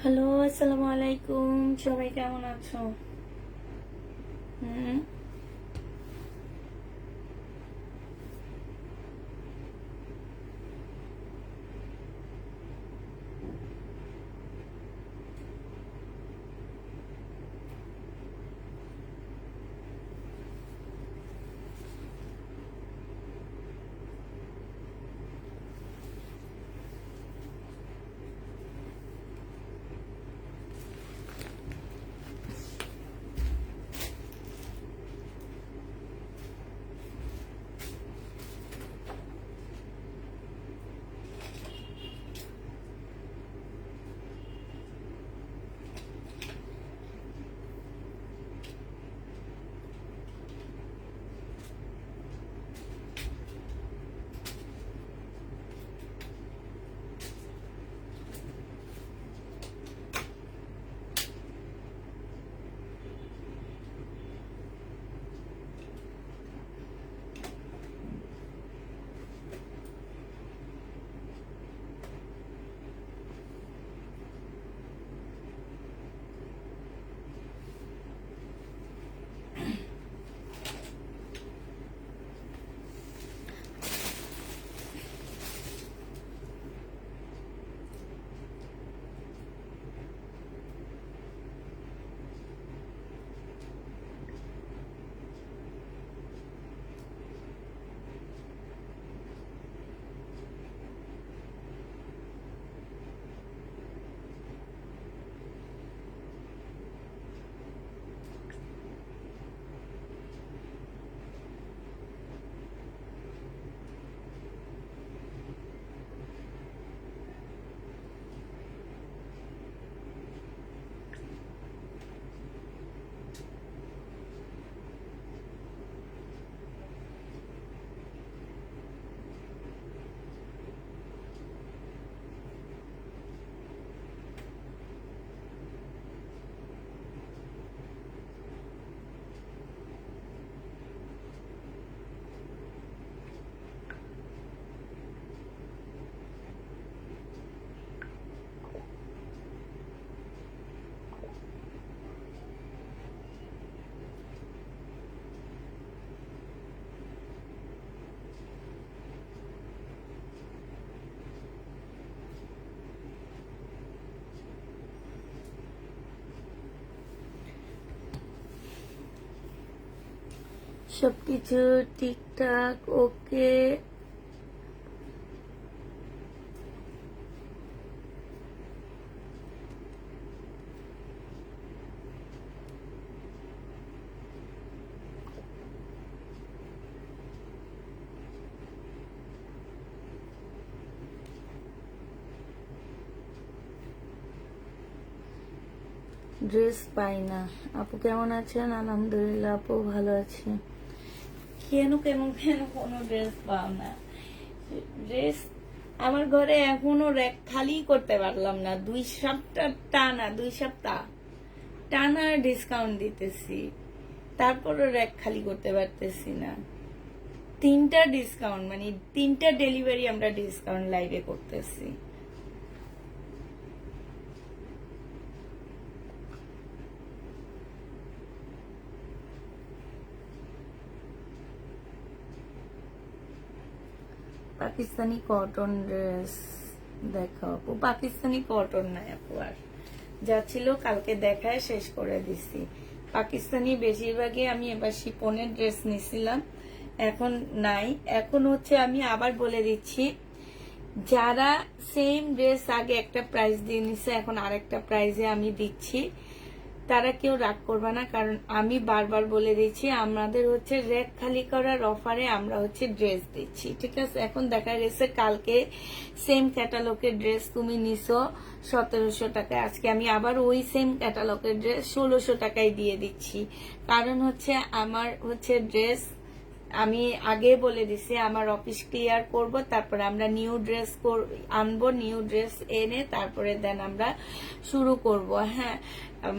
Hello, আসসালামু আলাইকুম। সবাই কেমন আছো? হুম। সবকিছু ঠিকঠাক, ওকে। ড্রেস পাই না। আপু কেমন আছেন? আলহামদুলিল্লাহ আপু ভালো আছে। কেন কেমন কেন কোনো ড্রেস পাও না? ড্রেস আমার ঘরে এখনো র্যাক খালি করতে পারলাম না। 2 সপ্তাহ টানা, 2 সপ্তাহ টানা ডিসকাউন্ট দিতেছি, তারপরও র্যাক খালি করতে পারতেছি না। 3টা ডিসকাউন্ট, মানে 3টা ডেলিভারি আমরা ডিসকাউন্ট লাইভে করতেছি। পাকিস্তানি কটন ড্রেস দেখাও আপু। পাকিস্তানি কটন নাই আপু, আর যা ছিল কালকে দেখায় শেষ করে দিছি। পাকিস্তানি বেশিরভাগই আমি এবার শিপনের ড্রেস নিছিলাম, এখন নাই। এখন হচ্ছে আমি আবার বলে দিচ্ছি, যারা সেম ড্রেস আগে একটা প্রাইস দিয়ে নিছে এখন আরেকটা প্রাইসে আমি দিচ্ছি, তারা কেউ রাগ করবে না। কারণ আমি বারবার বলে দিচ্ছি, আমাদের হচ্ছে র্যাক খালি করার অফারে আমরা হচ্ছে ড্রেস দিচ্ছি, ঠিক আছে? এখন দেখা গেছে কালকে সেম ক্যাটালগের ড্রেস তুমি নিছো 1700 টাকায়, আজকে আমি আবার ওই সেম ক্যাটালগের ড্রেস 1600 টাকায় দিয়ে দিচ্ছি। কারণ হচ্ছে আমার হচ্ছে ড্রেস আমি আগে বলে দিছি আমার অফিস ক্লিয়ার করব, তারপরে আমরা নিউ ড্রেস আনবো, নিউ ড্রেস এনে তারপরে দেন আমরা শুরু করব। হ্যাঁ,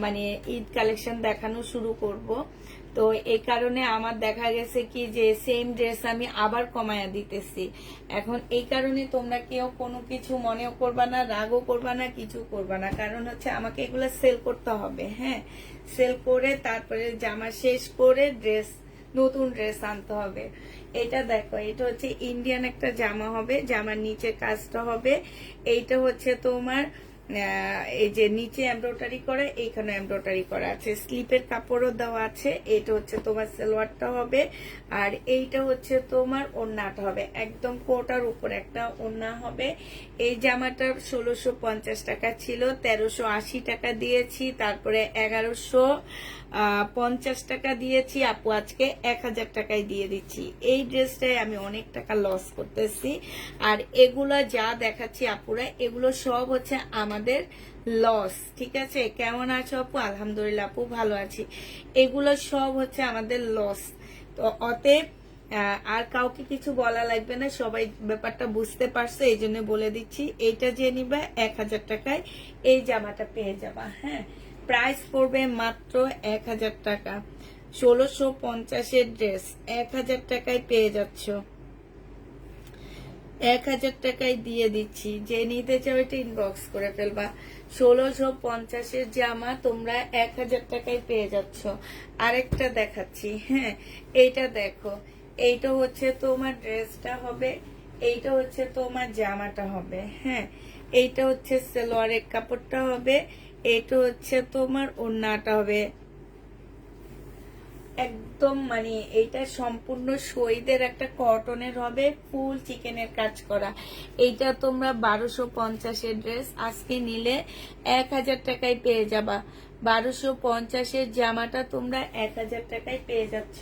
মানে ঈদ কালেকশন দেখানো শুরু করব। তো এই কারণে আমার দেখা গেছে কি যে সেম ড্রেস আমি আবার কমায়া দিতেছি। এখন এই কারণে তোমরা কেউ কোনো কিছু মনেও করবা না, রাগও করবা না, কিছু করবা না, কারণ হচ্ছে আমাকে এগুলো সেল করতে হবে। হ্যাঁ, সেল করে তারপরে জামা শেষ করে নতুন ড্রেস আনতে হবে। এটা দেখো, এটা হচ্ছে ইন্ডিয়ান একটা জামা হবে, জামার নিচে কাজটা হবে। এইটা হচ্ছে তোমার এই যে নিচে এমব্রয়ডারি করা, এইখানে এমব্রয়ডারি করা আছে, স্লিপের কাপড়ও দেওয়া আছে। এটা হচ্ছে তোমার সালোয়ারটা হবে, আর এইটা হচ্ছে তোমার ওড়নাটা হবে, একদম কোটার উপর একটা ওড়না হবে। এই জামাটা 1650 টাকা ছিল, 1380 টাকা দিয়েছি, তারপরে 1150 টাকা দিয়েছি। আপু আজকে 1000 টাকায় দিয়ে দিচ্ছি। এই ড্রেসটায় আমি অনেক টাকা লস করতেছি। আর এগুলা যা দেখাচ্ছি আপুরা, এগুলো সব হচ্ছে আমাদের লস। ঠিক আছে, কেমন আছো আপু? আলহামদুলিল্লাহ আপু ভালো আছি। এগুলো সব হচ্ছে আমাদের লস। তো অতএব আর কাউকে কিছু বলা লাগবে না, সবাই ব্যাপারটা বুঝতে পারছে, এই জন্য বলে দিচ্ছি। এইটা যে নিবা 1000 টাকায় এই জামাটা পেয়ে যাবা। হ্যাঁ, প্রাইস পড়বে মাত্র 1000 টাকা। 1650-এর ড্রেস 1000 টাকায় পেয়ে যাচ্ছ। 1000 টাকায় দিয়ে দিচ্ছি। যে নিতে চাও এটা ইনবক্স করে ফেলবা। 1650-এর জামা তোমরা 1000 টাকায় পেয়ে যাচ্ছ। আরেকটা দেখাচ্ছি। হ্যাঁ, এইটা দেখো, এইটা হচ্ছে তোমার ড্রেসটা হবে, এইটা হচ্ছে তোমার জামাটা হবে। হ্যাঁ, এইটা হচ্ছে সালোয়ারের কাপড়টা হবে, এইটা হচ্ছে তোমার ওড়নাটা হবে। একদম মানে এইটা সম্পূর্ণ শহীদের একটা কটনের হবে, ফুল চিকেনের কাজ করা। এইটা তোমরা 1250-এর ড্রেস আজকে নিলে 1000 টাকায় পেয়ে যাবা। 1250-এর জামাটা তোমরা 1000 টাকায় পেয়ে যাচ্ছ।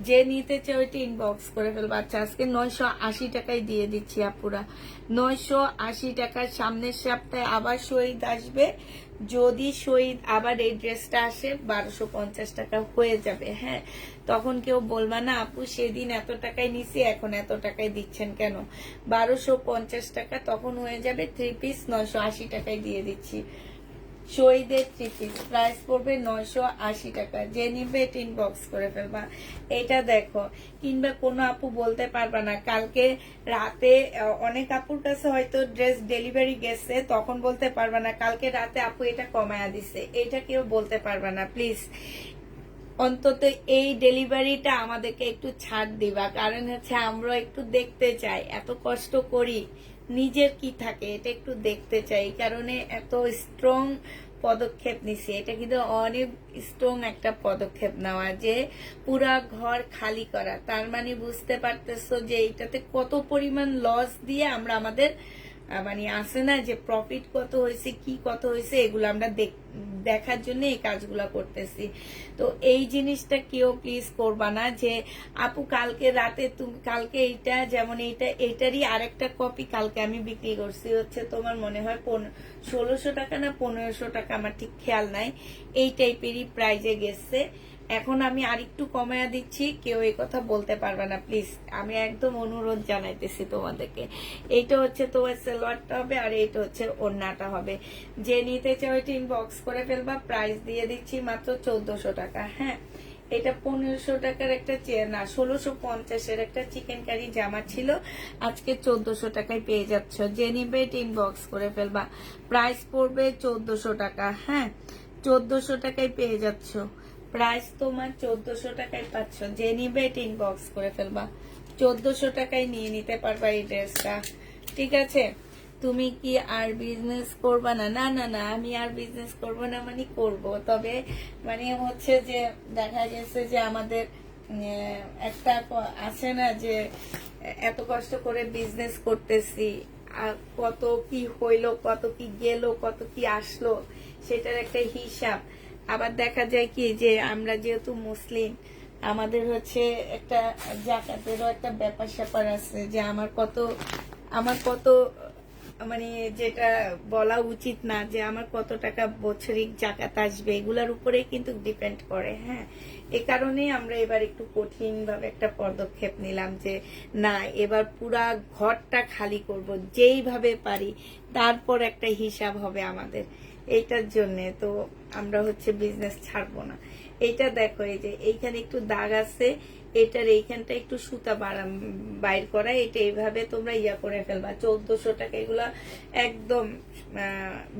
যে নিতে চাও ওইটা ইনবক্স করে ফেলবা। আচ্ছা, আজকে 980 টাকায় দিয়ে দিচ্ছি আপুরা, 980 টাকার। সামনের সপ্তাহে আবার শহীদ আসবে, যদি শহীদ আবার এই ড্রেসটা আসে 1250 টাকা হয়ে যাবে। হ্যাঁ, তখন কেউ বলবা না আপু সেদিন এত টাকায় নিছি এখন এত টাকায় দিচ্ছেন কেন। 1250 টাকা তখন হয়ে যাবে। 3 পিস 980 টাকায় দিয়ে দিচ্ছি। শহীদের 3 পিস প্রাইস পড়বে 980 টাকা। যে নিবে এটা ইনবক্স করে ফেলবা। এটা দেখো, কিংবা কোনো আপু বলতে পারবা না কালকে রাতে, অনেক আপুর কাছে হয়তো ড্রেস ডেলিভারি গেছে, তখন বলতে পারবা না কালকে রাতে আপু এটা কমায়া দিছে, এটা কেউ বলতে পারবা না। প্লিজ অন্তত এই ডেলিভারিটা আমাদেরকে একটু ছাড় দিবা, কারণ হচ্ছে আমরা একটু দেখতে চাই, এত কষ্ট করি, নিজের কি থাকে এটা একটু দেখতে চাই। এই কারণে এত স্ট্রং পদক্ষেপ নিছি। এটা কিন্তু অনেক স্ট্রং একটা পদক্ষেপ নেওয়া, যে পুরা ঘর খালি করা। তার মানে বুঝতে পারতেছো যে এইটাতে কত পরিমাণ লস দিয়ে আমরা আমাদের মানে আসে না যে প্রফিট কত হয়েছে, কি কত হয়েছে, এগুলো আমরা দেখার জন্য এই কাজগুলো করতেছি। তো এই জিনিসটা কেউ প্লিজ করবা না যে আপু কালকে রাতে তুমি, কালকে এইটা যেমন এইটারই আরেকটা কপি কালকে আমি বিক্রি করছি হচ্ছে তোমার মনে হয় 1600 টাকা না 1500 টাকা, আমার ঠিক খেয়াল নাই, এই টাইপেরই প্রাইজে গেছে। এখন আমি আরেকটু কমায়া দিচ্ছি, কেউ এই কথা বলতে পারবে না প্লিজ, আমি একদম অনুরোধ জানাইতেছি তোমাদেরকে। এইটা হচ্ছে তোমার সালোয়ারটা হবে, আর এইটা হচ্ছে ওড়নাটা হবে। যে নিতে চাও এটা ইনবক্স করে ফেলবা। প্রাইস দিয়ে দিচ্ছি মাত্র 1400 টাকা। হ্যাঁ, এটা 1500 টাকার একটা না 1650-এর একটা চিকেন কারি জামা ছিল, আজকে 1400 টাকায় পেয়ে যাচ্ছ। যে নিবে এটা ইনবক্স করে ফেলবা। প্রাইস পড়বে 1400 টাকা। হ্যাঁ, 1400 টাকায় পেয়ে যাচ্ছ। প্রাইস তোমার 1400 টাকায় পাচ্ছ। যে নিবে এটা ইনবক্স করে ফেলবা। 1400 টাকায় নিয়ে নিতে পারবা এই ড্রেসটা। ঠিক আছে, তুমি কি আর বিজনেস করবা না? না না না, আমি আর বিজনেস করব না, মানে করব, তবে মানে হচ্ছে যে দেখা গেছে যে আমাদের একটা আছে না যে এত কষ্ট করে বিজনেস করতেছি, আর কত কি হইলো, কত কি গেল, কত কি আসলো, সেটার একটা হিসাব। আবার দেখা যায় কি যে আমরা যেহেতু মুসলিম, আমাদের হচ্ছে একটা জাকাতেরও একটা ব্যাপার স্যাপার আছে, যে আমার কত মানে যেটা বলা উচিত না, যে আমার কত টাকা বছরিক জাকাত আসবে, এগুলার উপরেই কিন্তু ডিপেন্ড করে। হ্যাঁ, এ কারণেই আমরা এবার একটু কঠিন ভাবে একটা পদক্ষেপ নিলাম, যে না এবার পুরা ঘরটা খালি করব যেইভাবে পারি, তারপর একটা হিসাব হবে আমাদের। এইটার জন্য তো আমরা হচ্ছে বিজনেস ছাড়বো না। এটা দেখো, এই যে এইখানে একটু দাগ আছে, এটার এইখানটা একটু সুতা বাইর করা, এটা এইভাবে তোমরা ইয়া করে ফেলবা। 1400 টাকা এগুলা একদম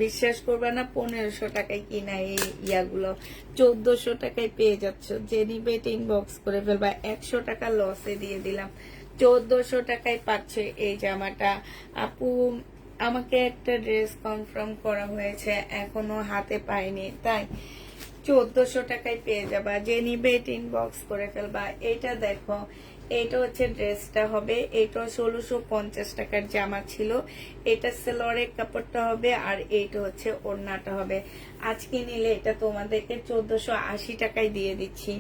বিশ্বাস করবে না, 1500 টাকায় কিনা এই ইয়াগুলো 1400 টাকায় পেয়ে যাচ্ছ। যে নিবে এটা ইনবক্স করে ফেলবা। 100 টাকা লসে দিয়ে দিলাম, 1400 টাকায় পাচ্ছে এই জামাটা। আপু আমাকে একটা ড্রেস কনফার্ম করা হয়েছে, এখনো হাতে পাইনি, তাই 1400 টাকায় পেয়ে যাবা। যে নিবে এটা ইনবক্স করে ফেলবা। এটা দেখো, এটা হচ্ছে ড্রেসটা হবে, এটা 1650 টাকার জামা ছিল, এটা সেলরের কাপড়টা হবে, আর এইটা হচ্ছে ওড়নাটা হবে। আজকে নিলে এটা তোমাদেরকে 1480 টাকায় দিয়ে দিচ্ছি,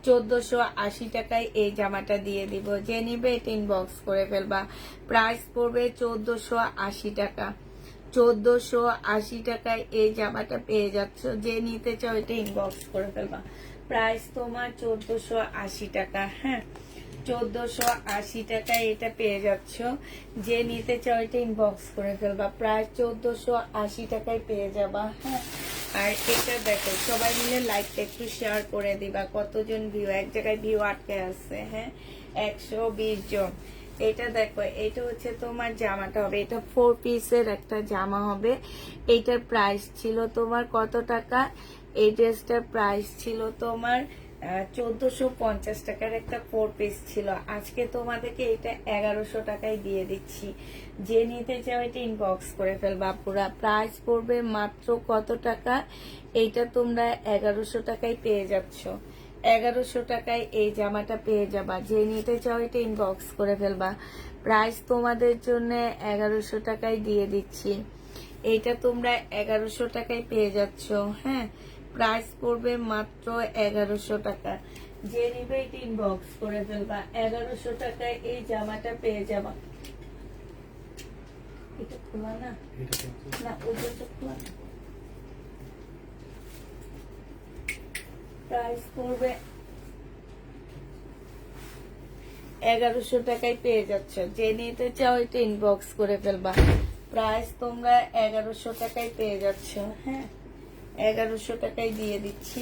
1480 টাকায় এই জামাটা দিয়ে দিব। যে নিবে এটা ইনবক্স করে ফেলবা। প্রাইস পড়বে 1480 টাকা, 1480 টাকায় এই জামাটা পেয়ে যাচ্ছ। যে নিতে চাও এটা ইনবক্স করে ফেলবা। প্রাইস তোমার 1480 টাকা। হ্যাঁ, 1480 টাকায় এটা পেয়ে যাচ্ছ। যে নিতে চাও এটা ইনবক্স করে ফেলবা। প্রাইস 1480 টাকায় পেয়ে যাবা। হ্যাঁ, আর এটা দেখো, সবাই মিলে লাইকটা একটু শেয়ার করে দিবা। কতজন ভিউ, এক জায়গায় ভিউ আটকে আছে। হ্যাঁ, 120 জন। এটা দেখো, এটা হচ্ছে তোমার জামাটা হবে, এটা 4 পিসের একটা জামা হবে। এইটার প্রাইস ছিল তোমার কত টাকা? এই ড্রেসটার প্রাইস ছিল তোমার 1450 টাকার একটা 4 পিস ছিল। আজকে তোমাদেরকে এটা 1100 টাকায় দিয়ে দিচ্ছি। যে নিতে চাও এটা ইনবক্স করে ফেলবা। পুরা প্রাইস পড়বে মাত্র কত টাকা? এইটা তোমরা 1100 টাকায় পেয়ে যাচ্ছ। 1100 টাকায় এই জামাটা পেয়ে যাবা। যে নিতে চাও এটা ইনবক্স করে ফেলবা। প্রাইস তোমাদের জন্য 1100 টাকায় দিয়ে দিচ্ছি। এইটা তোমরা 1100 টাকায় পেয়ে যাচ্ছ। হ্যাঁ, প্রাইস পড়বে মাত্র 1100 টাকা। যে নিবে এটা ইনবক্স করে ফেলবা। 1100 টাকায় এই জামাটা পেয়ে যাবা। এটা খোলা না, না ওটা খোলা না। প্রাইস পড়বে 1100 টাকায় পেয়ে যাচ্ছ। যে নিতে চাও এটা ইনবক্স করে ফেলবা। প্রাইস তোমরা 1100 টাকায় পেয়ে যাচ্ছ। হ্যাঁ, 1100 টাকায় দিয়ে দিচ্ছি।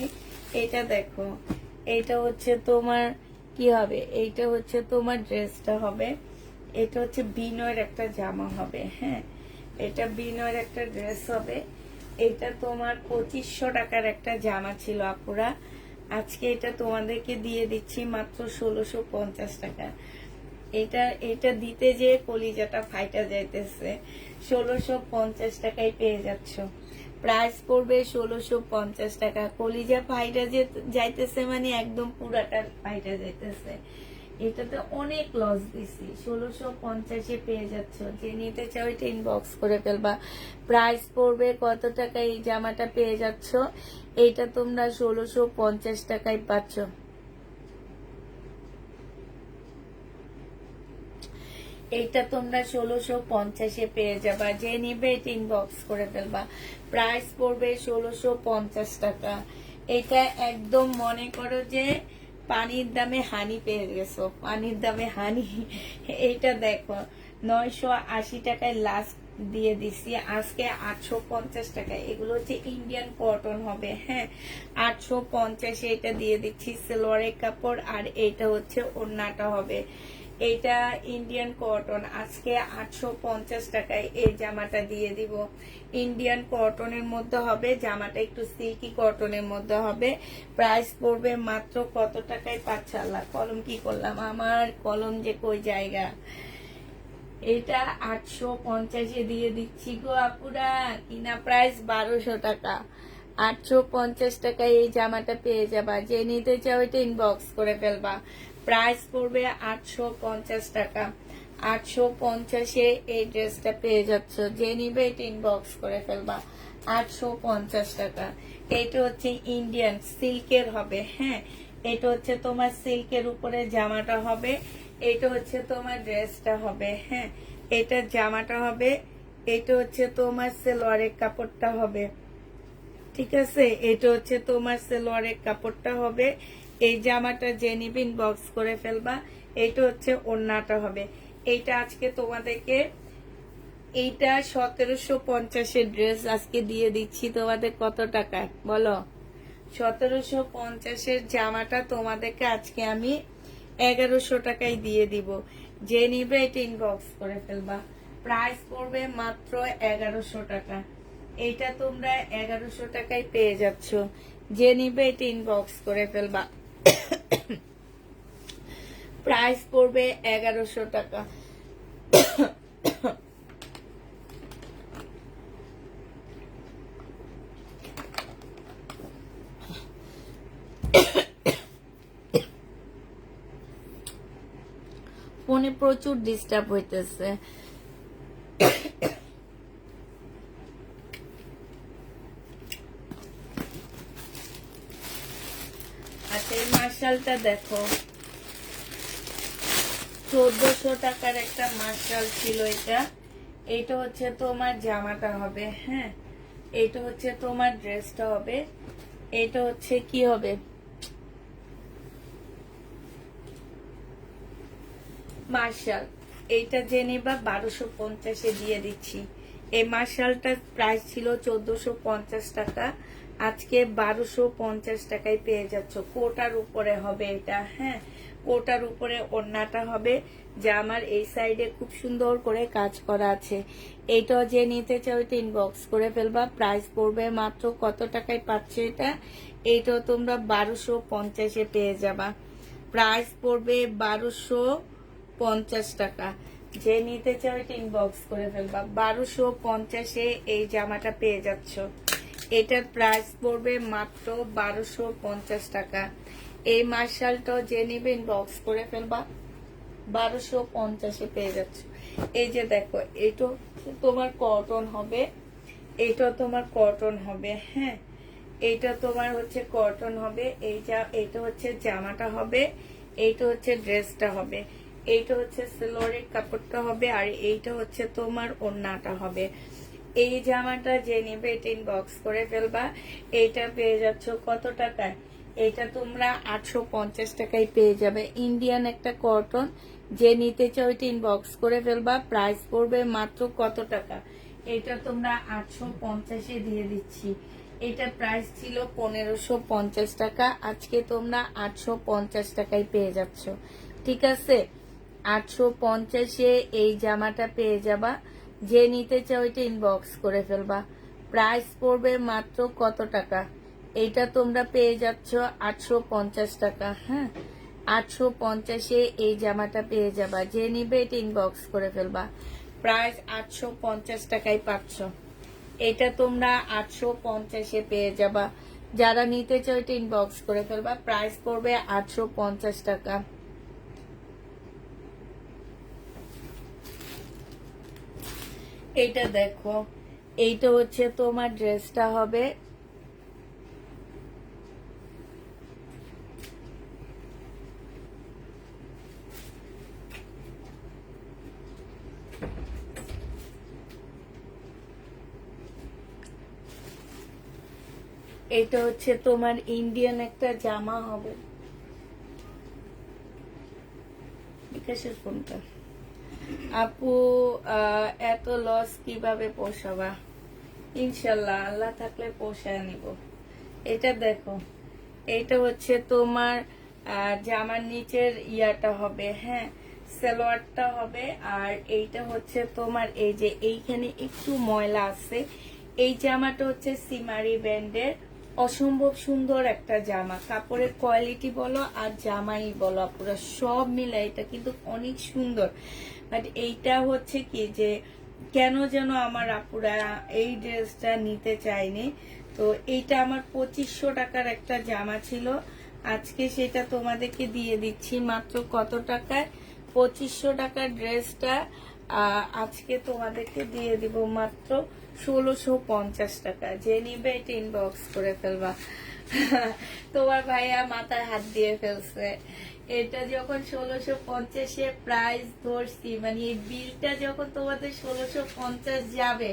এটা দেখো, এইটা হচ্ছে তোমার কি হবে, এইটা হচ্ছে তোমার ড্রেসটা হবে। এটা হচ্ছে বিনয়ের একটা জামা হবে। হ্যাঁ, এটা বিনয়ের একটা ড্রেস হবে। এটা তোমার 2500 টাকার একটা জামা ছিল আপুরা। আজকে এটা তোমাদেরকে দিয়ে দিচ্ছি মাত্র 1650 টাকা। এটা দিতে যে কলিজাটা ফাইটা যাইতেছে। 1650 টাকায় পেয়ে যাচ্ছ। প্রাইস পড়বে 1650 টাকা। কলিজা ফাইটা যে যাইতেছে মানে একদম পুরাটা ফাইটা যাইতেছে। এটাতে অনেক লস দিছি। 1650-এ পেয়ে যাচ্ছ। যে নিতে চাও এটা ইনবক্স করে ফেলবা। প্রাইস পড়বে কত টাকা? এই জামাটা পেয়ে যাচ্ছ, এইটা তোমরা 1650 টাকায় পাচ্ছ। এইটা তোমরা 1650-এ পেয়ে যাবা। যে নিবে এটা ইনবক্স করে ফেলবা। প্রাইস পড়বে 1650 টাকা। এটা একদম মনে করো যে পানির দামে হানি পেয়ে গেছো, পানির দামে হানি। এইটা দেখো, 980 টাকায় লাস্ট দিয়ে দিছি, আজকে 850 টাকায়। এগুলো হচ্ছে ইন্ডিয়ান কটন হবে। হ্যাঁ, 850-এ এটা দিয়ে দিচ্ছি। সেলোয়ারের কাপড়, আর এইটা হচ্ছে ওড়নাটা হবে। এটা ইন্ডিয়ান কটন, আজকে 850 টাকায় এই জামাটা দিয়ে দিব। ইন্ডিয়ান কটনের মধ্যে হবে, জামাটা একটু সিল্কি কটনের মধ্যে হবে। প্রাইস পড়বে মাত্র কত টাকায়? পাচ্ছা আল্লাহ, কলম কি করলাম, আমার কলম যে কই জায়গা। এটা 850-এ দিয়ে দিচ্ছি গো আপুরা। কিনা প্রাইস 1200 টাকা। 850 টাকায় এই জামাটা পেয়ে যাবা। যে নিতে চাও এটা ইনবক্স করে ফেলবা। প্রাইস পড়বে 850 টাকা। 850-এ এই ড্রেসটা পেয়ে যাচ্ছ। যে নিবে এটা ইনবক্স করে ফেলবা। 850 টাকা। এটা হচ্ছে ইন্ডিয়ান সিল্কের হবে। হ্যাঁ, এটা হচ্ছে তোমার সিল্কের উপরে জামাটা হবে। এটা হচ্ছে তোমার ড্রেসটা হবে। হ্যাঁ, এটা জামাটা হবে। এটা হচ্ছে তোমার সেলোয়ারের কাপড়টা হবে। ঠিক আছে, এটা হচ্ছে তোমার সেলোয়ারের কাপড়টা হবে। এই জামাটা যে নিবে ইনবক্স করে ফেলবা। এটা হচ্ছে ওড়নাটা হবে। এইটা আজকে তোমাদেরকে, এইটা 1750-এর ড্রেস আজকে দিয়ে দিচ্ছি তোমাদের কত টাকায় বলো? 1750-এর জামাটা তোমাদেরকে আজকে আমি 1100 টাকায় দিয়ে দিব। যে নিবে এটা ইনবক্স করে ফেলবা। প্রাইস পড়বে মাত্র 1100 টাকা। এটা তোমরা 1100 টাকায় পেয়ে যাচ্ছ। যে নিবে এটা ইনবক্স করে ফেলবা। প্রাইস পড়বে 1100 টাকা। ফোনে প্রচুর ডিস্টার্ব হইতেছে। আচ্ছা, এই মার্শালটা দেখো, 1400 টাকার একটা মার্শাল ছিল এটা। এইটা হচ্ছে তোমার জামাটা হবে, হ্যাঁ, এইটা হচ্ছে তোমার ড্রেসটা হবে, এইটা হচ্ছে কি হবে, মার্শাল। এইটা যে নিবা 1250-এ দিয়ে দিচ্ছি। এই মার্শালটার প্রাইস ছিল 1450 টাকা, আজকে 1250 টাকায় পেয়ে যাচ্ছ। কোটার উপরে হবে এটা, হ্যাঁ, কোটার উপরে ওড়নাটা হবে, যা আমার এই সাইডে খুব সুন্দর করে কাজ করা আছে। এইটাও যে নিতে চাও এটা ইনবক্স করে ফেলবা। প্রাইস পড়বে মাত্র কত টাকায় পাচ্ছ এটা? এইটাও তোমরা 1250-এ পেয়ে যাবা। প্রাইস পড়বে 1250 টাকা। যে নিতে চাও এটা ইনবক্স করে ফেলবা। 1250-এ এই জামাটা পেয়ে যাচ্ছ। এটার প্রাইস পড়বে মাত্র 1250 টাকা। এই মার্শালটাও যে নিবে ইনবক্স করে ফেলবা। 1250-এ পেয়ে যাচ্ছ। এই যে দেখো, এটা তোমার কটন হবে, এইটা তোমার কটন হবে, হ্যাঁ, এইটা তোমার হচ্ছে কটন হবে। এইটা হচ্ছে জামাটা হবে, এইটা হচ্ছে ড্রেসটা হবে, এইটা হচ্ছে সিলোরের কাপড়টা হবে, আর এইটা হচ্ছে তোমার ওড়নাটা হবে। এই জামাটা যে নেবে এটা ইনবক্স করে ফেলবা। এইটা পেয়ে যাচ্ছ কত টাকায়? এটা তোমরা 850 টাকায় পেয়ে যাবে। ইন্ডিয়ান একটা কটন, যে নিতে চাও এটা ইনবক্স করে ফেলবা। প্রাইস পড়বে মাত্র কত টাকা? এটা তোমরা 850-এ দিয়ে দিচ্ছি। এটা প্রাইস ছিল 1550 টাকা, আজকে তোমরা 850 টাকায় পেয়ে যাচ্ছ। ঠিক আছে, 850-এ এই জামাটা পেয়ে যাবা। যে নিতে চাও এটা ইনবক্স করে ফেলবা। প্রাইস পড়বে মাত্র কত টাকা? এইটা তোমরা পেয়ে যাচ্ছ 850 টাকা, হ্যাঁ, 850-এ এই জামাটা পেয়ে যাবা। যে নিবে এটা ইনবক্স করে ফেলবা। প্রাইস 850 টাকায় পাচ্ছ। এটা তোমরা 850-এ পেয়ে যাবা। যারা নিতে চাও এটা ইনবক্স করে ফেলবা। প্রাইস পড়বে 850 টাকা। এইটা দেখো, এইটা হচ্ছে তোমার ড্রেসটা হবে। এটা হচ্ছে তোমার ইন্ডিয়ান একটা জামা হবে। বিকাশের ফোনটা আপু, এত লস কিভাবে পোষাবা? ইনশাল্লাহ আল্লাহ থাকলে পোষায় নিব। এটা দেখো, এইটা হচ্ছে তোমার জামার নিচের ইয়াটা হবে, হ্যাঁ, সালোয়ারটা হবে। আর এইটা হচ্ছে তোমার এই যে এইখানে একটু ময়লা আছে। এই জামাটা হচ্ছে সিমারি ব্র্যান্ডের, অসম্ভব সুন্দর একটা জামা। কাপড়ের কোয়ালিটি বলো আর জামাই বলো, পুরো সব মিলে এটা কিন্তু অনেক সুন্দর। বাট এইটা হচ্ছে কি যে কেন যেন আমার আপুরা এই ড্রেসটা নিতে চায়নি। তো এইটা আমার 2500 টাকার একটা জামা ছিল, আজকে সেটা তোমাদেরকে দিয়ে দিচ্ছি মাত্র কত টাকায়? 2500 টাকার ড্রেসটা আজকে তোমাদেরকে দিয়ে দিব মাত্র 1650 টাকা। যে নিবে এটা ইনবক্স করে ফেলবা। তোমার ভাইয়া মাথায় হাত দিয়ে ফেলছে। এটা যখন 1650-এ প্রাইস ধরছি, মানে এই বিলটা যখন তোমাদের 1650 যাবে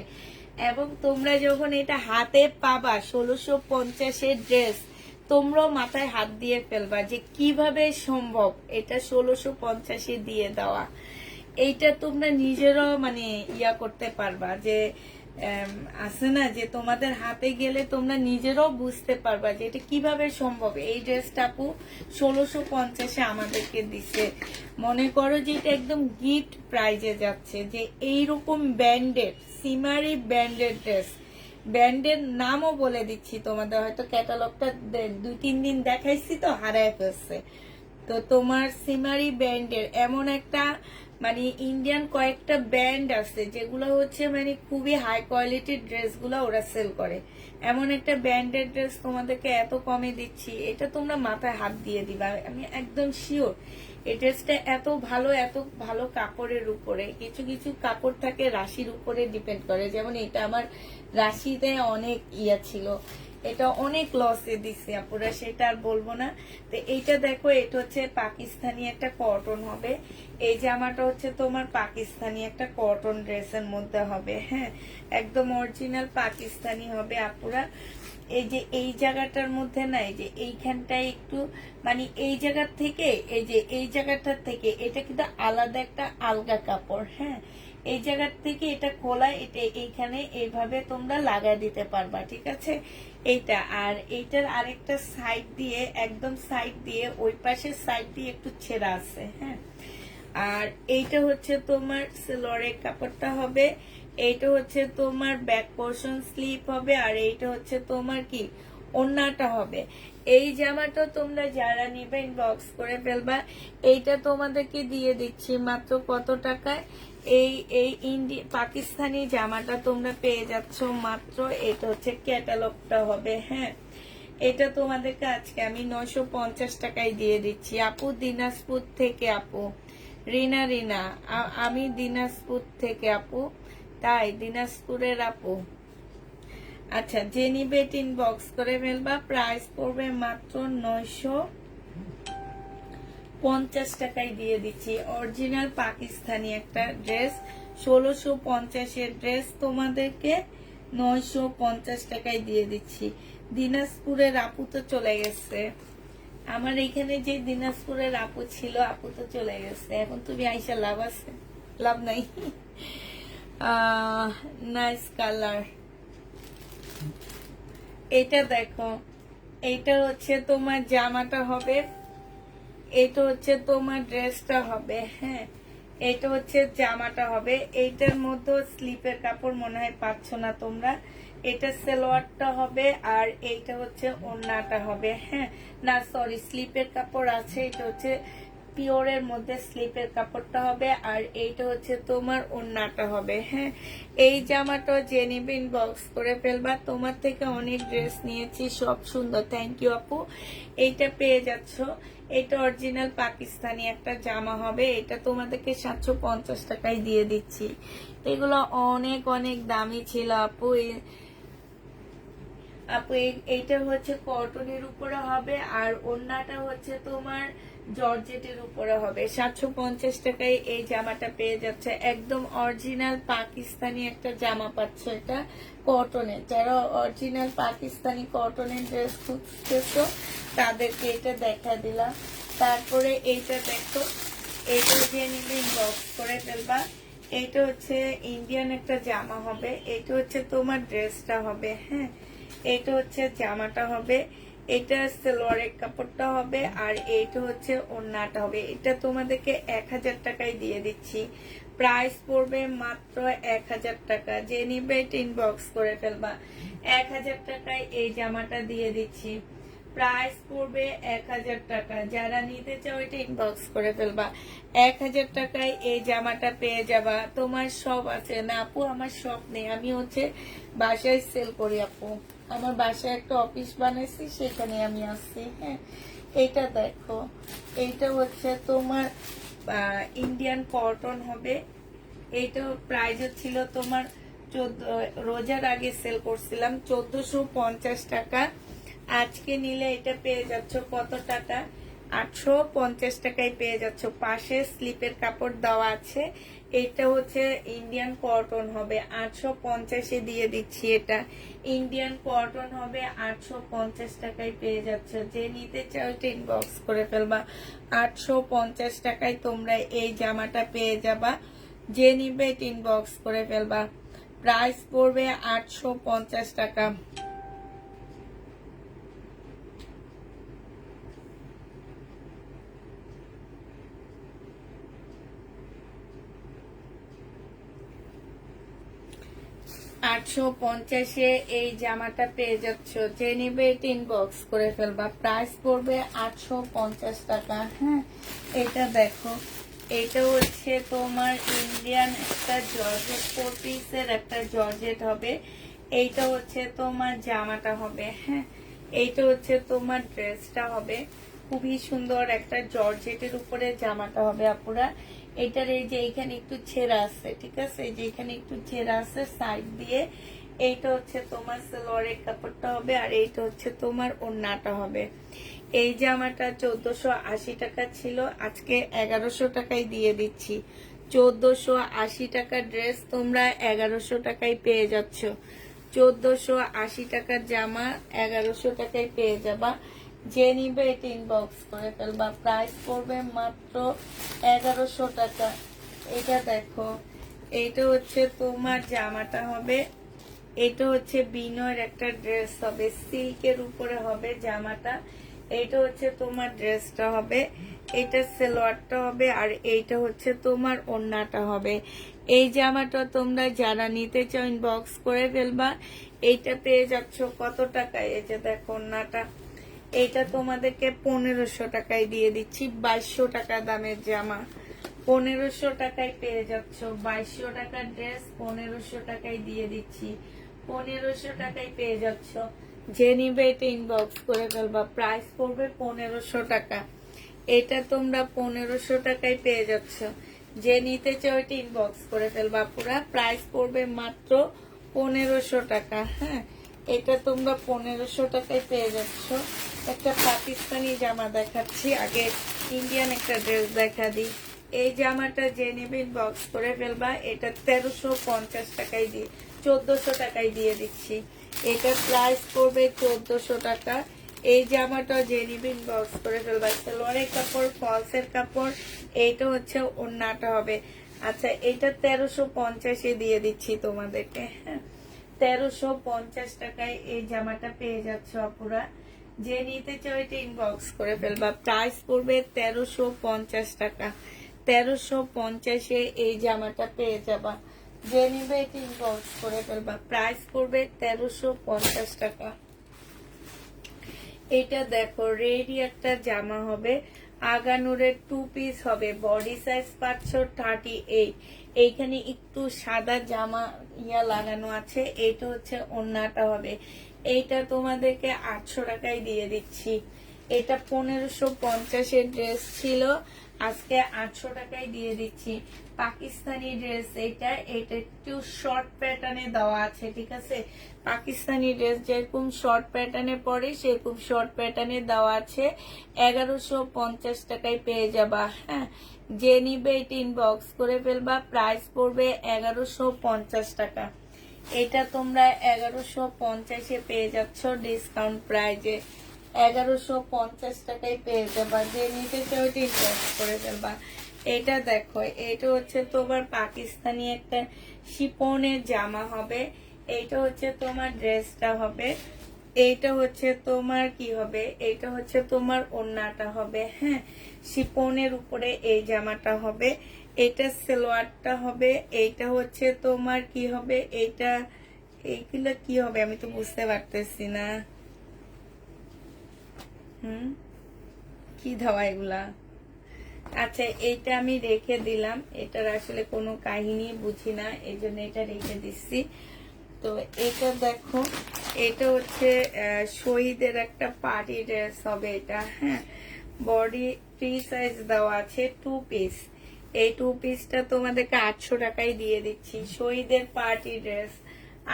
এবং তোমরা যখন এটা হাতে পাবা 1650-এর ড্রেস, তোমরাও মাথায় হাত দিয়ে ফেলবা যে কিভাবে সম্ভব এটা 1650-এ দিয়ে দেওয়া। এইটা তোমরা নিজেরাও মানে ইয়া করতে পারবা যে আছে না যে তোমাদের হাতে গেলে তোমরা নিজেরাও বুঝতে পারবা যে এটা কিভাবে সম্ভব। এই ড্রেসটা আপু 1650-এ আমাদেরকে দিছে। মনে করো যে এটা একদম গিফট প্রাইজে যাচ্ছে, যে এইরকম ব্যান্ডেড সিমারি ব্যান্ডেড ড্রেস। ব্যান্ডের নামও বলে দিচ্ছি তোমাদের, হয়তো ক্যাটালগটা 2-3 দিন দেখাইছি তো হারায় ফেলছে। তো তোমার সিমারি ব্যান্ডের এমন একটা মানে ইন্ডিয়ান কয়েকটা ব্যান্ড আছে যেগুলো হচ্ছে মানে খুবই হাই কোয়ালিটির ড্রেসগুলো ওরা সেল করে। এমন একটা ব্যান্ডের ড্রেস তোমাদেরকে এত কমে দিচ্ছি, এটা তোমরা মাথায় হাত দিয়ে দিবা, আমি একদম শিওর। এই ড্রেসটা এত ভালো কাপড়ের উপরে। কিছু কিছু কাপড় থাকে রাশির উপরে ডিপেন্ড করে, যেমন এটা আমার রাশিতে অনেক ইয়া ছিল, এটা অনেক লসে দিছে আপুরা, সেটা আর বলবো না। তো এইটা দেখো, এটা হচ্ছে পাকিস্তানি একটা কটন হবে। এই জামাটা হচ্ছে তোমার পাকিস্তানি একটা কটন ড্রেসের মধ্যে হবে, হ্যাঁ, একদম অরিজিনাল পাকিস্তানি হবে আপুরা। এই যে এই জায়গাটার মধ্যে না, এই যে এইখানটায় একটু মানে এই জায়গার থেকে এই যে এই জায়গাটার থেকে এটা কিন্তু আলাদা একটা আলগা কাপড়, হ্যাঁ। এই জায়গার থেকে এটা খোলা, এটা এইখানে এইভাবে তোমরা লাগা দিতে পারবা, ঠিক আছে। এইটা আর এইটার আরেকটা সাইড দিয়ে, একদম সাইড দিয়ে ওই পাশের সাইড দিয়ে একটু ছেঁড়া আছে, হ্যাঁ। আর এইটা হচ্ছে তোমার সেলোয়ারের কাপড়টা হবে, এইটা হচ্ছে তোমার ব্যাক পোর্শন স্লিপ হবে, আর এইটা হচ্ছে তোমার কি ওড়নাটা হবে। এই জামাটা তোমরা যারা নিবে ইনবক্স করে ফেলবা। এইটা তোমাদেরকে দিয়ে দিচ্ছি মাত্র কত টাকায়? এই এই পাকিস্তানি জামাটা তোমরা পেয়ে যাচ্ছ মাত্র, এটা হচ্ছে ক্যাটালগটা হবে, হ্যাঁ। এটা তোমাদেরকে আজকে আমি 950 টাকায় দিয়ে দিচ্ছি আপু, দিনাজপুর থেকে আপু রিনা আমি দিনাজপুর থেকে আপু, তাই দিনাজপুরের আপু। আচ্ছা, যে নিবে ইনবক্স করে ফেলবা। প্রাইস পড়বে মাত্র 950 টাকায় দিয়ে দিচ্ছি। অরিজিনাল পাকিস্তানি একটা ড্রেস, 1650-এর ড্রেস তোমাদেরকে 950 টাকায় দিয়ে দিচ্ছি। দিনাজপুরের আপু তো চলে গেছে, আমার এখানে যে দিনাজপুরের আপু ছিল, আপু তো চলে গেছে। এখন তুমি আইসা লাভ আছে? লাভ নাই। Nice colour. এটা দেখো, এইটা হচ্ছে তোমার জামাটা হবে, এটা হচ্ছে তোমার ড্রেসটা হবে, হ্যাঁ। এটা হচ্ছে জামাটা হবে। এইটার মধ্যে স্লিপের কাপড় মনে হয় পাচ্ছ না তোমরা। এটা সালোয়ারটা হবে, আর এইটা হচ্ছে ওড়নাটা হবে, হ্যাঁ। না সরি, স্লিপের কাপড় আছে, এটা হচ্ছে পিওরের মধ্যে স্লিপের কাপড়টা হবে, আর এইটা হচ্ছে তোমার ওড়নাটা হবে, হ্যাঁ। এই জামাটা যে নিবে ইনবক্স করে ফেলবা। তোমার থেকে অনেক ড্রেস নিয়েছি, সব সুন্দর, থ্যাংক ইউ আপু। এইটা পেয়ে যাচ্ছ, এটা অরিজিনাল পাকিস্তানি একটা জামা হবে, এটা তোমাদেরকে 750 টাকায় দিয়ে দিচ্ছি। এগুলো অনেক অনেক দামি ছিল আপু। আপু এইটা হচ্ছে কটনের উপরে হবে, আর ওড়নাটা হচ্ছে তোমার জর্জেটের উপরে হবে। 750 টাকায় এই জামাটা পেয়ে যাচ্ছে, একদম অরিজিনাল পাকিস্তানি একটা জামা পাচ্ছ, এটা কটনের। যারা অরিজিনাল পাকিস্তানি কটনের ড্রেস খুঁজতেছো তাদেরকে এটা দেখা দিলাম। তারপরে এইটা দেখো, এইটা দিয়ে নিলে ইনবক্স করে ফেলবা। এইটা হচ্ছে ইন্ডিয়ান একটা জামা হবে, এইটা হচ্ছে তোমার ড্রেসটা হবে, হ্যাঁ। এইটা হচ্ছে জামাটা হবে, এটা সালোয়ারের কাপড়টা হবে, আর এইটা হচ্ছে ওড়নাটা হবে। এটা তোমাদেরকে 1000 টাকায় দিয়ে দিচ্ছি। প্রাইস পড়বে মাত্র 1000 টাকা। যে নিবে ইনবক্স করে ফেলবা। 1000 টাকায় এই জামাটা দিয়ে দিচ্ছি। প্রাইস পড়বে 1000 টাকা। যারা নিতে চাও এটা ইনবক্স করে ফেলবা। 1000 টাকায় এই জামাটা পেয়ে যাবা। তোমার সব আছে না আপু? আমার সব নেই, আমি হচ্ছে বাসায় সেল করি আপু। আমার বাসায় একটা অফিস বানাইছি, সেখানে আমি আসছি, হ্যাঁ। এটা দেখো, এইটা হচ্ছে তোমার ইন্ডিয়ান কটন হবে। এইটা প্রাইস ছিল তোমার 14, রোজার আগে সেল করছিলাম 1450 টাকা। আজকে নিলে এটা পেয়ে যাচ্ছ কত টাকা? 850 টাকায় পেয়ে যাচ্ছ। পাশে স্লিপের কাপড় দেওয়া আছে। এটা হচ্ছে ইন্ডিয়ান কটন হবে, 850-এ দিয়ে দিচ্ছি। এটা ইন্ডিয়ান কটন হবে, 850 টাকায় পেয়ে যাচ্ছ। যে নিতে চাও এটা ইনবক্স করে ফেলবা। 850 টাকায় তোমরা এই জামাটা পেয়ে যাবা। যে নিবে এটা ইনবক্স করে ফেলবা। প্রাইস পড়বে 850 টাকা। $850 এই জামাটা পেয়ে যাচ্ছ, যে নিবে এটা ইনবক্স করে ফেলবা। প্রাইস পড়বে 850 টাকা। হ্যাঁ, এটা দেখো, এটা হচ্ছে তোমার ইন্ডিয়ান একটা জর্জেট 4 পিসের একটা জর্জেট হবে। এইটা হচ্ছে তোমার জামাটা হবে। হ্যাঁ, এইটা হচ্ছে তোমার ড্রেসটা হবে। খুবই সুন্দর একটা জর্জেটের উপরে জামাটা হবে আপুরা। এটার এই যে এইখানে একটু ছেঁড়া আছে, ঠিক আছে, এই যে এখানে একটু ছেঁড়া আছে সাইড দিয়ে। এইটা হচ্ছে তোমার সালোয়ারের কাপড়টা হবে, আর এইটা হচ্ছে তোমার ওড়নাটা হবে। এই জামাটা 1480 টাকা ছিল, আজকে 1100 টাকায় দিয়ে দিচ্ছি। 1480 টাকা ড্রেস তোমরা 1100 টাকায় পেয়ে যাচ্ছ। 1480 টাকার জামা 1100 টাকায় পেয়ে যাবা। যে নিবে এটা ইনবক্স করে ফেলবা। প্রাইস পড়বে মাত্র 1100 টাকা। এটা দেখো, এইটা হচ্ছে তোমার জামাটা হবে। এটা হচ্ছে বিনয়ের একটা ড্রেস হবে, সিল্কের উপরে হবে জামাটা। এইটা হচ্ছে তোমার ড্রেসটা হবে, এটা সালোয়ারটা হবে, আর এইটা হচ্ছে তোমার ওড়নাটা হবে। এই জামাটা তোমরা যারা নিতে চাও ইনবক্স করে ফেলবা। এইটা পেয়ে যাচ্ছ কত টাকায়? এই যে দেখো ওড়নাটা, এইটা তোমাদেরকে 1500 টাকায় দিয়ে দিচ্ছি। 2200 টাকা দামের জামা 1500 টাকায় পেয়ে যাচ্ছ। 2200 টাকার ড্রেস 1500 টাকায় দিয়ে দিচ্ছি। 1500 টাকায় পেয়ে যাচ্ছ। যে নিবে এটা ইনবক্স করে ফেলবা। প্রাইস পড়বে 1500 টাকা। এটা তোমরা 1500 টাকায় পেয়ে যাচ্ছ। যে নিতে চাও এটা ইনবক্স করে ফেলবা পুরা। প্রাইস পড়বে মাত্র 1500 টাকা। হ্যাঁ, এটা তোমরা 1500 টাকায় পেয়ে যাচ্ছ। একটা পাকিস্তানি জামা দেখাচ্ছি, আগে ইন্ডিয়ান একটা ড্রেস দেখা দিই। এই জামাটা যে নিবে ইনবক্স করে ফেলবা। এটা 1350 টাকায় দিয়ে 1400 টাকায় দিয়ে দিচ্ছি। এটা প্রাইস পড়বে 1400 টাকা। এই জামাটা যে নিবে ইনবক্স করে ফেলবা। সালোয়ারের কাপড়, ফলসের কাপড়, এইটা হচ্ছে ওড়নাটা হবে। আচ্ছা, এটা 1350 দিয়ে দিচ্ছি তোমাদেরকে। হ্যাঁ, 1350 টাকায় এই জামাটা পেয়ে যাচ্ছ আপুরা। যে নিতে চাও এটা ইনবক্স করে ফেলবা। প্রাইস পড়বে 1350 টাকা। 1350 এই জামাটা পেয়ে যাবা। যে নিবে এটা ইনবক্স করে ফেলবা। প্রাইস পড়বে 1350 টাকা। এটা দেখো, রেডি একটা জামা হবে, আগানুরের 2 পিস হবে। বডি সাইজ পাচ্ছ 38। এইখানে একটু সাদা জামা লাগানো আছে। এইটা হচ্ছে ওড়নাটা হবে। এইটা তোমাদেরকে 800 টাকায় দিয়ে দিচ্ছি। এটা 1550 ড্রেস ছিল, আজকে 800 টাকায় দিয়ে দিচ্ছি। পাকিস্তানি ড্রেস এটা একটু শর্ট প্যাটার্নে দেওয়া আছে, ঠিক আছে। পাকিস্তানি ড্রেস যেরকম শর্ট প্যাটার্নে পরে সেরকম শর্ট প্যাটার্নে দেওয়া আছে। 1150 টাকায় পেয়ে যাবা। হ্যাঁ, যে নিবে এটা ইনবক্স করে ফেলবা। প্রাইস পড়বে 1150 টাকা। এটা তোমরা 1150 পেয়ে যাচ্ছ ডিসকাউন্ট প্রাইজে। 1150 টাকায় পেয়ে যাবা। যে নিতে চাও এটা ইনবক্স করে ফেলবা। এটা দেখো, এটা হচ্ছে তোমার পাকিস্তানি একটা শিপনের জামা হবে। এইটা হচ্ছে তোমার ড্রেসটা হবে। এইটা হচ্ছে তোমার কি হবে, এইটা হচ্ছে তোমার ওড়নাটা হবে। হ্যাঁ, শিপনের উপরে এই জামাটা হবে। এটা সালোয়ারটা হবে। এইটা হচ্ছে তোমার কি হবে, এইটা এইগুলো কি হবে আমি তো বুঝতে পারতেছি না। কি দেওয়া এগুলা? আচ্ছা, এইটা আমি রেখে দিলাম, এটার আসলে কোনো কাহিনী বুঝি না, এই জন্য এটা রেখে দিচ্ছি। তো এটা দেখো, এটা হচ্ছে শহীদের একটা পার্টি ড্রেস হবে এটা। হ্যাঁ, বডি ফ্রি সাইজ দেওয়া আছে, 2 পিস। এই 2 পিসটা তোমাদেরকে 800 টাকায় দিয়ে দিচ্ছি। শহীদের পার্টি ড্রেস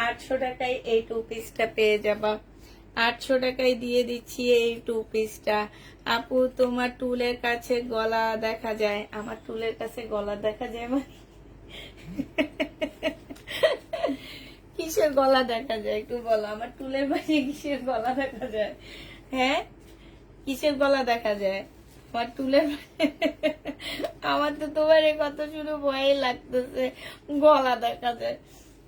800 টাকায় এই 2 পিসটা পেয়ে যাবা। 800 টাকায় দিয়ে দিচ্ছি এই 2 পিসটা। আপু, তোমার টুলের কাছে গলা দেখা যায়। আমার টুলের কাছে গলা দেখা যায় মানে কিসের গলা দেখা যায় একটু বলো। আমার টুলের পাশে কিসের গলা দেখা যায়? হ্যাঁ, কিসের গলা দেখা যায় আমার টুলের? আমার তো তোমার এই কথা শুনে ভয় লাগতেছে, গলা দেখা যায়।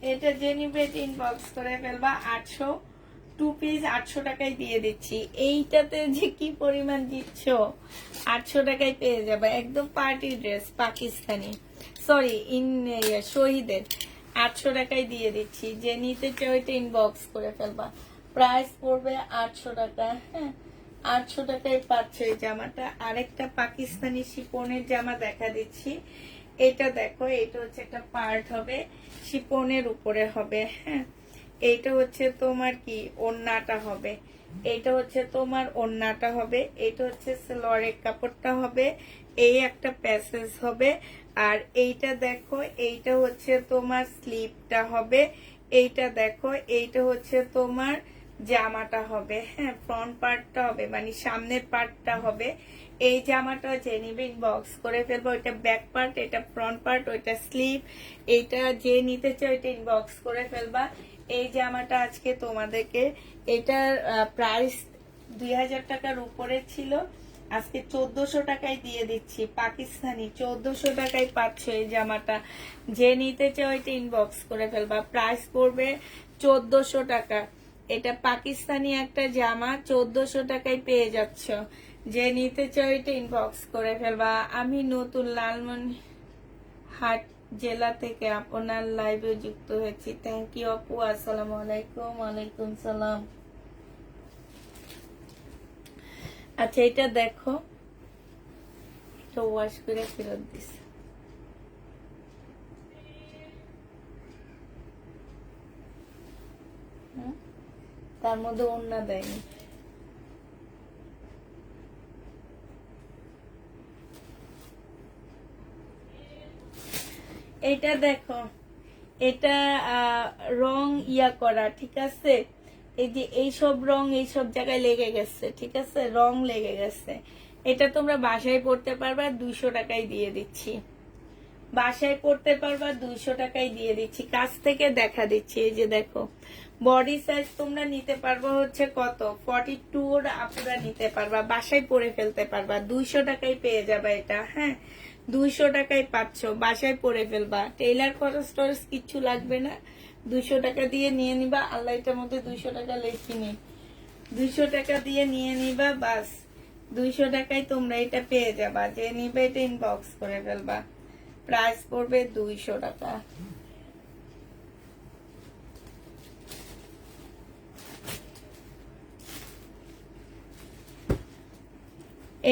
এটা যে নিবে ইনবক্স করে ফেলবা। 800 2 পিস 800 টাকায় দিয়ে দিচ্ছি। এইটাতে যে কি পরিমাণ দিচ্ছ, 800 টাকায় পেয়ে যাবে একদম পার্টি ড্রেস পাকিস্তানি, সরি শহীদের 800 টাকায় দিয়ে দিচ্ছি। যে নিতে চাও এটা ইনবক্স করে ফেলবা। প্রাইস পড়বে 800 টাকা। হ্যাঁ, 800 টাকায় পাচ্ছ এই জামাটা। আরেকটা পাকিস্তানি শিপনের জামা দেখা দিচ্ছি। এটা দেখো, এটা হচ্ছে একটা পার্ট হবে, শিপনের উপরে হবে। হ্যাঁ, এইটা হচ্ছে তোমার কি ওড়নাটা হবে, এইটা হচ্ছে তোমার ওড়নাটা হবে, এইটা হচ্ছে সালোয়ারের কাপড়টা হবে, এই একটা প্যাসেজ হবে। আর এইটা দেখো, এইটা হচ্ছে তোমার স্লিপটা হবে। এইটা দেখো, এইটা হচ্ছে তোমার জামাটা হবে। হ্যাঁ, ফ্রন্ট পার্টটা হবে, মানে সামনের পার্টটা হবে। এই জামাটা যে নিবে ইনবক্স করে ফেলবো। ওইটা ব্যাক পার্ট, এটা ফ্রন্ট পার্ট, ওইটা স্লিভ। এইটা যে নিতে চাও এটা ইনবক্স করে ফেলবা। এই জামাটা আজকে তোমাদেরকে, এটার প্রাইস 2000 টাকার উপরে ছিল, আজকে 1400 টাকায় দিয়ে দিচ্ছি। পাকিস্তানি 1400 টাকায় পাচ্ছ এই জামাটা। যে নিতে চাও এটা ইনবক্স করে ফেলবা। প্রাইস পড়বে 1400 টাকা। এটা পাকিস্তানি একটা জামা, 1400 টাকায় পেয়ে যাচ্ছ। যে নিতে চাও এটা ইনবক্স করে ফেলবা। আমি নতুন লালমনিরহাট জেলা থেকে আপনার লাইভে যুক্ত হয়েছি। থ্যাংক ইউ আপু। আসসালামু আলাইকুম। ওয়ালাইকুম সালাম। আচ্ছা, এটা দেখো, এটা ওয়াশ করে ফেরত দিছে। তার মধ্যে ওড়না দেয়নি। এটা দেখো, এটা রং ইয়া করা, ঠিক আছে। এই যে এইসব রং এইসব জায়গায় লেগে গেছে, ঠিক আছে, রং লেগে গেছে। এটা তোমরা বাসায় পড়তে পারবা, 200 টাকায় দিয়ে দিচ্ছি। বাসায় পড়তে পারবা, 200 টাকায় দিয়ে দিচ্ছি। কাছ থেকে দেখা দিচ্ছি। এই যে দেখো, বডি সাইজ তোমরা নিতে পারবা হচ্ছে কত, 42 আপনারা নিতে পারবা, বাসায় পরে ফেলতে পারবা। 200 টাকায় পেয়ে যাবে এটা। হ্যাঁ, 200 টাকায় পাচ্ছ, বাসায় পরে ফেলবা। টেইলার খরচ টরচ কিচ্ছু লাগবে না, 200 টাকা দিয়ে নিয়ে নিবা। আল্লাহ, এটার মধ্যে 200 টাকা লেখিনি, 200 টাকা দিয়ে নিয়ে নিবা, বাস 200 টাকায় তোমরা এটা পেয়ে যাবা। যে নিবে এটা ইনবক্স করে ফেলবা। প্রাইস পড়বে 200 টাকা।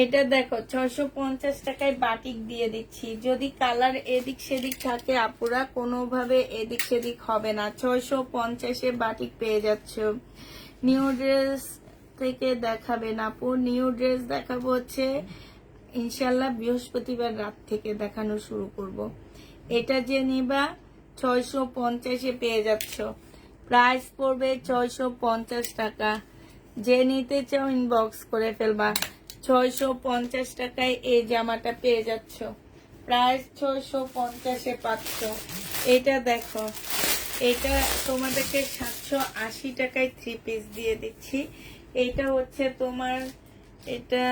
এটা দেখো, 650 টাকায় বাটিক দিয়ে দিচ্ছি। যদি কালার এদিক সেদিক থাকে আপুরা, কোনোভাবে এদিক সেদিক হবে না। 650-এ বাটিক পেয়ে যাচ্ছ। নিউ ড্রেস থেকে দেখাবেন আপু? নিউ ড্রেস দেখাবো হচ্ছে ইনশাল্লাহ বৃহস্পতিবার রাত থেকে দেখানো শুরু করব। এটা যে নিবা 650-এ পেয়ে যাচ্ছ। প্রাইস পড়বে 650 টাকা। যে নিতে চাও ইনবক্স করে ফেলবা। 650 টাকায় এই জামাটা পেয়ে যাচ্ছ। প্রাইস 650-এ পাচ্ছ। এটা দেখো, এটা তোমাদেরকে 780 টাকায় 3 পিস দিয়ে দিচ্ছি। এটা হচ্ছে তোমার, এটা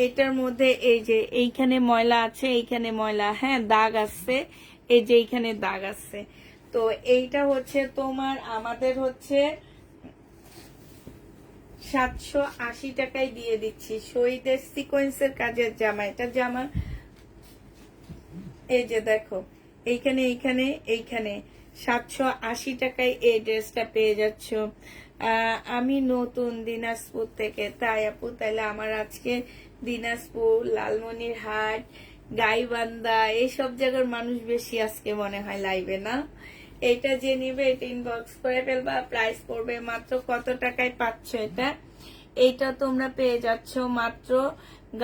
এটার মধ্যে এই যে এইখানে ময়লা আছে, এইখানে ময়লা, হ্যাঁ দাগ আছে, এই যে এইখানে দাগ আছে। তো এইটা হচ্ছে তোমার, আমাদের হচ্ছে 780 টাকায় দিয়ে দিচ্ছি। শহীদের সিকোয়েন্সের কাজের জামা, এটা জামা এই যে দেখো, এইখানে এইখানে এইখানে 780 টাকায় এই ড্রেসটা পেয়ে যাচ্ছ। আমি নতুন দিনাজপুর থেকে। তাই আপু, তাহলে আমার আজকে দিনাজপুর, লালমনিরহাট, গাইবান্ধা এইসব জায়গার মানুষ বেশি আজকে মনে হয় লাইভে, না? এটা যে নিবে এটা ইনবক্স করে ফেলবা। প্রাইস পড়বে মাত্র কত টাকায় পাচ্ছ এটা? এইটা তোমরা পেয়ে যাচ্ছ মাত্র,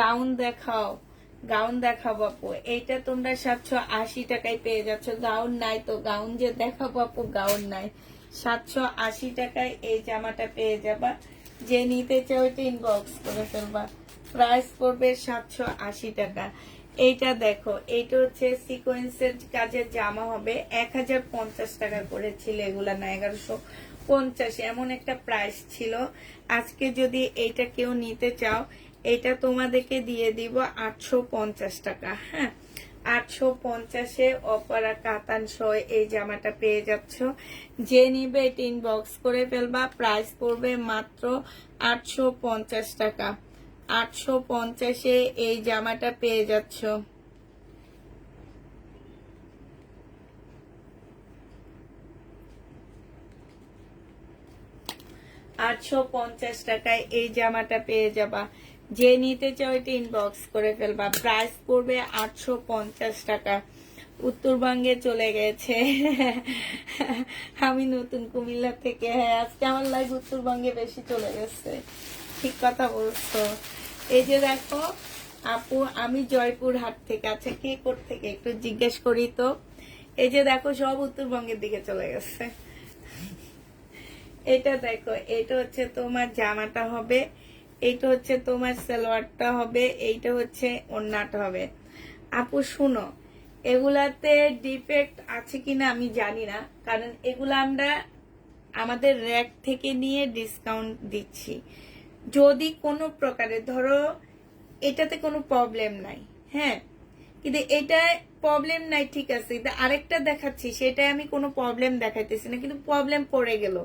গাউন দেখাও, গাউন দেখাবো আপু। এইটা তোমরা 780 টাকায় পেয়ে যাচ্ছ। গাউন নাই তো, গাউন যে দেখাবো আপু, গাউন নাই। 780 টাকায় এই জামাটা পেয়ে যাবা। যে নিতে চাও এটা ইনবক্স করে ফেলবা। প্রাইস পড়বে 780 টাকা। এইটা দেখো, এইটা হচ্ছে সিকোয়েন্সের কাজের জামা হবে, 1050 টাকা করে ছিল এগুলা, না 1150, এমন একটা প্রাইস ছিল। আজকে যদি এইটা কেউ নিতে চাও, এটা তোমাদেরকে দিয়ে দিব 850 টাকা। হ্যাঁ, 850-এ অপারা কাতান সহ এই জামাটা পেয়ে যাচ্ছ। যে নিবে এটা ইনবক্স করে ফেলবা। প্রাইস পড়বে মাত্র 850 টাকা। 850-এ এই জামাটা পেয়ে যাচ্ছ। 850 টাকায় এই জামাটা পেয়ে যাবা। যে নিতে চাও এটা ইনবক্স করে ফেলবা। প্রাইস পড়বে 850 টাকা। উত্তরবঙ্গে চলে গেছে। আমি নতুন কুমিল্লা থেকে। হ্যাঁ, আজকে আমার লাইভ উত্তরবঙ্গে বেশি চলে গেছে। ঠিক কথা বলছো। এই যে দেখো আপু, আমি জয়পুর হাট থেকে। আচ্ছা, কে কোথ থেকে একটু জিজ্ঞেস করি তো। এই যে দেখো সব উত্তরবঙ্গের দিকে চলে গেছে। এটা দেখো, এটা হচ্ছে তোমার জামাটা হবে, এইটা হচ্ছে তোমার সালোয়ারটা হবে, এইটা হচ্ছে ওড়নাটা হবে। আপু শুনো, এগুলাতে ডিফেক্ট আছে কিনা আমি জানি না, কারণ এগুলা আমরা আমাদের র্যাক থেকে নিয়ে ডিসকাউন্ট দিচ্ছি। যদি কোনো প্রকারে ধরো এটাতে কোনো প্রবলেম নাই, হ্যাঁ, কিন্তু এটা প্রবলেম নাই, ঠিক আছে, কিন্তু আরেকটা দেখাচ্ছি সেটাই আমি কোনো প্রবলেম দেখাইতেছি না, কিন্তু প্রবলেম পড়ে গেল।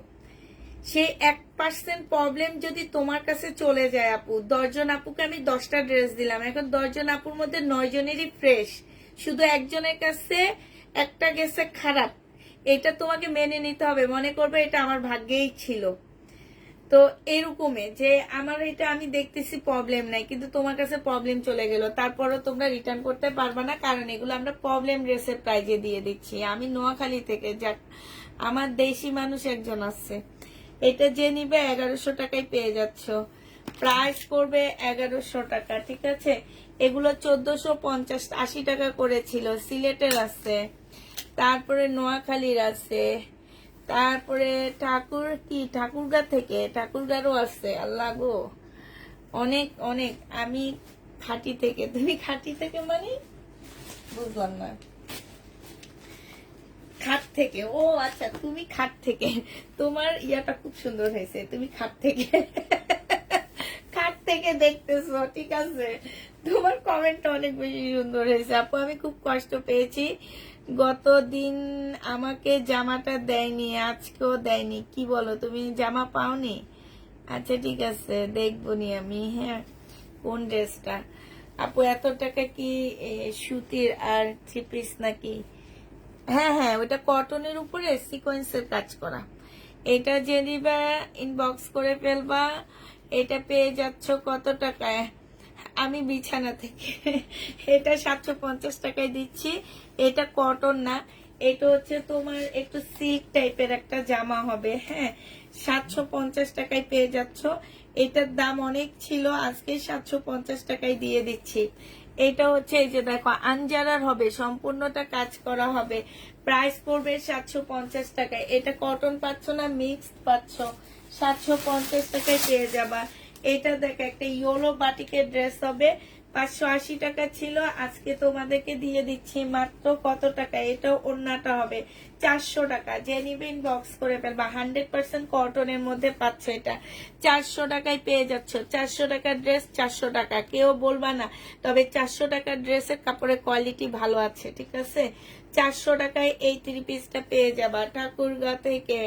সেই 1% প্রবলেম যদি তোমার কাছে চলে যায় আপু, 10 জন আপুকে আমি 10টা ড্রেস দিলাম, এখন 10 জন আপুর মধ্যে 9 জনেরই ফ্রেশ, শুধু একজনের কাছে একটা গেছে খারাপ। এটা তোমাকে মেনে নিতে হবে, মনে করবে এটা আমার ভাগ্যেই ছিল। তো এরকমে যে আমার এটা আমি দেখতেছি প্রবলেম নাই, কিন্তু তোমার কাছে প্রবলেম চলে গেল, তারপরও তোমরা রিটার্ন করতে পারবা না, কারণ এগুলো আমরা প্রবলেম ড্রেসের প্রাইজে দিয়ে দিচ্ছি। আমি নোয়াখালী থেকে, যাক আমার দেশি মানুষ একজন আছে। এটা যে নিবে 1100 টাকায় পেয়ে যাচ্ছ। প্রাইস পড়বে 1100 টাকা, ঠিক আছে। এগুলো 1450-80 টাকা করেছিল। সিলেটের আছে, তারপরে নোয়াখালীর আছে, তারপরে ঠাকুরগা থেকে, ঠাকুরগারও আছে। আল্লাহ গো, অনেক অনেক। আমি খাঁটি থেকে। তুমি খাঁটি থেকে মানে বুঝলাম না। খাট থেকে, ও আচ্ছা, তুমি খাট থেকে। তোমার ইয়াটা খুব সুন্দর হয়েছে, তুমি খাট থেকে। খাট থেকে দেখতেছো, ঠিক আছে। তোমার কমেন্টটা অনেক বেশি সুন্দর হয়েছে আপু। আমি খুব কষ্ট পেয়েছি, গতদিন আমাকে জামাটা দেয়নি, আজকেও দেয়নি। কি বলো, তুমি জামা পাওনি? আচ্ছা ঠিক আছে, দেখবো নি আমি। হ্যাঁ, কোন ড্রেসটা আপু? এত টাকা কি সুতির আর 3 পিস নাকি? হ্যাঁ হ্যাঁ, ওটা কটনের উপরে সিকোয়েন্সের কাজ করা। এটা যে নিবা ইনবক্স করে ফেলবা। এটা পেয়ে যাচ্ছ কত টাকায়? আমি বিছানা থেকে। এটা 750 টাকায় দিচ্ছি। এটা কটন না, এটা হচ্ছে তোমার একটু সিল্ক টাইপের একটা জামা হবে। হ্যাঁ, 750 টাকায় পেয়ে যাচ্ছ। এটার দাম অনেক ছিল, আজকে 750 টাকায় দিয়ে দিচ্ছি। এটা হচ্ছে এই যে দেখো আনজারার হবে, সম্পূর্ণটা কাজ করা হবে। প্রাইস পড়বে 750 টাকায়। এটা কটন পাচ্ছ না, মিক্সড পাচ্ছ। 750 টাকায় পেয়ে যাবা। এটা দেখো একটা ইয়েলো বাটিকের ড্রেস হবে, 580 টাকা ছিল, আজকে তোমাদেরকে দিয়ে দিচ্ছি মাত্র কত টাকা? এটা ওড়নাটা হবে 400 টাকা। যে নিবে ইনবক্স করে ফেলবা। 100% কটনের মধ্যে পাচ্ছ। এটা 400 টাকায় পেয়ে যাচ্ছ। 400 টাকার ড্রেস 400 টাকা, কেউ বলবা না। তবে 400 টাকার ড্রেসের কাপড়ের কোয়ালিটি ভালো আছে, ঠিক আছে। 400 টাকায় এই 3 পিসটা পেয়ে যাবা ঠাকুরগাঁ থেকে।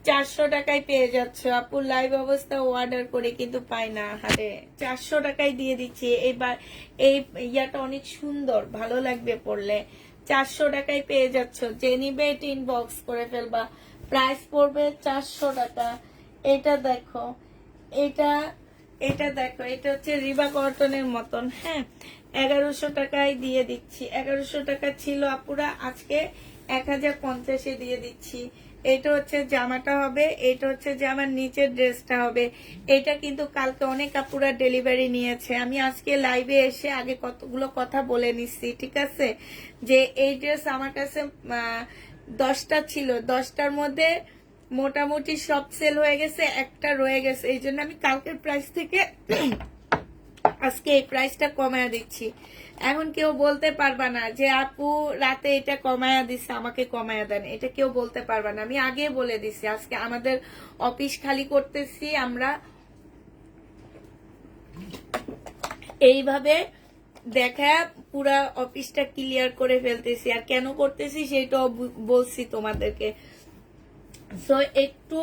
400 টাকায় পেয়ে যাচ্ছ আপু। লাইভ অবস্থা অর্ডার করে কিন্তু পাই না, হারে 400 টাকায় দিয়ে দিচ্ছি। এইবার এই ইয়াটা অনেক সুন্দর, ভালো লাগবে পরলে। 400 টাকায় পেয়ে যাচ্ছ। যে নিবে এটা ইনবক্স করে ফেলবা। প্রাইস পড়বে 400 টাকা। এটা দেখো, এটা এটা দেখো, এটা হচ্ছে রিবা কটনের মতন। হ্যাঁ, 1100 টাকায় দিয়ে দিচ্ছি। 1100 টাকা ছিল আপুরা, আজকে 1050-এ দিয়ে দিচ্ছি। এটা হচ্ছে জামাটা হবে, এটা হচ্ছে জামার নিচের ড্রেসটা হবে। এটা কিন্তু কালকে অনেক আপুরা ডেলিভারি নিয়েছে। আমি আজকে লাইভে এসে আগে কতগুলো কথা বলে নিচ্ছি, ঠিক আছে, যে এই ড্রেস আমার কাছে 10টা ছিল, 10টার মধ্যে মোটামুটি সব সেল হয়ে গেছে, একটা রয়ে গেছে। এই জন্য আমি কালকের প্রাইস থেকে আজকে এই প্রাইসটা কমায়া দিচ্ছি। এখন কেউ বলতে পারবা না যে আপু রাতে এটা কমায়া দিচ্ছে, আমাকে কমায়া দেন, এটা কেউ বলতে পারবা না। আমি আগে বলে দিছি, আজকে আমাদের অফিস খালি করতেছি আমরা, এইভাবে দেখা পুরা অফিসটা ক্লিয়ার করে ফেলতেছি। আর কেন করতেছি সেটাও বলছি তোমাদেরকে। সো একটু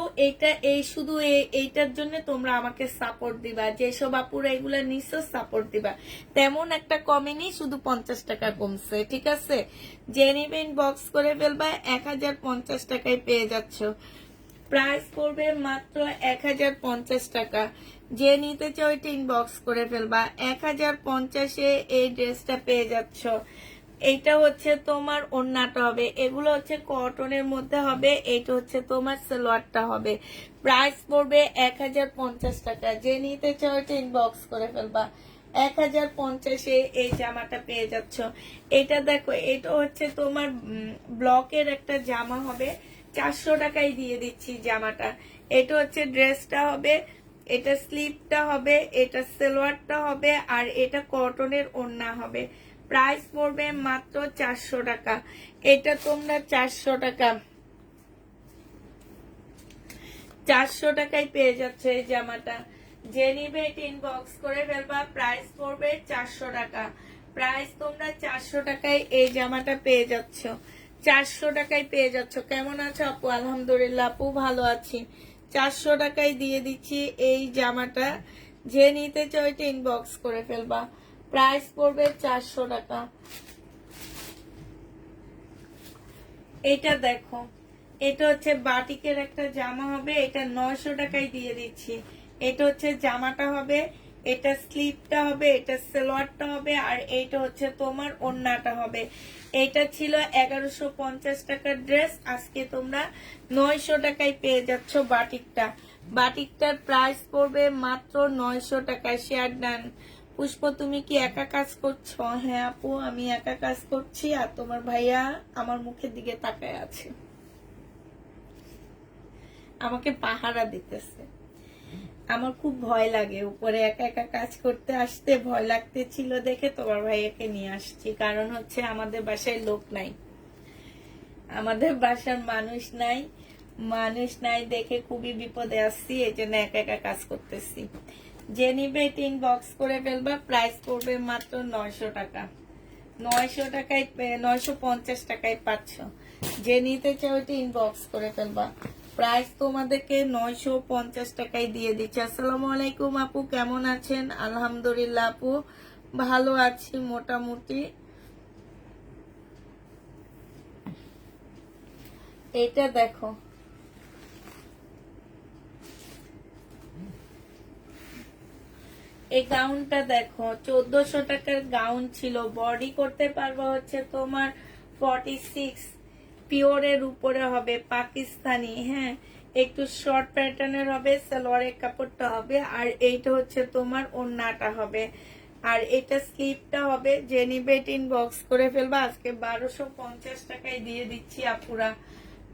এই শুধু এইটার জন্য তোমরা আমাকে সাপোর্ট দিবা, যেসব আপুরা এগুলা নিশ্চয় সাপোর্ট দিবা। তেমন একটা কমেনি, শুধু 50 টাকা কমছে, ঠিক আছে? যে নিবে ইনবক্স করে ফেলবা, 1050 টাকায় পেয়ে যাচ্ছ। প্রাইস পড়বে মাত্র 1050 টাকা। যে নিতে চাও এটা ইনবক্স করে ফেলবা, 1050-এ এই ড্রেসটা পেয়ে যাচ্ছ। এইটা হচ্ছে তোমার ওড়নাটা হবে, এগুলো হচ্ছে কটনের মধ্যে হবে, এইটা হচ্ছে তোমার সালোয়ারটা হবে। প্রাইস পড়বে 1050 টাকা। যে নিতে চাও এটা ইনবক্স করে ফেলবা, 1050-এ এই জামাটা পেয়ে যাচ্ছ। এটা দেখো, এটা হচ্ছে তোমার ব্লকের একটা জামা হবে, 400 টাকায় দিয়ে দিচ্ছি জামাটা। এটা হচ্ছে ড্রেসটা হবে, এটা স্লিপটা হবে, এটা সালোয়ারটা হবে, আর এটা কটনের ওড়না হবে। প্রাইস পড়বে মাত্র 400 টাকা। এটা তোমরা 400 টাকায় পেয়ে যাচ্ছে এই জামাটা। যে নিবে এটা ইনবক্স করে ফেলবা, প্রাইস পড়বে 400 টাকা। প্রাইস তোমরা 400 টাকায় এই জামাটা পেয়ে যাচ্ছ, 400 টাকায় পেয়ে যাচ্ছ। কেমন আছো আপু? আলহামদুলিল্লাহ আপু, ভালো আছি। 400 টাকায় দিয়ে দিচ্ছি এই জামাটা। যে নিতে চাও এটা ইনবক্স করে ফেলবা, প্রাইস পড়বে 400 টাকা। এটা দেখো, এটা হচ্ছে বাটিকের একটা জামা হবে, এটা 900 টাকায় দিয়ে দিচ্ছি। এটা হচ্ছে জামাটা হবে, এটা স্লিপটা হবে, এটা সালোয়ারটা হবে, আর এইটা হচ্ছে তোমার ওড়নাটা হবে। এটা ছিল 1150 টাকার ড্রেস, আজকে তোমরা 900 টাকায় পেয়ে যাচ্ছ বাটিকটা। বাটিকটার প্রাইস পড়বে মাত্র 900 টাকায়। Share done. পুষ্প, তুমি কি একা কাজ করছো? হ্যাঁ আপু, আমি একা কাজ করছি, আর তোমার ভাইয়া আমার মুখের দিকে তাকায় আছে, আমাকে পাহারা দিতেছে। আমার খুব ভয় লাগে, উপরে একা একা কাজ করতে আসতে ভয় লাগতেছিল দেখে তোমার ভাইয়াকে নিয়ে আসছি। কারণ হচ্ছে আমাদের বাসায় লোক নাই, আমাদের বাসার মানুষ নাই দেখে খুবই বিপদে আসছি, এই জন্য একা একা কাজ করতেছি। যে নিবে এটা ইনবক্স করে ফেলবা, প্রাইস পড়বে মাত্র 900 টাকা। 900 টাকায় 950 টাকায় পাচ্ছ। যে নিতে চাও এটা ইনবক্স করে ফেলবা, প্রাইস তোমাদেরকে 950 টাকায় দিয়ে দিচ্ছে। আসসালামু আলাইকুম আপু, কেমন আছেন? আলহামদুলিল্লাহ আপু, ভালো আছি মোটামুটি। এটা দেখো, এই গাউনটা দেখো, 1400 টাকার গাউন ছিল। বডি করতে পারবো হচ্ছে তোমার 46, পিওরের উপরে হবে, পাকিস্তানি। হ্যাঁ, একটু শর্ট প্যাটার্নের হবে, সালোয়ারের কাপড়টা হবে, আর এইটা হচ্ছে তোমার ওড়নাটা হবে, আর এটা স্লিপটা হবে। যে নিবে এটা ইনবক্স করে ফেলবা, আজকে 1250 টাকায় দিয়ে দিচ্ছি আপুরা।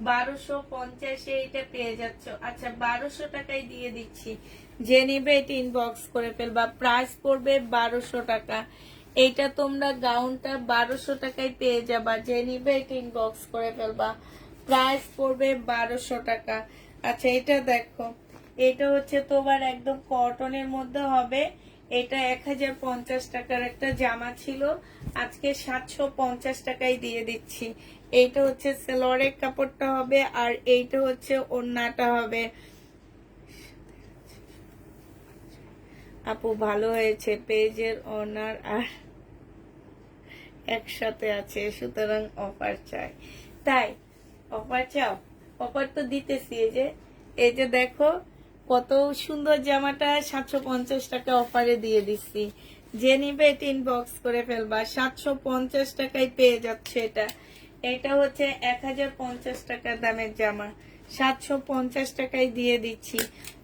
1250-এ এটা পেয়ে যাচ্ছ। আচ্ছা, 1200 টাকায় দিয়ে দিচ্ছি। যে নিবে এটা ইনবক্স করে ফেলবা, প্রাইস পড়বে 1200 টাকা। এইটা তোমরা গাউনটা 1200 টাকায় পেয়ে যাবা। যে নিবে এটা ইনবক্স করে ফেলবা, প্রাইস পড়বে 1200 টাকা। আচ্ছা, এটা দেখো, এটা হচ্ছে তোমার একদম কটনের মধ্যে হবে। এটা 1050 টাকার একটা জামা ছিল, আজকে 750 টাকায় দিয়ে দিচ্ছি। এইটা হচ্ছে সালোয়ারের কাপড়টা হবে, আর এইটা হচ্ছে ওড়নাটা হবে। আপু ভালো হয়েছে, পেজের ওনার আর একসাথে আছে, সুতরাং অফার চাই। তাই অফার চাও? অফার তো দিতেছি। এই যে দেখো কত সুন্দর জামাটা, 750 টাকা অফারে দিয়ে দিচ্ছি। যে নিবে এটা ইনবক্স করে ফেলবা, 750 টাকায় পেয়ে যাচ্ছে এটা। এটা হচ্ছে 1050 টাকা দামের জামা, 750 টাকায় দিয়ে দিচ্ছি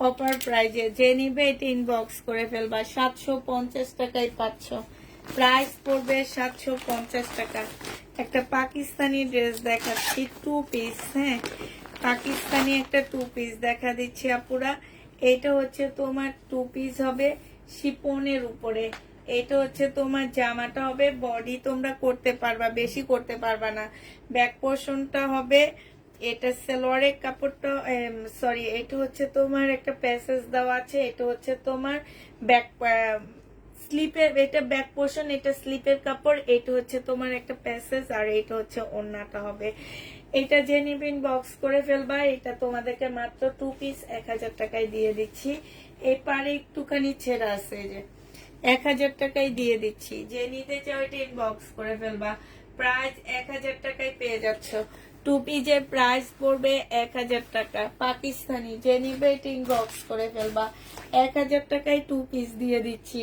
অফার প্রাইজে। যে নিবে এটা ইনবক্স করে ফেলবা, 750 টাকায় পাচ্ছ। প্রাইস পড়বে 750 টাকা। একটা পাকিস্তানি ড্রেস দেখাচ্ছি, 2 পিস। হ্যাঁ, পাকিস্তানি একটা 2 পিস দেখা দিচ্ছি আপুরা। এটা হচ্ছে তোমার 2 পিস হবে শিপনের উপরে। এটা হচ্ছে তোমার জামাটা হবে, বডি তোমরা করতে পারবা, বেশি করতে পারবা না। ব্যাক পোর্শনটা হবে, এটা সালোয়ারের কাপড়টা, এটা হচ্ছে তোমার একটা প্যাসেজ দেওয়া আছে, এটা হচ্ছে তোমার ব্যাক স্লিপের, এটা ব্যাক পোর্শন, এটা স্লিপের কাপড়, এটা হচ্ছে তোমার একটা প্যাসেজ, আর এটা হচ্ছে ওড়নাটা হবে। এটা যে নিবেন বক্স করে ফেলবা। এটা তোমাদেরকে মাত্র 2 পিস 1000 টাকায় দিয়ে দিচ্ছি। এই পারে একটুখানি ছেঁড়া আছে, যে 1000 টাকায় দিয়ে দিচ্ছি। যে নিতে চাও এটা ইনবক্স করে ফেলবা। প্রাইস 1000 টাকায় পেয়ে যাচ্ছ। 2 পিসের প্রাইস পড়বে 1000 টাকা পাকিস্তানি। যে নিবে এটা ইনবক্স করে ফেলবা। 1000 টাকায় 2 পিস দিয়ে দিচ্ছি।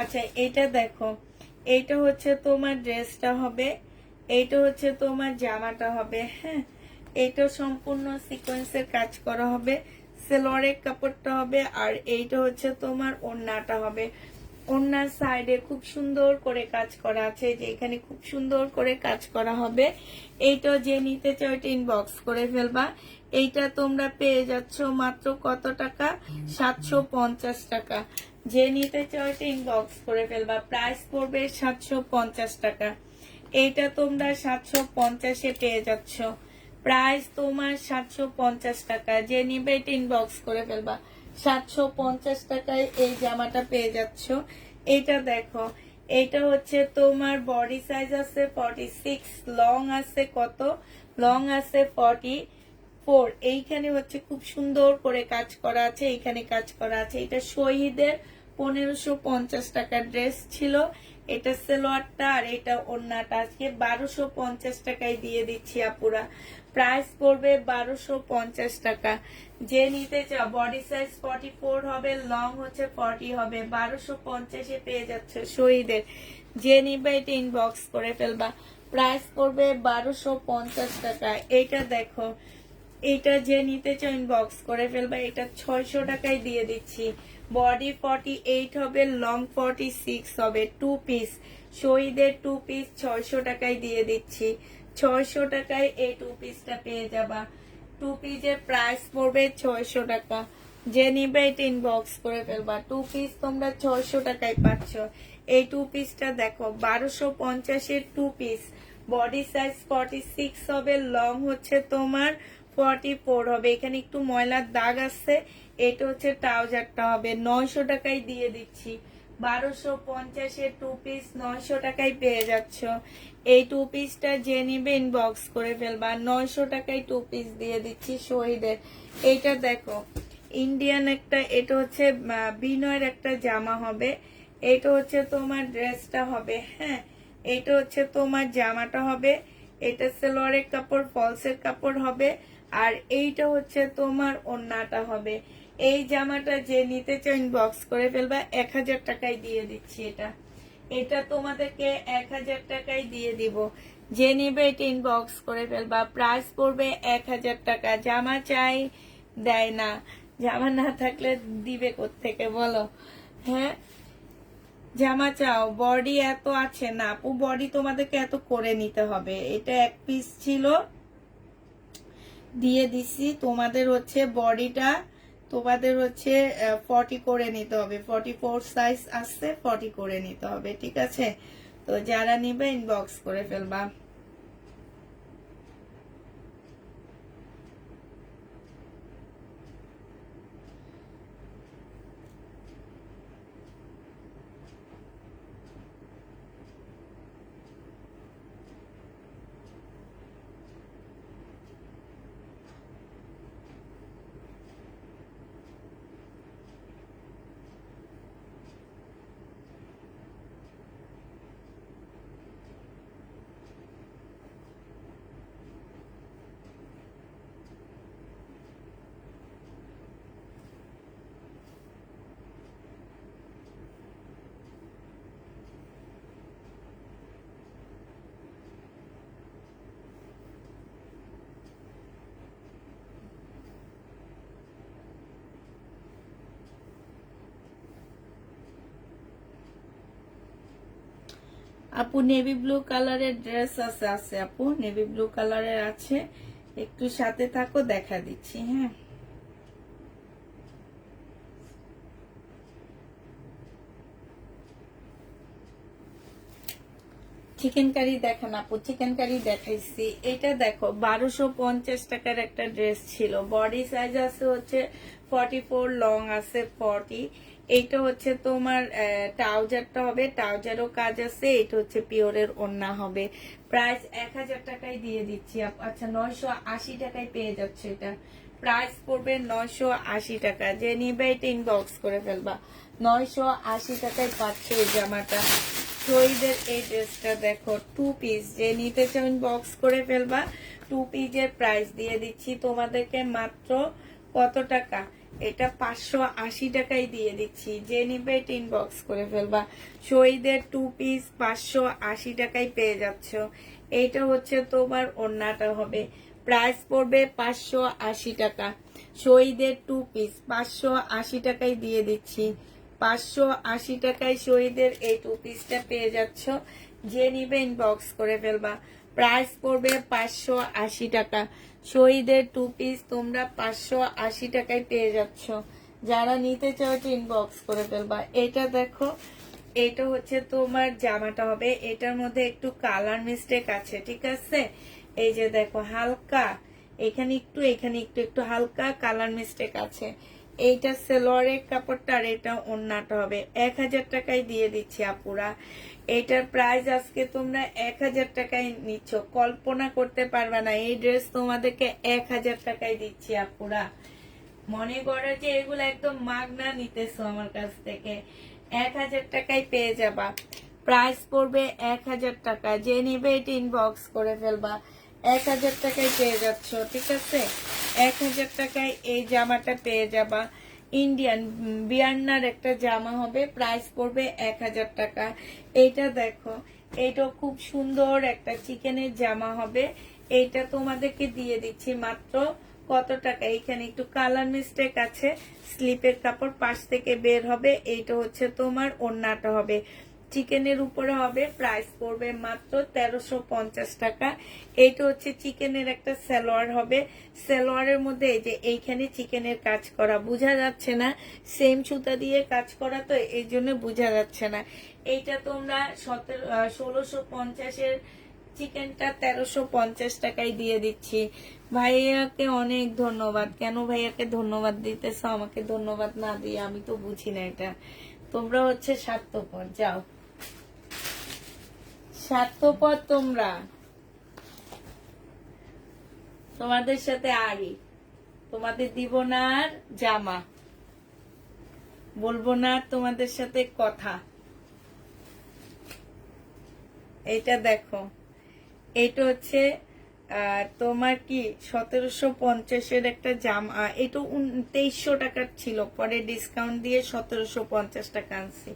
আচ্ছা এটা দেখো, এইটা হচ্ছে তোমার ড্রেসটা হবে, এইটা হচ্ছে তোমার জামাটা হবে। হ্যাঁ, এইটা সম্পূর্ণ সিকোয়েন্সের কাজ করা হবে, সেলোয়ারের কাপড়টা হবে, আর এইটা হচ্ছে তোমার ওড়নাটা হবে। ওড়নার সাইডে খুব সুন্দর করে কাজ করা আছে, যে এখানে খুব সুন্দর করে কাজ করা হবে। এইটা যে নিতে চাও এটা ইনবক্স করে ফেলবা। এইটা তোমরা পেয়ে যাচ্ছ মাত্র কত টাকা? 750 টাকা। যে নিতে চাও এটা ইনবক্স করে ফেলবা। প্রাইস পড়বে 750 টাকা। এইটা তোমরা 750-এ পেয়ে যাচ্ছ। প্রাইস তোমার 750 টাকা। যে নিবে এটা ইনবক্স করে ফেলবা। 750 টাকায় এই জামাটা পেয়ে যাচ্ছ। এটা দেখো, এটা হচ্ছে তোমার বডি সাইজ আছে 46, লং আছে কত? লং আছে 44। এইখানে হচ্ছে খুব সুন্দর করে কাজ করা আছে, এইখানে কাজ করা আছে। এটা শহীদের 1550 টাকার ড্রেস ছিল। এটা সেলোয়ারটা, আর এটা ওড়নাটা আজকে 1250 টাকায় দিয়ে দিচ্ছি আপুরা। প্রাইস পড়বে 1250 টাকা। যে নিতে চাও, বডি সাইজ 44 হবে, লং হচ্ছে 40 হবে, 1250-এ পেয়ে যাচ্ছে শহীদের। যে নিবে এটা ইনবক্স করে ফেলবা। প্রাইস পড়বে 1250 টাকা। এটা দেখো, এটা যে নিতে চাও ইনবক্স করে ফেলবা। এটা 600 টাকায় দিয়ে দিচ্ছি। বডি 48 হবে, লং 46 হবে, 2 পিস শহীদের 2 পিস 600 টাকায় দিয়ে দিচ্ছি। 600 টাকায় এই 2 পিসটা পেয়ে যাবা। 2 পিসের প্রাইস পড়বে 600 টাকা। যে নিবে এটা ইনবক্স করে ফেলবা। 2 পিস তোমরা 600 টাকায় পাচ্ছ। এই 2 পিসটা দেখো, 1250-এর 2 পিস, বডি সাইজ 46 হবে, লং হচ্ছে তোমার 44 হবে। এখানে একটু ময়লার দাগ আছে। এটা হচ্ছে ট্রাউজারটা হবে। 900 টাকায় দিয়ে দিচ্ছি। 1250-এর 2 পিস 900 টাকায় পেয়ে যাচ্ছ। এই 2 পিসটা যে নিবে ইনবক্স করে ফেলবা। 900 টাকায় 2 পিস দিয়ে দিচ্ছি শহীদের। এইটা দেখো, ইন্ডিয়ান একটা, এটা হচ্ছে বিনয়ের একটা জামা হবে। এটা হচ্ছে তোমার ড্রেসটা হবে। হ্যাঁ, এটা হচ্ছে তোমার জামাটা হবে। এটা সেলোয়ারের কাপড়, ফলসের কাপড় হবে, আর এইটা হচ্ছে তোমার ওড়নাটা হবে। এই জামাটা যে নিতে চাও ইনবক্স করে ফেলবা। 1000 টাকায় দিয়ে দিচ্ছি। এটা এটা তোমাদেরকে 1000 টাকায় দিয়ে দিব। যে নিবে এটা ইনবক্স করে ফেলবা। প্রাইস পড়বে 1000 টাকা। জামা চাই, দেয় না। জামা না থাকলে দিবে কোত্থেকে বলো? হ্যাঁ, জামা চাও, বডি এত আছে না আপু, বডি তোমাদেরকে এত করে নিতে হবে। এটা 1 পিস ছিল, দিয়ে দিছি। তোমাদের হচ্ছে বডিটা, তোমাদের হচ্ছে 40 করে নিতে হবে। 44 সাইজ আসছে, 40 করে নিতে হবে, ঠিক আছে? তো যারা নিবে ইনবক্স করে ফেলবা। আপু নেভি ব্লু কালারের ড্রেস আছে, আছে আপু, নেভি ব্লু কালারের আছে। একটু সাথে থাকো, দেখা দিচ্ছি। হ্যাঁ, চিকেন কারি দেখান আপু, চিকেন কারি দেখাইছি। এটা দেখো, 1250 টাকার একটা ড্রেস ছিল। বডি সাইজ আছে হচ্ছে 44, লং আছে 40। এইটা হচ্ছে তোমার ট্রাউজারটা হবে, ট্রাউজারও কাজ আছে। এটা হচ্ছে পিওরের ওড়না হবে। প্রাইস 1000 টাকায় দিয়ে দিচ্ছি। আচ্ছা 980 টাকায় পেয়ে যাচ্ছে এটা। প্রাইস পড়বে 980 টাকা। যে নিবে এটা ইনবক্স করে ফেলবা। 980 টাকায় পাচ্ছে এই জামাটা। শহীদের এই ড্রেসটা দেখো, 2 পিস। যে নিতে চাও ইনবক্স করে ফেলবা। 2 পিসের প্রাইস দিয়ে দিচ্ছি তোমাদেরকে মাত্র কত টাকা? এটা 580 টাকায় দিয়ে দিচ্ছি। যে নিবে এটা ইনবক্স করে ফেলবা। শহীদের 2 পিস 580 টাকায় পেয়ে যাচ্ছ। এইটা হচ্ছে তোমার ওড়নাটা হবে। প্রাইস পড়বে 580 টাকা। শহীদের 2 পিস 580 টাকায় দিয়ে দিচ্ছি। 580 টাকায় শহীদের এই 2 পিসটা পেয়ে যাচ্ছ। যে নিবে ইনবক্স করে ফেলবা। প্রাইস পড়বে 580 টাকা। শহীদের 2 পিস তোমরা 580 টাকায় পেয়ে যাচ্ছ। যারা নিতে চাও ইনবক্স করে ফেলবা। এটা দেখো, এটা হচ্ছে তোমার জামাটা হবে। এটার মধ্যে একটু কালার মিস্টেক আছে, ঠিক আছে? এই যে দেখো হালকা এখানে একটু, এখানে একটু একটু হালকা কালার মিস্টেক আছে। এইটা সেলোয়ারের কাপড়টা আর এটা ওড়নাটা হবে। 1000 টাকায় দিয়ে দিচ্ছি আপুরা। এটার প্রাইস আজকে তোমরা 1000 টাকায় নিচ্ছ। কল্পনা করতে পারবে না, এই ড্রেস তোমাদেরকে 1000 টাকায় দিচ্ছি আপুরা। মনে করো যে এগুলো একদম মাগনা নিতেছো আমার কাছ থেকে। 1000 টাকায় পেয়ে যাবা। প্রাইস পড়বে 1000 টাকা। যে নিবে এটা ইনবক্স করে ফেলবা। 1000 টাকায় পেয়ে যাচ্ছ, ঠিক আছে? 1000 টাকায় এই জামাটা পেয়ে যাবা। ইন্ডিয়ান বিয়ান্নার একটা জামা হবে। প্রাইস পড়বে 1000 টাকা। এইটা দেখো, এইটা খুব সুন্দর একটা চিকেনের জামা হবে। এইটা তোমাদেরকে দিয়ে দিচ্ছি মাত্র কত টাকা? এখানে একটু কালার মিস্টেক আছে, স্লিপের কাপড় পাশ থেকে বের হবে। এইটা হচ্ছে তোমার ওড়নাটা হবে, চিকেনের উপরে হবে। প্রাইস পড়বে মাত্র 1350 টাকা। এইটা হচ্ছে চিকেনের একটা সালোয়ার হবে। সালোয়ারের মধ্যে এই যে এইখানে চিকেনের কাজ করা, বোঝা যাচ্ছে না? সেম সুতা দিয়ে কাজ করা, তো এই জন্য বোঝা যাচ্ছে না। এইটা তোমরা 1650-এর চিকেনটা 1350 টাকায় দিয়ে দিচ্ছি। ভাইয়াকে অনেক ধন্যবাদ। কেন ভাইয়াকে ধন্যবাদ দিতেছ? আমাকে ধন্যবাদ না দিয়ে আমি তো বুঝি না এটা। তোমরা হচ্ছে স্বার্থপর। যাও, স্বার্থপর তোমরা। তোমাদের সাথে আড়ি, তোমাদের দিব না আর জামা, বলবো না তোমাদের সাথে কথা। এইটা দেখো, এটা হচ্ছে তোমার কি 1750-এর একটা জামা। এটা 2300 টাকার ছিল, পরে ডিসকাউন্ট দিয়ে 1750 টাকা আনছি।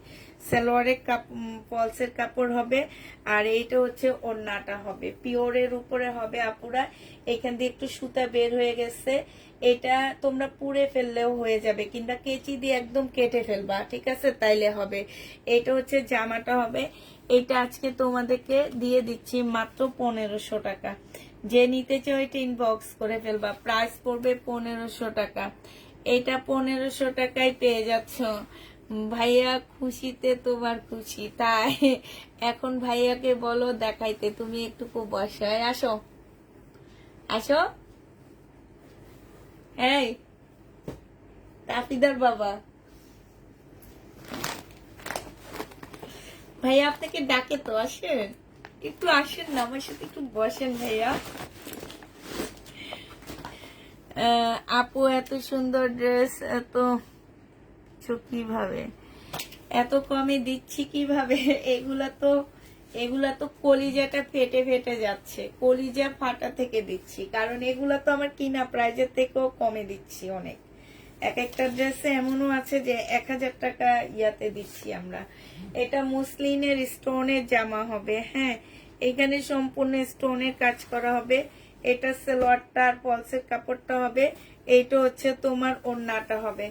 সালোয়ারের ফলসের কাপড় হবে। আর এইটা হচ্ছে ওড়নাটা হবে, পিওরের উপরে হবে আপুরা। এখান দিয়ে একটু সুতা বের হয়ে গেছে। এটা তোমরা পুড়ে ফেললেও হয়ে যাবে, কিংবা কেচি দিয়ে একদম কেটে ফেলবা, ঠিক আছে? তাইলে হবে। এটা হচ্ছে জামাটা হবে। এটা আজকে তোমাদেরকে দিয়ে দিচ্ছি মাত্র 1500 টাকা। যে নিতে চাও এটা ইনবক্স করে ফেলবা। প্রাইস পড়বে 1500 টাকা। এটা 1500 টাকায় পেয়ে যাচ্ছ। ভাইয়া খুশিতে তোমার খুশি, তাই এখন ভাইয়াকে বলো দেখাইতে। তুমি একটু বসায় আসো, আসো। এই তাফিদার বাবা, ভাইয়া আপনাকে ডাকে তো, আসেন একটু, আসেন না আমার সাথে একটু বসেন ভাইয়া। আপু এত সুন্দর ড্রেস এত কিভাবে এত কমে দিচ্ছি কিভাবে? এগুলা তো কলিজাটা ফেটে ফেটে যাচ্ছে, কলিজা ফাটা থেকে দিচ্ছি। কারণ এগুলা তো আমার কিনা প্রাইজের থেকেও কমে দিচ্ছি অনেক। এক একটা ড্রেসে এমনও আছে যে 1000 টাকা ইয়াতে দিচ্ছি আমরা। এটা মুসলিনের স্টোনের জামা হবে। হ্যাঁ, এখানে সম্পূর্ণ স্টোনের কাজ করা হবে। এটা সালোয়ারটা আর ফলসের কাপড়টা হবে। এইটা হচ্ছে তোমার ওড়নাটা হবে।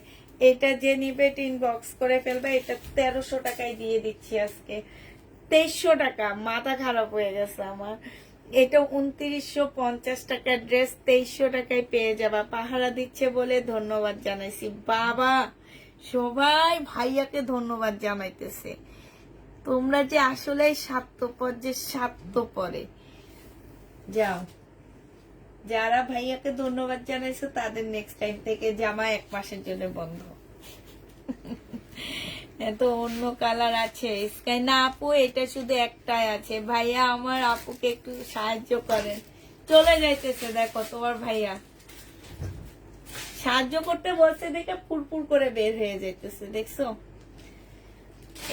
এটা যে নিবে ইনবক্স করে ফেলবে। এটা 1300 টাকায় দিয়ে দিচ্ছি আজকে। 2300 টাকা, মাথা খারাপ হয়ে গেছে আমার। এটা 2950 টাকার ড্রেস 2300 টাকায় পেয়ে যাবা। পাহারা দিচ্ছে বলে ধন্যবাদ জানাইছি। বাবা, সবাই ভাইয়াকে ধন্যবাদ জানাইতেছে। তোমরা যে আসলে স্বার্থপর, যে স্বার্থপরে। যাও, যারা ভাইয়াকে ধন্যবাদ জানাইছো তাদের নেক্সট টাইম থেকে জামা 1 মাসের জন্য বন্ধ। এত অন্য কালার আছে স্কাই না আপু, এটা শুধু একটাই আছে। ভাইয়া আমার আপুকে একটু সাহায্য করেন। চলে যাইতেছে দেখো তোমার ভাইয়া, সাহায্য করতে বলছে দেখে ফুরফুর করে বের হয়ে যাইতেছে, দেখছো?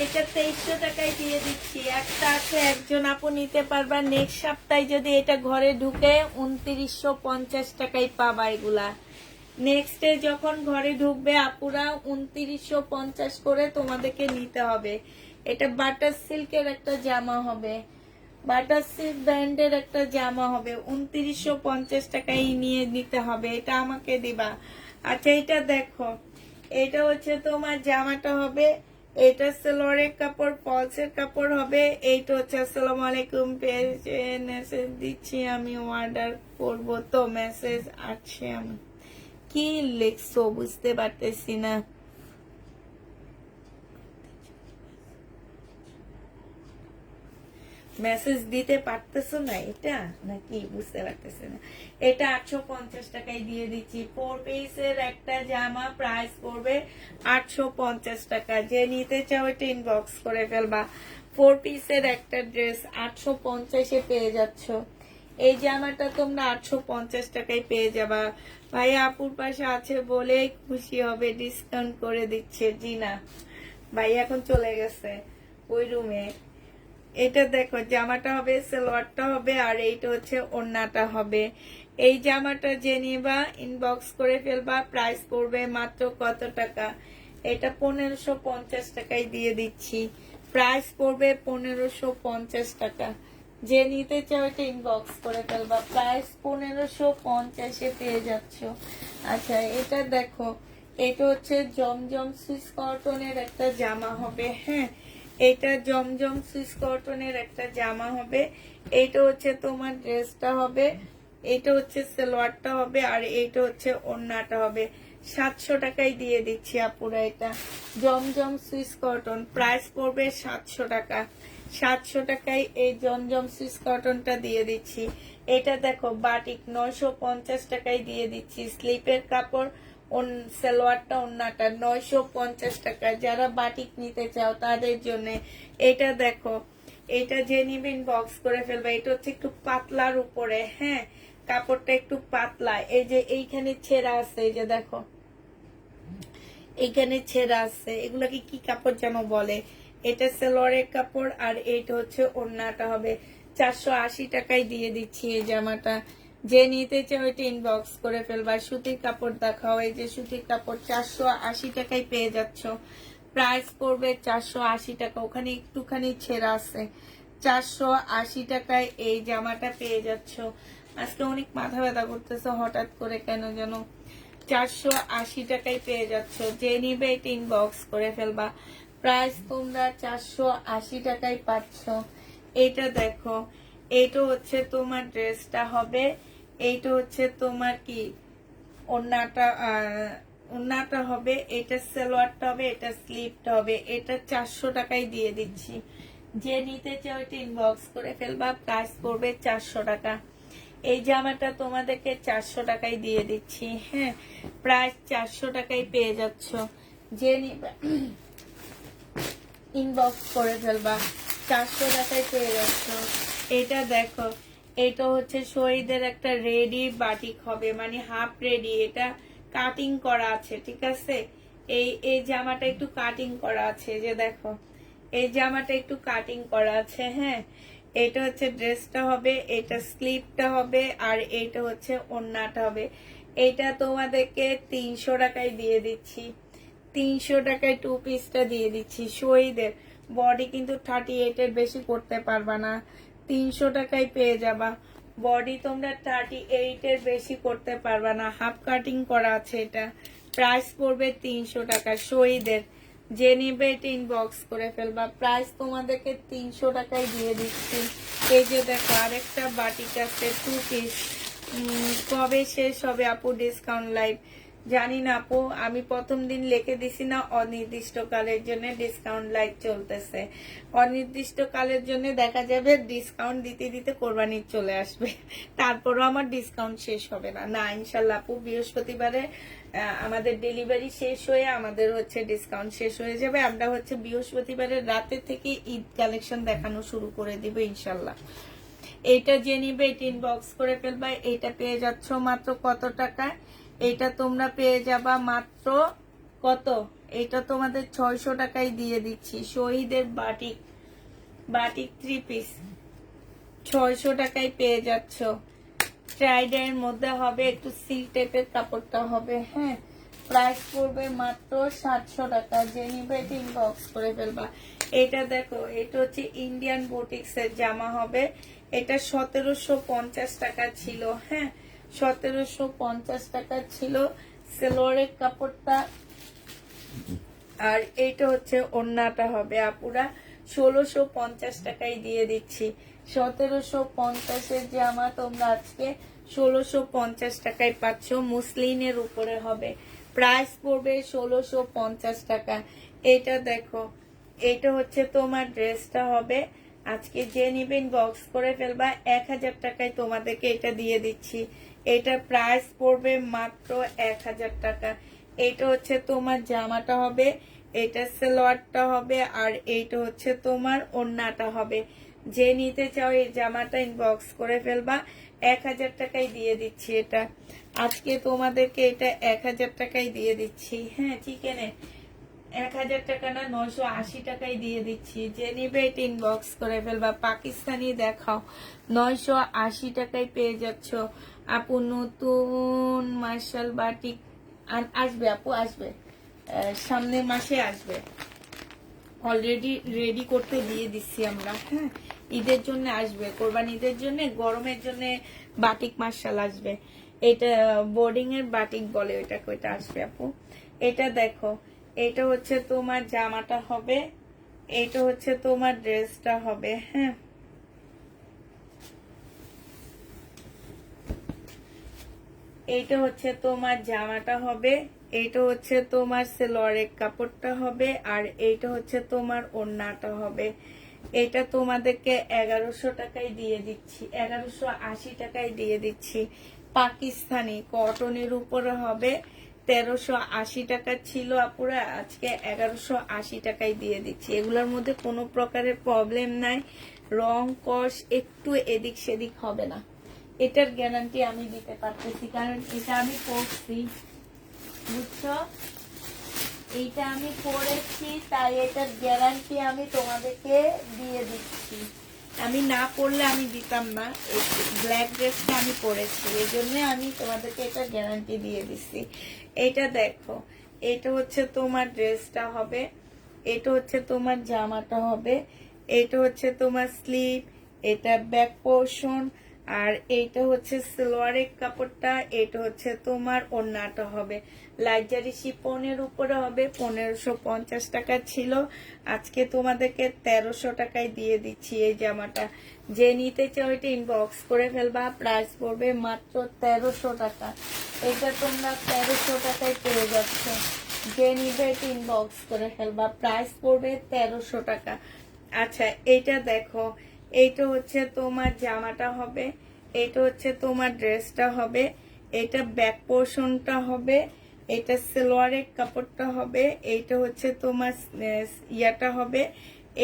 এটা 2300 টাকায় দিয়ে দিচ্ছি। একটা আছে, একজন আপু নিতে পারবা। নেক্সট সপ্তাহে যদি এটা ঘরে ঢুকে 2950 টাকায় পাবা এগুলা। নেক্সট ডে যখন ঘরে ঢুকবে আপুরা 2950 করে তোমাদেরকে নিতে হবে। এটা বাটার সিল্কের একটা জামা হবে, বাটার সিল্ক ব্র্যান্ডের একটা জামা হবে, 2950 টাকায় নিয়ে নিতে হবে। এটা আমাকে দিবা। আচ্ছা এটা দেখো, এটা হচ্ছে তোমার জামাটা হবে, এটা সালোয়ারের কাপড়, ফলসের কাপড় হবে। এইটা হচ্ছে আসসালামু আলাইকুম পেজে মেসেজ দিচ্ছি আমি, অর্ডার করবো তো মেসেজ আসছে। আমি কি লিখছো বুঝতে পারতেছি না। মেসেজ দিতে পারতেছো না এটা নাকি বুঝতে পারতেছে না। এটা 850 টাকায় দিয়ে দিচ্ছি। 4 পিসের একটা জামা, প্রাইস পড়বে 850 টাকা। যে নিতে চাও এটা ইনবক্স করে ফেলবা। 4 পিসের একটা ড্রেস 850 এ পেয়ে যাচ্ছ। এই জামাটা তোমরা 850 টাকায় পেয়ে যাবা। ভাই আপুর পাশে আছে বলে খুশি হবে, ডিসকাউন্ট করে দিচ্ছে। জি না, ভাই এখন চলে গেছে ওই রুমে। এটা দেখো, জামাটা হবে, সালোয়ারটা হবে, আর এইটা হচ্ছে ওড়নাটা হবে। এই জামাটা যে নিবা ইনবক্স করে ফেলবা। প্রাইস পড়বে মাত্র কত টাকা? এটা 1550 টাকায় দিয়ে দিচ্ছি। প্রাইস পড়বে 1550 টাকা। যে নিতে চাও এটা ইনবক্স করে ফেলবা। প্রাইস 1550 এ পেয়ে যাচ্ছ। আচ্ছা এটা দেখো, এটা হচ্ছে জমজম সুইস কটনের একটা জামা হবে। হ্যাঁ, এটা জমজম সুইস কটনের একটা জামা হবে। এইটা হচ্ছে তোমার ড্রেসটা হবে, এটা হচ্ছে সালোয়ারটা হবে, আর এইটা হচ্ছে ওড়নাটা হবে। 700 টাকায় দিয়ে দিচ্ছি আপুরা। এটা জমজম সুইস কটন, প্রাইস পড়বে 700 টাকা। 700 টাকায় এই জমজম সুইস কটনটা দিয়ে দিচ্ছি। এটা দেখো বাটিক, 950 টাকায় দিয়ে দিচ্ছি। স্লিপের কাপড়, সালোয়ারটা, ওড়নাটা 950 টাকা। যারা বাটিক নিতে চাও তাদের জন্য। এটা দেখো, এটা যে নিবেন বক্স করে ফেলবে। এটা হচ্ছে একটু পাতলার উপরে, হ্যাঁ কাপড়টা একটু পাতলা। এই যে এইখানে ছেঁড়া আছে, এই যে দেখো এইখানে ছেঁড়া আছে, এগুলাকে কি কাপড় যেন বলে। এটা সালোয়ারের কাপড়, আর এইটা হচ্ছে ওড়নাটা হবে। 480 টাকায় দিয়ে দিচ্ছি এই জামাটা। যে নিতে চাও এটা ইনবক্স করে ফেলবা। সুতির কাপড় দেখাও, এই যে সুতির কাপড় 480 টাকায় পেয়ে যাচ্ছ। প্রাইস পড়বে 480 টাকা। ওখানে একটুখানি ছেঁড়া আছে। 480 টাকায় এই জামাটা পেয়ে যাচ্ছ। আজকে অনেক মাথা ব্যথা করতেছে হঠাৎ করে কেন যেন। 480 টাকায় পেয়ে যাচ্ছ। যে নিবে এটা ইনবক্স করে ফেলবা। প্রাইস তোমরা 480 টাকায় পাচ্ছ। এটা দেখো, এইটা হচ্ছে তোমার ড্রেসটা হবে, এইটা হচ্ছে তোমার কি ওড়নাটা, ওড়নাটা হবে, এটা সালোয়ারটা হবে, এটা স্লিপটা হবে। এটা 400 টাকায় দিয়ে দিচ্ছি। যে নিতে চাও এটা ইনবক্স করে ফেলবা। প্রাইস পড়বে 400 টাকা। এই জামাটা তোমাদেরকে 400 টাকায় দিয়ে দিচ্ছি। হ্যাঁ, প্রাইস 400 টাকায় পেয়ে যাচ্ছ। যে নিবে ইনবক্স করে ফেলবা। 400 টাকায় পেয়ে যাচ্ছ। এটা দেখো, এটা হচ্ছে শহীদের একটা রেডি বাটিক হবে, মানে হাফ রেডি। এটা কাটিং করা আছে, ঠিক আছে? এই জামাটা একটু কাটিং করা আছে, যে দেখো এই জামাটা একটু কাটিং করা আছে। হ্যাঁ, এটা হচ্ছে ড্রেসটা হবে, এটা স্লিপটা হবে, আর এইটা হচ্ছে ওড়নাটা হবে। এটা তোমাদেরকে 300 টাকায় দিয়ে দিচ্ছি। 300 টাকায় 2 পিসটা দিয়ে দিচ্ছি। শহীদের বডি কিন্তু 38 এর বেশি করতে পারবা না। 300 টাকায় পেয়ে যাবা। বডি তোমরা 38 এর বেশি করতে পারবা না, হাফ কাটিং করা আছে। এটা প্রাইস পড়বে 300 টাকা। শহীদের যে নিবে এটা ইনবক্স করে ফেলবা। প্রাইস তোমাদেরকে 300 টাকায় দিয়ে দিচ্ছি। এই যে দেখো আরেকটা বাটিক আছে 2 পিস। কবে শেষ হবে আপু ডিসকাউন্ট লাইভ? জানি না আপু, আমি প্রথম দিন লিখে দিছি না অনির্দিষ্টকালের জন্য ডিসকাউন্ট লাইভ চলতেছে। অনির্দিষ্টকালের জন্য দেখা যাবে ডিসকাউন্ট দিতে দিতে কোরবানি চলে আসবে, তারপরও আমার ডিসকাউন্ট শেষ হবে না। না ইনশাল্লাহ আপু, বৃহস্পতিবারে আমাদের ডেলিভারি শেষ হয়ে আমাদের হচ্ছে ডিসকাউন্ট শেষ হয়ে যাবে। আমরা হচ্ছে বৃহস্পতিবারের রাতে থেকে ঈদ কালেকশন দেখানো শুরু করে দিব ইনশাল্লাহ। এইটা যে নিবে এটা ইনবক্স করে ফেলবা। এইটা পেয়ে যাচ্ছ মাত্র কত টাকা? এটা তোমরা পেয়ে যাবা মাত্র কত? এটা তোমাদের 600 টাকায় দিয়ে দিচ্ছি। শহীদের বাটিক, বাটিক 3 পিস 600 টাকায় পেয়ে যাচ্ছ। ট্রাইডের মধ্যে হবে, একটু সিল্ক টাইপের কাপড়টা হবে। হ্যাঁ, প্রাইস পড়বে মাত্র 700 টাকা। যে নিবে এটা ইনবক্স করে ফেলবা। এটা দেখো, এটা হচ্ছে ইন্ডিয়ান বুটিক্স এর জামা হবে। এটা 1750 টাকা ছিল। হ্যাঁ, 1750 টাকা ছিল সেলোয়ারের কাপড়টা। আর এইটা হচ্ছে ওড়নাটা হবে আপুরা 1650 টাকায় দিয়ে দিচ্ছি। 1750-এর জামা তোমরা আজকে 1650 টাকায় পাচ্ছ। মুসলিনের উপরে হবে, প্রাইস পড়বে 1650 টাকা। এটা দেখো, এটা হচ্ছে তোমার ড্রেসটা হবে। আজকে যে নিবেন বক্স করে ফেলবা। 1000 টাকায় তোমাদেরকে এটা দিয়ে দিচ্ছি। এটা প্রাইস পড়বে মাত্র 1000 টাকা। এটা হচ্ছে তোমার জামাটা হবে, এটা সালোয়ারটা হবে, আর এইটা হচ্ছে তোমার ওড়নাটা হবে। যে নিতে চাও এই জামাটা ইনবক্স করে ফেলবা। 1000 টাকায় দিয়ে দিচ্ছি এটা। আজকে তোমাদেরকে এটা 1000 টাকায় দিয়ে দিচ্ছি। হ্যাঁ, চিকেনে 1000 টাকা না, 980 টাকায় দিয়ে দিচ্ছি। যে নিবে এটা ইনবক্স করে ফেলবা। পাকিস্তানি দেখাও, 980 টাকায় পেয়ে যাচ্ছ আপু। নতুন মার্শাল বাটিক আসবে আপু, আসবে সামনের মাসে আসবে। অলরেডি রেডি করতে দিয়ে দিচ্ছি আমরা। হ্যাঁ, ঈদের জন্য আসবে, কোরবান ঈদের জন্য, গরমের জন্য বাটিক মার্শাল আসবে। এটা বোর্ডিং এর বাটিক বলে ওইটাকে, ওইটা আসবে আপু। এটা দেখো, এটা হচ্ছে তোমার জামাটা হবে, এটা হচ্ছে তোমার ড্রেসটা হবে। হ্যাঁ, এইটা হচ্ছে তোমার জামাটা হবে, এইটা হচ্ছে তোমার সেলোয়ারের কাপড়টা হবে, আর এইটা হচ্ছে তোমার ওড়নাটা হবে। এটা তোমাদেরকে 1100 টাকায় দিয়ে দিচ্ছি, 1180 টাকায় দিয়ে দিচ্ছি। পাকিস্তানি কটনের উপরে হবে, 1380 টাকা ছিল আপুরা, আজকে 1180 টাকায় দিয়ে দিচ্ছি। এগুলোর মধ্যে কোনো প্রকারের প্রবলেম নাই, রং কস একটু এদিক সেদিক হবে না। এটার গ্যারান্টি আমি দিতে পারতেছি, কারণ এটা আমি পড়ছি, বুঝছো? এইটা আমি পড়েছি, তাই এটার গ্যারান্টি আমি তোমাদেরকে দিয়ে দিচ্ছি। আমি না পড়লে আমি দিতাম না। এই ব্ল্যাক ড্রেসটা আমি পরেছি, এই জন্য আমি তোমাদেরকে এটা গ্যারান্টি দিয়ে দিচ্ছি। এটা দেখো, এটা হচ্ছে তোমার ড্রেসটা হবে, এটা হচ্ছে তোমার জামাটা হবে, এটা হচ্ছে তোমার স্লিভ, এটা ব্যাক পোর্শন, আর এইটা হচ্ছে সালোয়ারের কাপড়টা, এটা হচ্ছে তোমার ওড়নাটা হবে। লাইজারি শিপনের উপরে হবে, 1550 টাকা ছিল, আজকে তোমাদেরকে 1300 টাকায় দিয়ে দিচ্ছি এই জামাটা। যে নিতে চাও এটা ইনবক্স করে ফেলবা। প্রাইস পড়বে মাত্র 1300 টাকা। এটা তোমরা 1300 টাকায় পেয়ে যাচ্ছ। যে নিবে এটা ইনবক্স করে ফেলবা। প্রাইস পড়বে 1300 টাকা। আচ্ছা, এইটা দেখো, এইটা হচ্ছে তোমার জামাটা হবে, এটা হচ্ছে তোমার ড্রেসটা হবে, এটা ব্যাক পোর্শনটা হবে, এটা সালোয়ারের কাপড়টা হবে, এইটা হচ্ছে তোমার ইয়াটা হবে,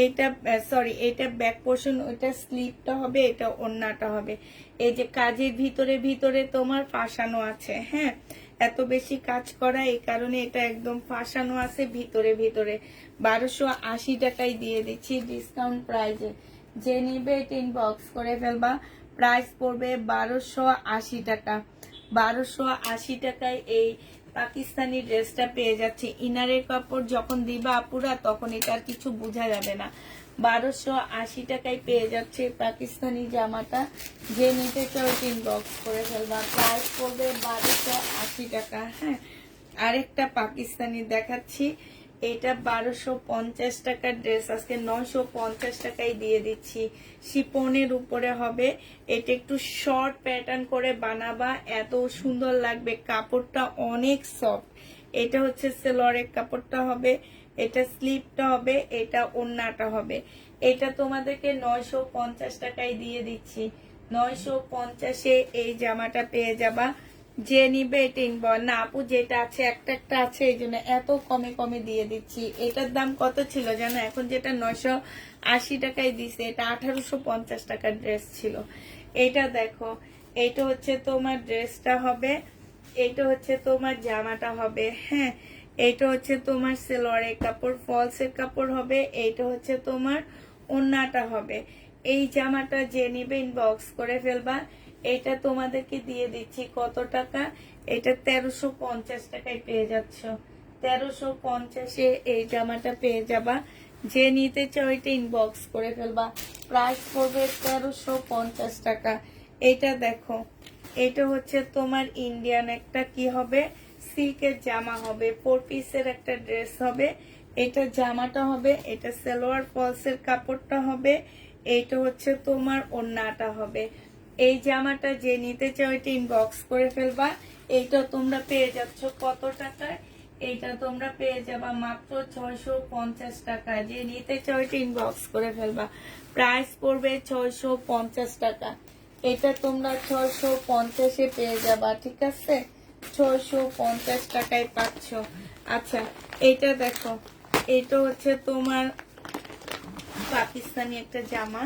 এইটা সরি, এটা ব্যাক পোর্শন, ওইটা স্লিভটা হবে, এটা ওড়নাটা হবে। এই যে কাজের ভিতরে ভিতরে তোমার ফাঁসানো আছে। হ্যাঁ, এত বেশি কাজ করা, এই কারণে এটা একদম ফাঁসানো আছে ভিতরে ভিতরে। 1280 টাকায় দিয়ে দিচ্ছি ডিসকাউন্ট প্রাইজে। যে নিবে এটা ইনবক্স করে ফেলবা। প্রাইস পড়বে 1280 টাকা। 1280 টাকায় এই পাকিস্তানি ড্রেসটা পেয়ে যাচ্ছে। ইনারের কাপড় যখন দিবা আপুরা, তখন এটা আর কিছু বোঝা যাবে না। 1280 টাকায় পেয়ে যাচ্ছে পাকিস্তানি জামাটা। যে নিতে চাও ইনবক্স করে ফেলবা। প্রাইস পড়বে 1280 টাকা। হ্যাঁ, আরেকটা পাকিস্তানি দেখাচ্ছি, এটা 1250 টাকার ড্রেস আজকে 950 টাকায় দিয়ে দিচ্ছি। শিপনের উপরে হবে, এটা একটু শর্ট প্যাটার্ন করে বানাবা, এত সুন্দর লাগবে, কাপড়টা অনেক সফট। এটা হচ্ছে সেলোয়ারের কাপড়টা হবে, এটা স্লিপটা হবে, এটা ওড়নাটা হবে। এটা তোমাদেরকে 950 টাকায় দিয়ে দিচ্ছি। 950-এ এই জামাটা পেয়ে যাবা। যে নিবে এটা ইনবক্স না আপু, যেটা আছে একটা একটা আছে, এই জন্য এত কমে কমে দিয়ে দিচ্ছি। এটার দাম কত ছিল জানো? এখন যেটা 980 টাকায় দিছে, এটা 1850 টাকার ড্রেস ছিল। এটা দেখো, এইটা হচ্ছে তোমার ড্রেসটা হবে, এইটা হচ্ছে তোমার জামাটা হবে। হ্যাঁ, এইটা হচ্ছে তোমার সেলোয়ারের কাপড়, ফলসের কাপড় হবে, এইটা হচ্ছে তোমার ওড়নাটা হবে। এই জামাটা যে নিবে ইনবক্স করে ফেলবা। এটা তোমাদেরকে দিয়ে দিচ্ছি কত টাকা? এটা 1350 টাকায় পেয়ে যাচ্ছ। 1350-এ এই জামাটা পেয়ে যাবা। যে নিতে চাও এটা ইনবক্স করে ফেলবা। প্রাইস পড়বে 1350 টাকা। এটা দেখো, এটা হচ্ছে তোমার ইন্ডিয়ান একটা কি হবে, সিল্কের জামা হবে, 4 পিসের একটা ড্রেস হবে। এটা জামাটা হবে, এটা সালোয়ার ফলসের কাপড়টা হবে, এইটা হচ্ছে তোমার ওড়নাটা হবে। এই জামাটা যে নিতে চাও এটা ইনবক্স করে ফেলবা। এইটা তোমরা পেয়ে যাচ্ছ কত টাকায়? এইটা তোমরা পেয়ে যাবা মাত্র 650 টাকা। যে নিতে চাও এটা ইনবক্স করে ফেলবা। প্রাইস পড়বে 650 টাকা। এটা তোমরা 650-এ পেয়ে যাবা, ঠিক আছে? 650 টাকায় পাচ্ছ। আচ্ছা, এইটা দেখো, এটা হচ্ছে তোমার পাকিস্তানি একটা জামা।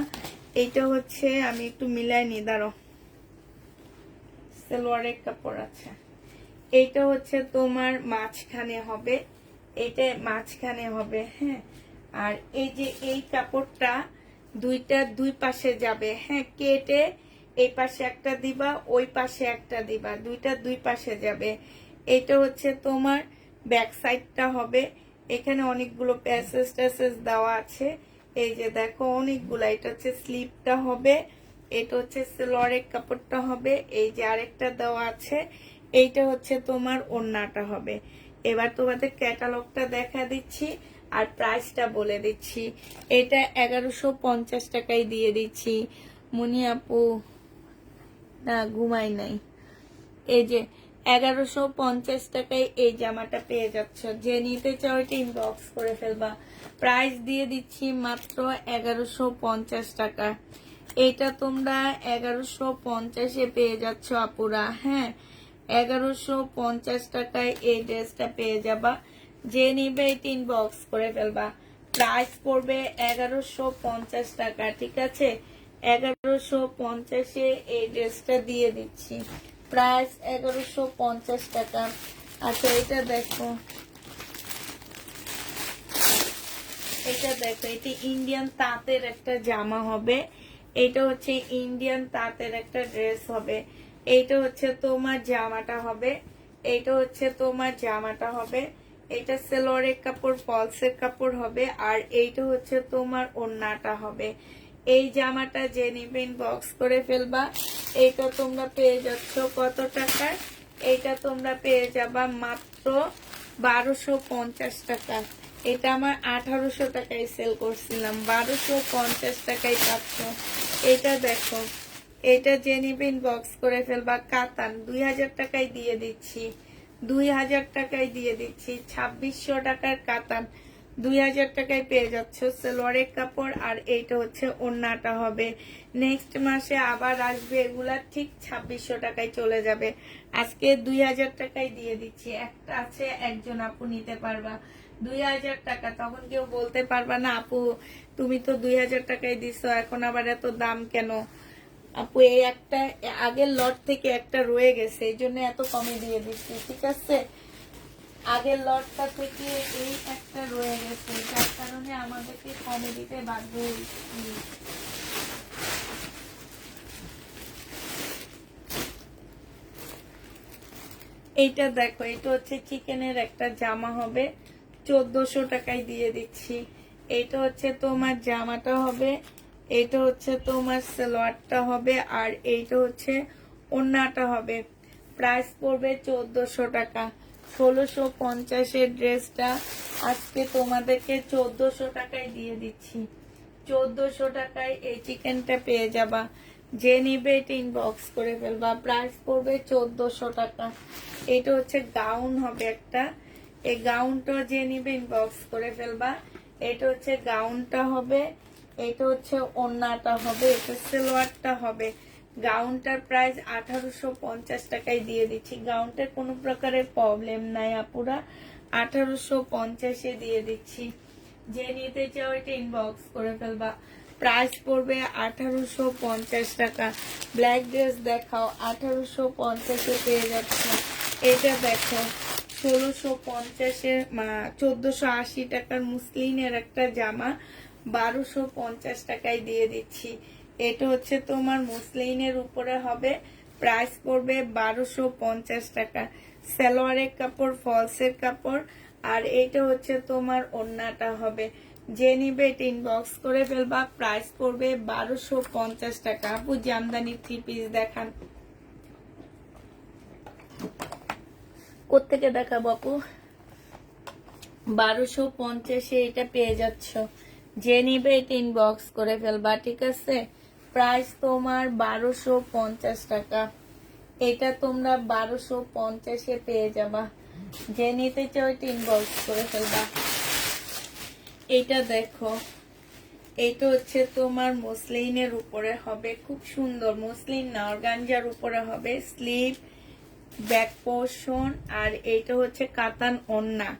এইটা হচ্ছে, আমি একটু মিলাই নি, দাঁড়ো, সালোয়ারের কাপড় আছে। এইটা হচ্ছে তোমার মাঝখানে হবে, এটা মাঝখানে হবে। হ্যাঁ, আর এই যে এই কাপড়টা দুইটা দুই পাশে যাবে। হ্যাঁ, কেটে এই পাশে একটা দিবা, ওই পাশে একটা দিবা, দুইটা দুই পাশে যাবে। এটা হচ্ছে তোমার ব্যাক সাইডটা হবে। এখানে অনেকগুলো প্যাসেজ ট্যাসেজ দেওয়া আছে, এই যে দেখো অনেকগুলো। এটা হচ্ছে স্লিপটা হবে, এটা হচ্ছে সেলোয়ারের কাপড়টা হবে, এই যে আরেকটা দেওয়া আছে, এইটা হচ্ছে তোমার ওড়নাটা হবে। এবার তোমাদের ক্যাটালগটা দেখা দিচ্ছি আর প্রাইসটা বলে দিচ্ছি। এটা 1150 টাকায় দিয়ে দিচ্ছি। মুনি আপু না ঘুমাই নাই। এই যে 1150 টাকায় এই জামাটা পেয়ে যাচ্ছ। যে নিতে চাও এটা ইনবক্স করে ফেলবা। প্রাইস দিয়ে দিচ্ছি মাত্র 1150 টাকা। এটা তোমরা 1150-এ পেয়ে যাচ্ছ আপুরা। হ্যাঁ, 1150 টাকায় এই ড্রেসটা পেয়ে যাবা। যে নিবে এটা ইনবক্স করে ফেলবা। প্রাইস পড়বে 1150 টাকা, ঠিক আছে? 1150-এ এই ড্রেসটা দিয়ে দিচ্ছি। প্রাইস 1150 টাকা। আচ্ছা, এটা দেখো, এটা দেখো, এটা ইন্ডিয়ান তাঁতের একটা জামা হবে। এটা হচ্ছে ইন্ডিয়ান তাঁতের একটা ড্রেস হবে। এইটা হচ্ছে তোমার জামাটা হবে, এইটা হচ্ছে তোমার জামাটা হবে। এটা সেলোয়ারের কাপড়, ফলসের কাপড় হবে, আর এইটা হচ্ছে তোমার ওড়নাটা হবে। এই জামাটা যে নিবে ইনবক্স করে ফেলবা। এইটা তোমরা পেয়ে যাচ্ছ কত টাকায়? এইটা তোমরা পেয়ে যাবা মাত্র 1250 টাকা। এটা আমার 1800 টাকায় সেল করছিলাম, 1250 টাকায় পাচ্ছ। এটা দেখো, এটা যে নিবে ইনবক্স করে ফেলবা। কাতান 2000 টাকায় দিয়ে দিচ্ছি, 2000 টাকায় দিয়ে দিচ্ছি। 2600 টাকার কাতান 2000 টাকায় পেয়ে যাচ্ছ। সালোয়ারের কাপড়, আর এইটা হচ্ছে ওড়নাটা হবে। নেক্সট মাসে আবার আসবে, এগুলা ঠিক 2600 টাকায় চলে যাবে। আজকে 2000 টাকায় দিয়ে দিচ্ছি। একটা আছে, একজন আপু নিতে পারবা 2000 টাকা। তখন কেউ বলতে পারবা না আপু তুমি তো 2000 টাকায় দিছো, এখন আবার এত দাম কেন? আপু এই একটা আগের লট থেকে একটা রয়ে গেছে, এই জন্য এত কমে দিয়ে দিচ্ছি, ঠিক আছে? আগের লটটা থেকে এই একটা রয়ে গেছে, যার কারণে আমাদেরকে কমে দিতে বাধ্য হয়েছি। এইটা দেখো, এটা হচ্ছে চিকেনের একটা জামা হবে, 1400 টাকায় দিয়ে দিচ্ছি। এটা হচ্ছে তোমার জামাটা হবে, এটা হচ্ছে তোমার সালোয়ারটা হবে, আর এইটা হচ্ছে ওড়নাটা হবে। প্রাইস পড়বে 1400 টাকা। 1650-এর ড্রেসটা আজকে তোমাদেরকে 1400 টাকায় দিয়ে দিচ্ছি। 1400 টাকায় এই চিকেনটা পেয়ে যাবা। যে নিবে এটা ইনবক্স করে ফেলবা। প্রাইস পড়বে 1400 টাকা। এটা হচ্ছে গাউন হবে একটা। এই গাউনটা যে নিবে ইনবক্স করে ফেলবা। এটা হচ্ছে গাউনটা হবে, এটা হচ্ছে ওড়নাটা হবে, এটা সালোয়ারটা হবে। গাউনটার প্রাইস 1850 টাকায় দিয়ে দিচ্ছি। গাউনটার কোনো প্রকারের প্রবলেম নাই আপুরা, 1850-এ দিয়ে দিচ্ছি। যে নিতে চাও এটা ইনবক্স করে ফেলবা। প্রাইস পড়বে 1850 টাকা। ব্ল্যাক ড্রেস দেখাও, 1850-এ পেয়ে যাচ্ছে। এটা দেখো 1650-এ 1480 টাকার মুসলিনের একটা জামা 1250 টাকায় দিয়ে দিচ্ছি। এটা হচ্ছে তোমার মুসলিনের উপরে হবে, প্রাইস পড়বে 1250 টাকা। সালোয়ারের কাপড়, ফলসের কাপড়, আর এটা হচ্ছে তোমার ওড়নাটা হবে। যে নিবে এটা ইনবক্স করে ফেলবা। প্রাইস পড়বে 1250 টাকা। আপু জামদানি 3 পিস দেখান, কোত্থেকে দেখাবো আপু? 1250-এ এটা পেয়ে যাচ্ছ। যে নিবে এটা ইনবক্স করে ফেলবা, ঠিক আছে? প্রাইস তোমার 1250 টাকা। এটা তোমরা 1250-এ পেয়ে যাবা। যে নিতে চাও এটা ইনবক্স করে ফেলবা। এটা দেখো, এইটা হচ্ছে তোমার মসলিনের উপরে হবে, খুব সুন্দর। মসলিন না, অর্গানজার উপরে হবে। স্লিভ, ব্যাক পোর্শন, আর এইটা হচ্ছে কাতান ওড়না।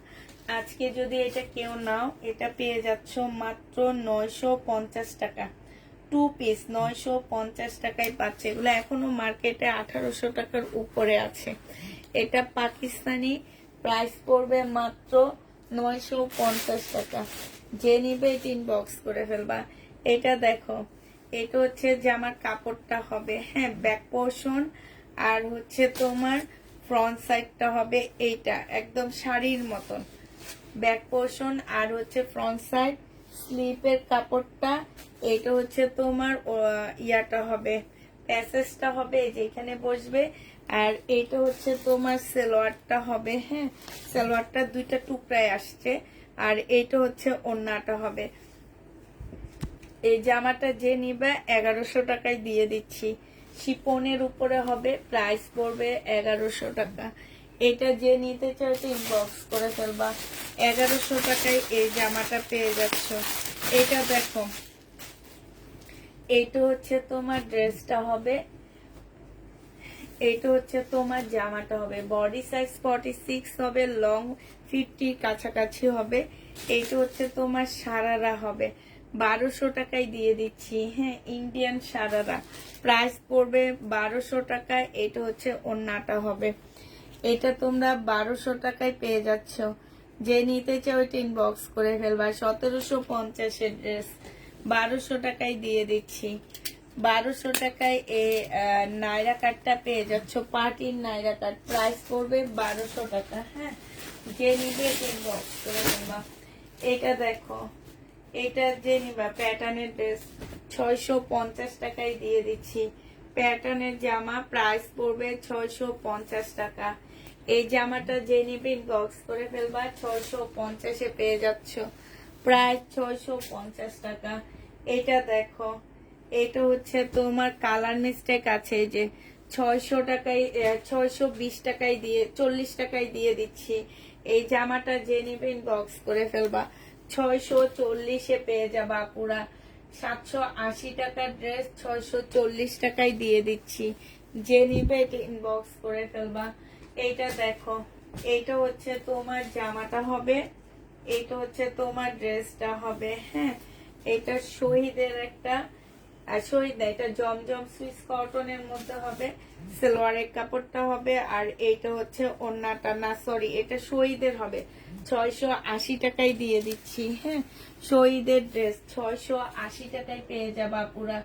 আজকে যদি এটা কেউ নাও, এটা পেয়ে যাচ্ছ মাত্র 950 টাকা। 2 পিস 950 টাকায় পাচ্ছে। এগুলো এখনো মার্কেটে 1800 টাকার উপরে আছে। এটা পাকিস্তানি, প্রাইস পড়বে মাত্র 950 টাকা। যে নিবে এটা ইনবক্স করে ফেলবা। এটা দেখো, এটা হচ্ছে জামার কাপড়টা হবে, হ্যাঁ, ব্যাক পোর্শন, আর হচ্ছে তোমার ফ্রন্ট সাইডটা হবে এইটা একদম শাড়ির মতন। ব্যাক পোর্শন আর হচ্ছে ফ্রন্ট সাইড। স্লিপের কাপড়টা, এটা হচ্ছে তোমার ইয়াটা হবে, প্যাসেজটা হবে যেখানে বসবে। আর এইটা হচ্ছে তোমার সালোয়ারটা হবে, হ্যাঁ, সালোয়ারটা দুইটা টুকরায় আসছে। আর এইটা হচ্ছে ওড়নাটা হবে। এই জামাটা যে নিবে 1100 টাকায় দিয়ে দিচ্ছি। শিপনের উপরে হবে, প্রাইস পড়বে 1100 টাকা। এটা যে নিতে চাও ইনবক্স করে ফেলবা। 1100 টাকায় এই জামাটা পেয়ে যাচ্ছ। এটা দেখো, এইটা হচ্ছে তোমার ড্রেসটা হবে, এইটা হচ্ছে তোমার জামাটা হবে। বডি সাইজ 46 হবে, লং 50 কাছাকাছি হবে। এইটা হচ্ছে তোমার সারারা হবে, 1200 টাকায় দিয়ে দিচ্ছি, হ্যাঁ, ইন্ডিয়ান সারারা। প্রাইস পড়বে 1200 টাকায়। এটা হচ্ছে ওড়নাটা হবে। এটা তোমরা 1200 টাকায় পেয়ে যাচ্ছ। যে নিতে চাও এটা ইনবক্স করে ফেলবা। 1750-এর ড্রেস 1200 টাকায় দিয়ে দিচ্ছি। 1200 টাকায় এই নাইরা কাটটা পেয়ে যাচ্ছ, পার্টির নাইরা কাট। প্রাইস পড়বে 1200 টাকা, হ্যাঁ। যে নিবে ইনবক্স করে ফেলবা। এটা দেখো, এটা যে নিবা প্যাটার্নের ড্রেস 650 টাকায় দিয়ে দিচ্ছি। প্যাটার্নের জামা, প্রাইস পড়বে 650 টাকা। এই জামাটা যে নিবে ইনবক্স করে ফেলবা। 650-এ পেয়ে যাচ্ছ, প্রাইস 650 টাকা। এটা দেখো, এটা হচ্ছে তোমার কালার মিস্টেক আছে, এই যে 600 টাকায় 620 টাকায় দিয়ে 40 টাকায় দিয়ে দিচ্ছি। এই জামাটা যে নিবে ইনবক্স করে ফেলবা। 640-এ পেয়ে যাবা পুরা। 780 টাকার ড্রেস 640 টাকায় দিয়ে দিচ্ছি। যে নিবে এটা ইনবক্স করে ফেলবা। এইটা দেখো, এইটা হচ্ছে তোমার জামাটা হবে, এইটা হচ্ছে তোমার ড্রেসটা হবে, হ্যাঁ। এটা শহীদের একটা, শহীদ না, এটা জমজম সুইস কটনের মধ্যে হবে। সালোয়ারের কাপড়টা হবে, আর এইটা হচ্ছে ওড়নাটা, না সরি, এটা শহীদের হবে। 680 টাকায় দিয়ে দিচ্ছি, হ্যাঁ। শহীদের ড্রেস 680 টাকায় পেয়ে যাবা পুরা।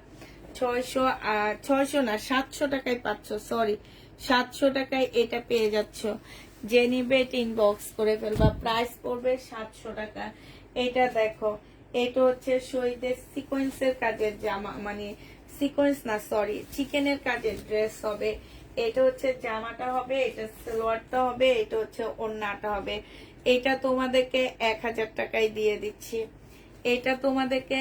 600 না 700 টাকায় পাচ্ছ, সরি, 700 টাকায় এটা পেয়ে যাচ্ছ। যে নিবে এটা ইনবক্স করে ফেলবা। প্রাইস পড়বে 700 টাকা। এটা দেখো, এটা হচ্ছে শহীদের সিকোয়েন্সের কাজের জামা, মানে সিকোয়েন্স না সরি, চিকেনের কাজের ড্রেস হবে। এটা হচ্ছে জামাটা হবে, এটা সালোয়ারটা হবে, এটা হচ্ছে ওড়নাটা হবে। এটা তোমাদেরকে 1000 টাকায় দিয়ে দিচ্ছি। এটা তোমাদেরকে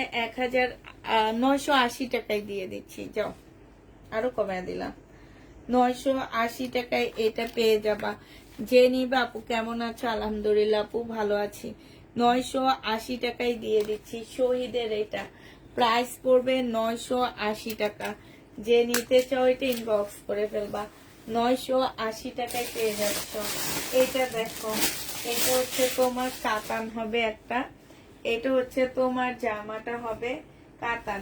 1980 টাকায় দিয়ে দিচ্ছি। যাও, আরো কমায় দিলাম, 980 টাকায় এটা পেয়ে যাবা। যে নিবা আপু কেমন আছো? আলহামদুলিল্লাহ আপু ভালো আছি। 980 টাকায় দিয়ে দিচ্ছি। শহীদের এটা প্রাইস পড়বে 980 টাকা। যে নিতে চাও এটা ইনবক্স করে ফেলবা। 980 টাকায় পেয়ে যাচ্ছ। এটা দেখো, এটা হচ্ছে তোমার কাতান হবে একটা, এটা হচ্ছে তোমার জামাটা হবে কাতান।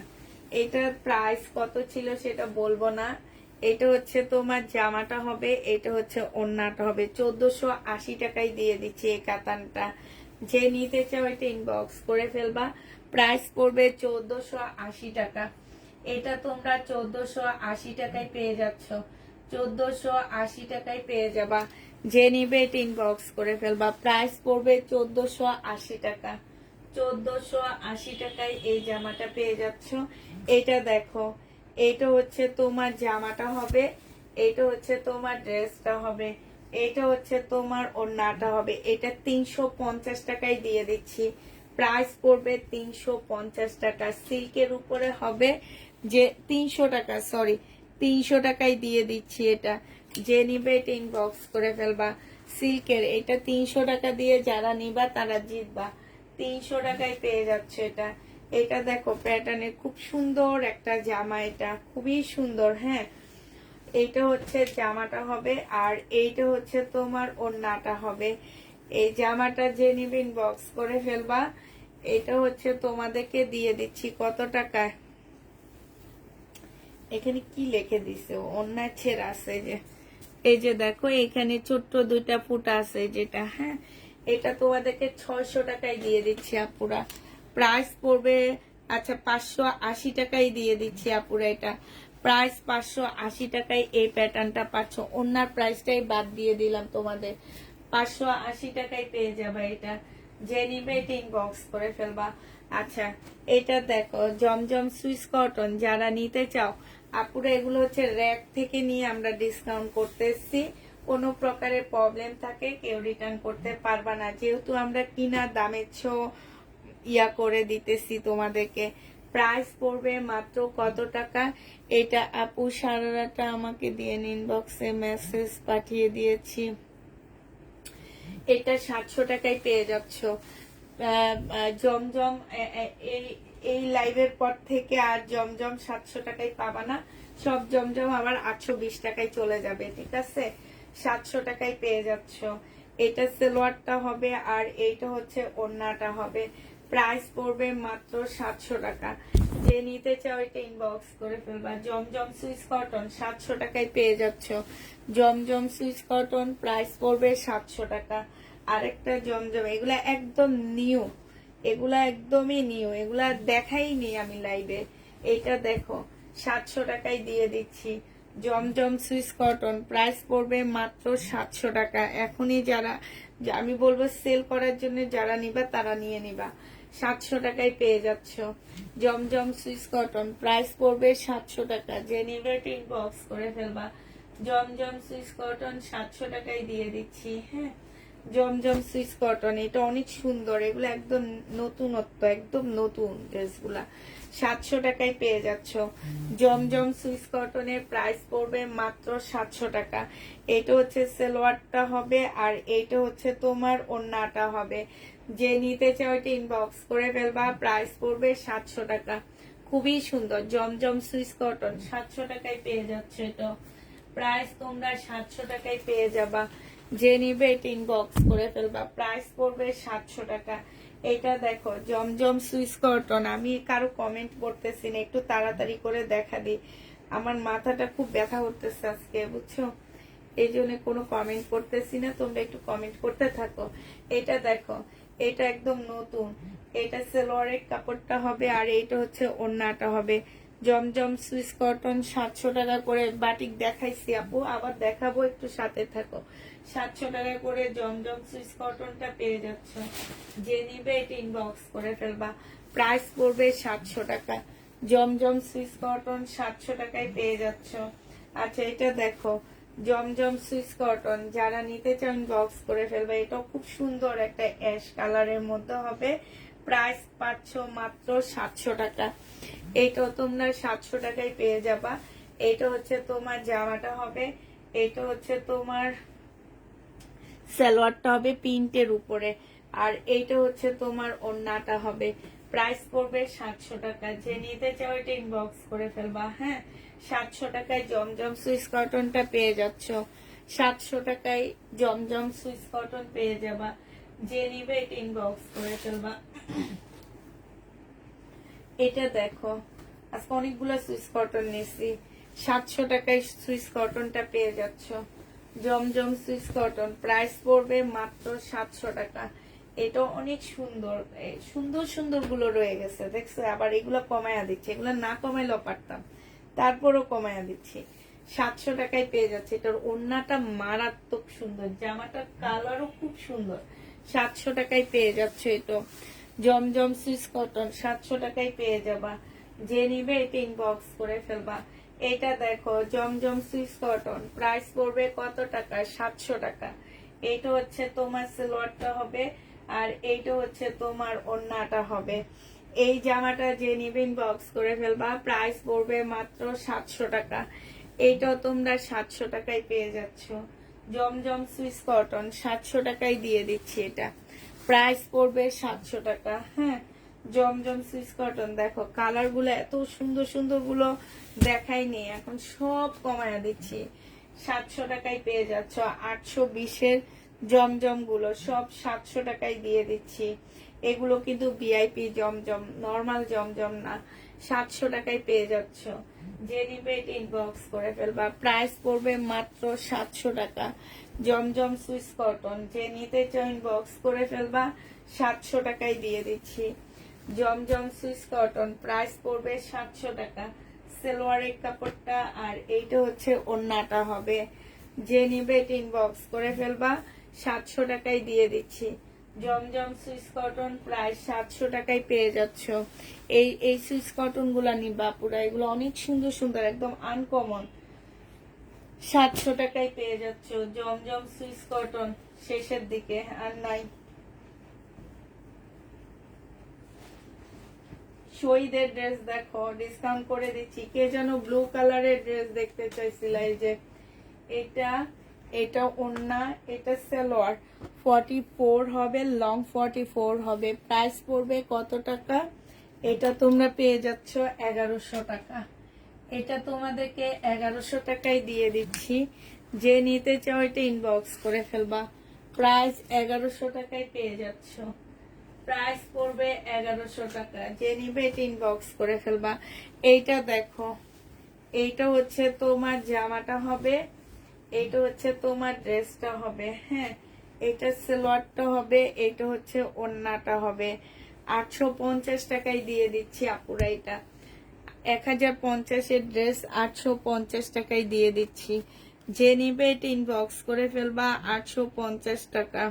এটার প্রাইস কত ছিল সেটা বলবো না। এটা হচ্ছে তোমার জামাটা হবে, এটা হচ্ছে ওড়নাটা হবে। 1480 টাকায় দিয়ে দিচ্ছি এই কাতানটা। যে নিতে চাও এটা ইনবক্স করে ফেলবা। প্রাইস পড়বে 1480 টাকা। এটা তোমরা 1480 টাকায় পেয়ে যাচ্ছ। 1480 টাকায় পেয়ে যাবা। যে নিবে এটা ইনবক্স করে ফেলবা। প্রাইস পড়বে 1480 টাকা। 1480 টাকায় এই জামাটা পেয়ে যাচ্ছ। এটা দেখো, এটা হচ্ছে তোমার জামাটা হবে, এটা হচ্ছে তোমার ড্রেসটা হবে, এটা হচ্ছে তোমার ওড়নাটা হবে। এটা 350 টাকায় দিয়ে দিচ্ছি। প্রাইস পড়বে 350 টাকা। সিল্কের উপরে হবে যে 300 টাকা, সরি 300 টাকায় দিয়ে দিচ্ছি এটা। যে নিবে এটা ইনবক্স করে ফেলবা। সিল্কের এটা 300 টাকা দিয়ে যারা নিবা তারা জিতবা। 300 টাকায় পেয়ে যাচ্ছে এটা। এটা দেখো প্যাটার্নের খুব সুন্দর একটা জামা, এটা খুবই সুন্দর। হ্যাঁ, এইটা হচ্ছে জামাটা হবে, আর এইটা হচ্ছে তোমার ওড়নাটা হবে। এই জামাটা যে নিবে ইনবক্স করে ফেলবা। এটা হচ্ছে তোমাদেরকে দিয়ে দিচ্ছি কত টাকায়, এখানে কি লিখে দিছে, ওড়না ছেঁড়া আছে যে, এই যে দেখো এখানে ছোট্ট দুইটা ফুটা আছে যেটা। হ্যাঁ, এটা তোমাদেরকে 600 টাকায় দিয়ে দিচ্ছি আপুরা। প্রাইস পড়বে, আচ্ছা 580 টাকায় দিয়ে দিচ্ছি আপুরা। এটা প্রাইস 580 টাকায় এই প্যাটার্নটা পাচ্ছ। ওনার প্রাইসটাই বাদ দিয়ে দিলাম তোমাদের। 580 টাকায় পেয়ে যাবে এটা। যে নিবে এটা ইনবক্স করে ফেলবা। আচ্ছা, এটা দেখো জমজম সুইস কটন, যারা নিতে চাও আপুরা, এগুলো হচ্ছে র্যাক থেকে নিয়ে আমরা ডিসকাউন্ট করতে এসছি। কোনো প্রকারের প্রবলেম থাকে কেউ রিটার্ন করতে পারবা না, যেহেতু আমরা কিনা দামের ইয়া করে দিতেছি তোমাদেরকে। প্রাইস পড়বে মাত্র কত টাকা? এটা আপু সারাটা আমাকে দিয়ে ইনবক্সে মেসেজ পাঠিয়ে দিয়েছি। এটা 700 টাকায় পেয়ে যাচ্ছ। জমজম এই লাইভের পর থেকে আর জমজম 700 টাকায় পাবা না। সব জমজম আবার 820 টাকায় চলে যাবে, ঠিক আছে? 700 টাকায় পেয়ে যাচ্ছ। এটা সালোয়ারটা হবে, আর এইটা হচ্ছে ওড়নাটা হবে। প্রাইস পড়বে মাত্র 700 টাকা। যে নিতে চাও এটা ইনবক্স করে ফেলবা। জমজম সুইস কটন 700 টাকায় পেয়ে যাচ্ছ। জমজম সুইস কটন প্রাইস পড়বে 700 টাকা। আরেকটা জমজম, এগুলা একদম নিউ, এগুলা একদমই নিউ, এগুলা দেখাইনি আমি লাইভে। এটা দেখো 700 টাকায় দিয়ে দিচ্ছি। জমজম সুইস কটন প্রাইস পড়বে মাত্র 700 টাকা। এখনই যারা, আমি বলবো সেল করার জন্য যারা নিবা তারা নিয়ে নিবা। 700 টাকায় পেয়ে যাচ্ছ জমজম সুইস কটন। প্রাইস পড়বে 700 টাকা। যে নিবে ইনবক্স করে ফেলবা। জমজম সুইস কটন 700 টাকায় দিয়ে দিচ্ছি। হ্যাঁ, জমজম সুইস কটন এটা অনেক সুন্দর, এগুলো একদম নতুনত্ব, একদম নতুন ড্রেসগুলা। 700 টাকায় পেয়ে যাচ্ছ। জমজম সুইস কটনের প্রাইস পড়বে মাত্র 700 টাকা। এটা হচ্ছে সালোয়ারটা হবে, আর এইটা হচ্ছে তোমার ওড়নাটা হবে। যে নিতে চাও এটা ইনবক্স করে ফেলবা। প্রাইস পড়বে 700 টাকা। খুবই সুন্দর জমজম সুইস কটন 700 টাকায় পেয়ে যাচ্ছে। এটা প্রাইস তোমরা 700 টাকায় পেয়ে যাবা। যে নিবে এটা ইনবক্স করে ফেলবা। প্রাইস পড়বে 700 টাকা। এটা দেখো জমজম সুইস কটন। আমি কারো কমেন্ট করতেছি না, একটু তাড়াতাড়ি করে দেখা দিই, আমার মাথাটা খুব ব্যথা করতেছে আজকে, বুঝছো? এই জন্য কোনো কমেন্ট করতেছি না, তোমরা একটু কমেন্ট করতে থাকো। এটা দেখো, এটা একদম নতুন। এটা সালোয়ারের কাপড়টা হবে, আর এইটা হচ্ছে ওড়নাটা হবে। জমজম সুইস কটন 700 টাকা করে। বাটিক দেখাইছি আপু, আবার দেখাবো, একটু সাথে থাকো। 700 টাকা করে জমজম সুইস কটনটা পেয়ে যাচ্ছ। যে নিবে এটা ইনবক্স করে ফেলবা। প্রাইস পড়বে 700 টাকা। জমজম সুইস কটন 700 টাকায় পেয়ে যাচ্ছ। আচ্ছা, এটা দেখো জমজম সুইস কটন, যারা নিতে চান বক্স করে ফেলবে। এটাও খুব সুন্দর একটা অ্যাশ কালারের মধ্যে হবে। প্রাইস পাচ্ছ মাত্র 700 টাকা। এইটাও তোমরা 700 টাকায় পেয়ে যাবা। এইটা হচ্ছে তোমার জামাটা হবে, এইটা হচ্ছে তোমার সালোয়ারটা হবে প্রিন্টের উপরে, আর এইটা হচ্ছে তোমার ওড়নাটা হবে। প্রাইস পড়বে 700 টাকা। যে নিতে চাও এটা ইনবক্স করে ফেলবা। হ্যাঁ, 700 টাকায় জমজম সুইস কটনটা পেয়ে যাচ্ছ। 700 টাকায় জমজম সুইস কটন পেয়ে যাবা। যে নিবে এটা ইনবক্স করে ফেলবা। এটা দেখো, আজকে অনেকগুলো সুইস কটন নিছি। 700 টাকায় সুইস কটনটা পেয়ে যাচ্ছ। জমজম সুইস কটন প্রাইস পড়বে মাত্র 700 টাকা। এটা অনেক সুন্দর, সুন্দর সুন্দর গুলো রয়ে গেছে দেখছো। আবার এগুলো কমায়া দিচ্ছে, এগুলো না কমাইলেও পারতাম, তারপরও কমায়া দিচ্ছি। 700 টাকায় পেয়ে যাচ্ছে। এটার ওড়নাটা মারাত্মক সুন্দর, জামাটার কালারও খুব সুন্দর। 700 টাকায় পেয়ে যাচ্ছে। এটা জমজম সুইস কটন 700 টাকায় পেয়ে যাবা। যে নিবে এটা ইনবক্স করে ফেলবা। এটা দেখো জমজম সুইস কটন, প্রাইস পড়বে কত টাকা? 700 টাকা। এইটা হচ্ছে তোমার সালোয়ারটা হবে, আর এইটা হচ্ছে তোমার ওড়নাটা হবে। এই জামাটা যে নিবে ইনবক্স করে ফেলবা। প্রাইস পড়বে মাত্র 700 টাকা। এইটাও তোমরা 700 টাকায় পেয়ে যাচ্ছ। জমজম সুইস কটন 700 টাকায় দিয়ে দিচ্ছি। এটা প্রাইস পড়বে 700 টাকা। হ্যাঁ, জমজম সুইস কটন দেখো কালার গুলো এত সুন্দর সুন্দর গুলো দেখাইনি, এখন সব কমায়া দিচ্ছি। 700 টাকায় পেয়ে যাচ্ছ। 820-এর জমজম গুলো সব 700 টাকায় দিয়ে দিচ্ছি। এগুলো কিন্তু ভিআইপি জমজম, নর্মাল জমজম না। 700 টাকায় পেয়ে যাচ্ছ। যে নিবে এটা ইনবক্স করে ফেলবা। প্রাইস পড়বে মাত্র 700 টাকা। জমজম সুইস কটন যে নিতে চাও ইনবক্স করে ফেলবা। 700 টাকায় দিয়ে দিচ্ছি। জমজম সুইস কটন প্রাইস পড়বে 700 টাকা। সালোয়ারের কাপড়টা আর এইটা হচ্ছে ওড়নাটা হবে। যে নিবে এটা ইনবক্স করে ফেলবা। 700 টাকায় দিয়ে দিচ্ছি। জমজম সুইস কটন প্রাইস 700 টাকায় পেয়ে যাচ্ছ। এই সুইস কটন গুলা নিবা পুরা, এগুলো অনেক সুন্দর সুন্দর, একদম আনকমন। 700 টাকায় পেয়ে যাচ্ছ জমজম সুইস কটন। শেষের দিকে আর নাই। শহীদের ড্রেস দেখো ডিসকাউন্ট করে দিচ্ছি। কে যেন ব্লু কালারের ড্রেস দেখতে চাইছিল, এই যে এটা ওড়না, এটা সালোয়ার। 44 হবে, লং 44 হবে। প্রাইস পড়বে কত টাকা? এটা তোমরা পেয়ে যাচ্ছ 1100 টাকা। এটা তোমাদেরকে 1100 টাকায় দিয়ে দিচ্ছি। যে নিতে চাও এটা ইনবক্স করে ফেলবা। প্রাইস 1100 টাকায় পেয়ে যাচ্ছ। প্রাইস পড়বে 1100 টাকা। যে নিবে এটা ইনবক্স করে ফেলবা। এইটা দেখো, এইটা হচ্ছে তোমার জামাটা হবে, এইটা হচ্ছে তোমার ড্রেসটা হবে। হ্যাঁ, এইটা সালোয়ারটা হবে, এইটা হচ্ছে ওড়নাটা হবে। 850 টাকায় দিয়ে দিচ্ছি আপুরা। এটা 1050-এর ড্রেস 850 টাকায় দিয়ে দিচ্ছি। যে নিবে এটা ইনবক্স করে ফেলবা। 850 টাকা।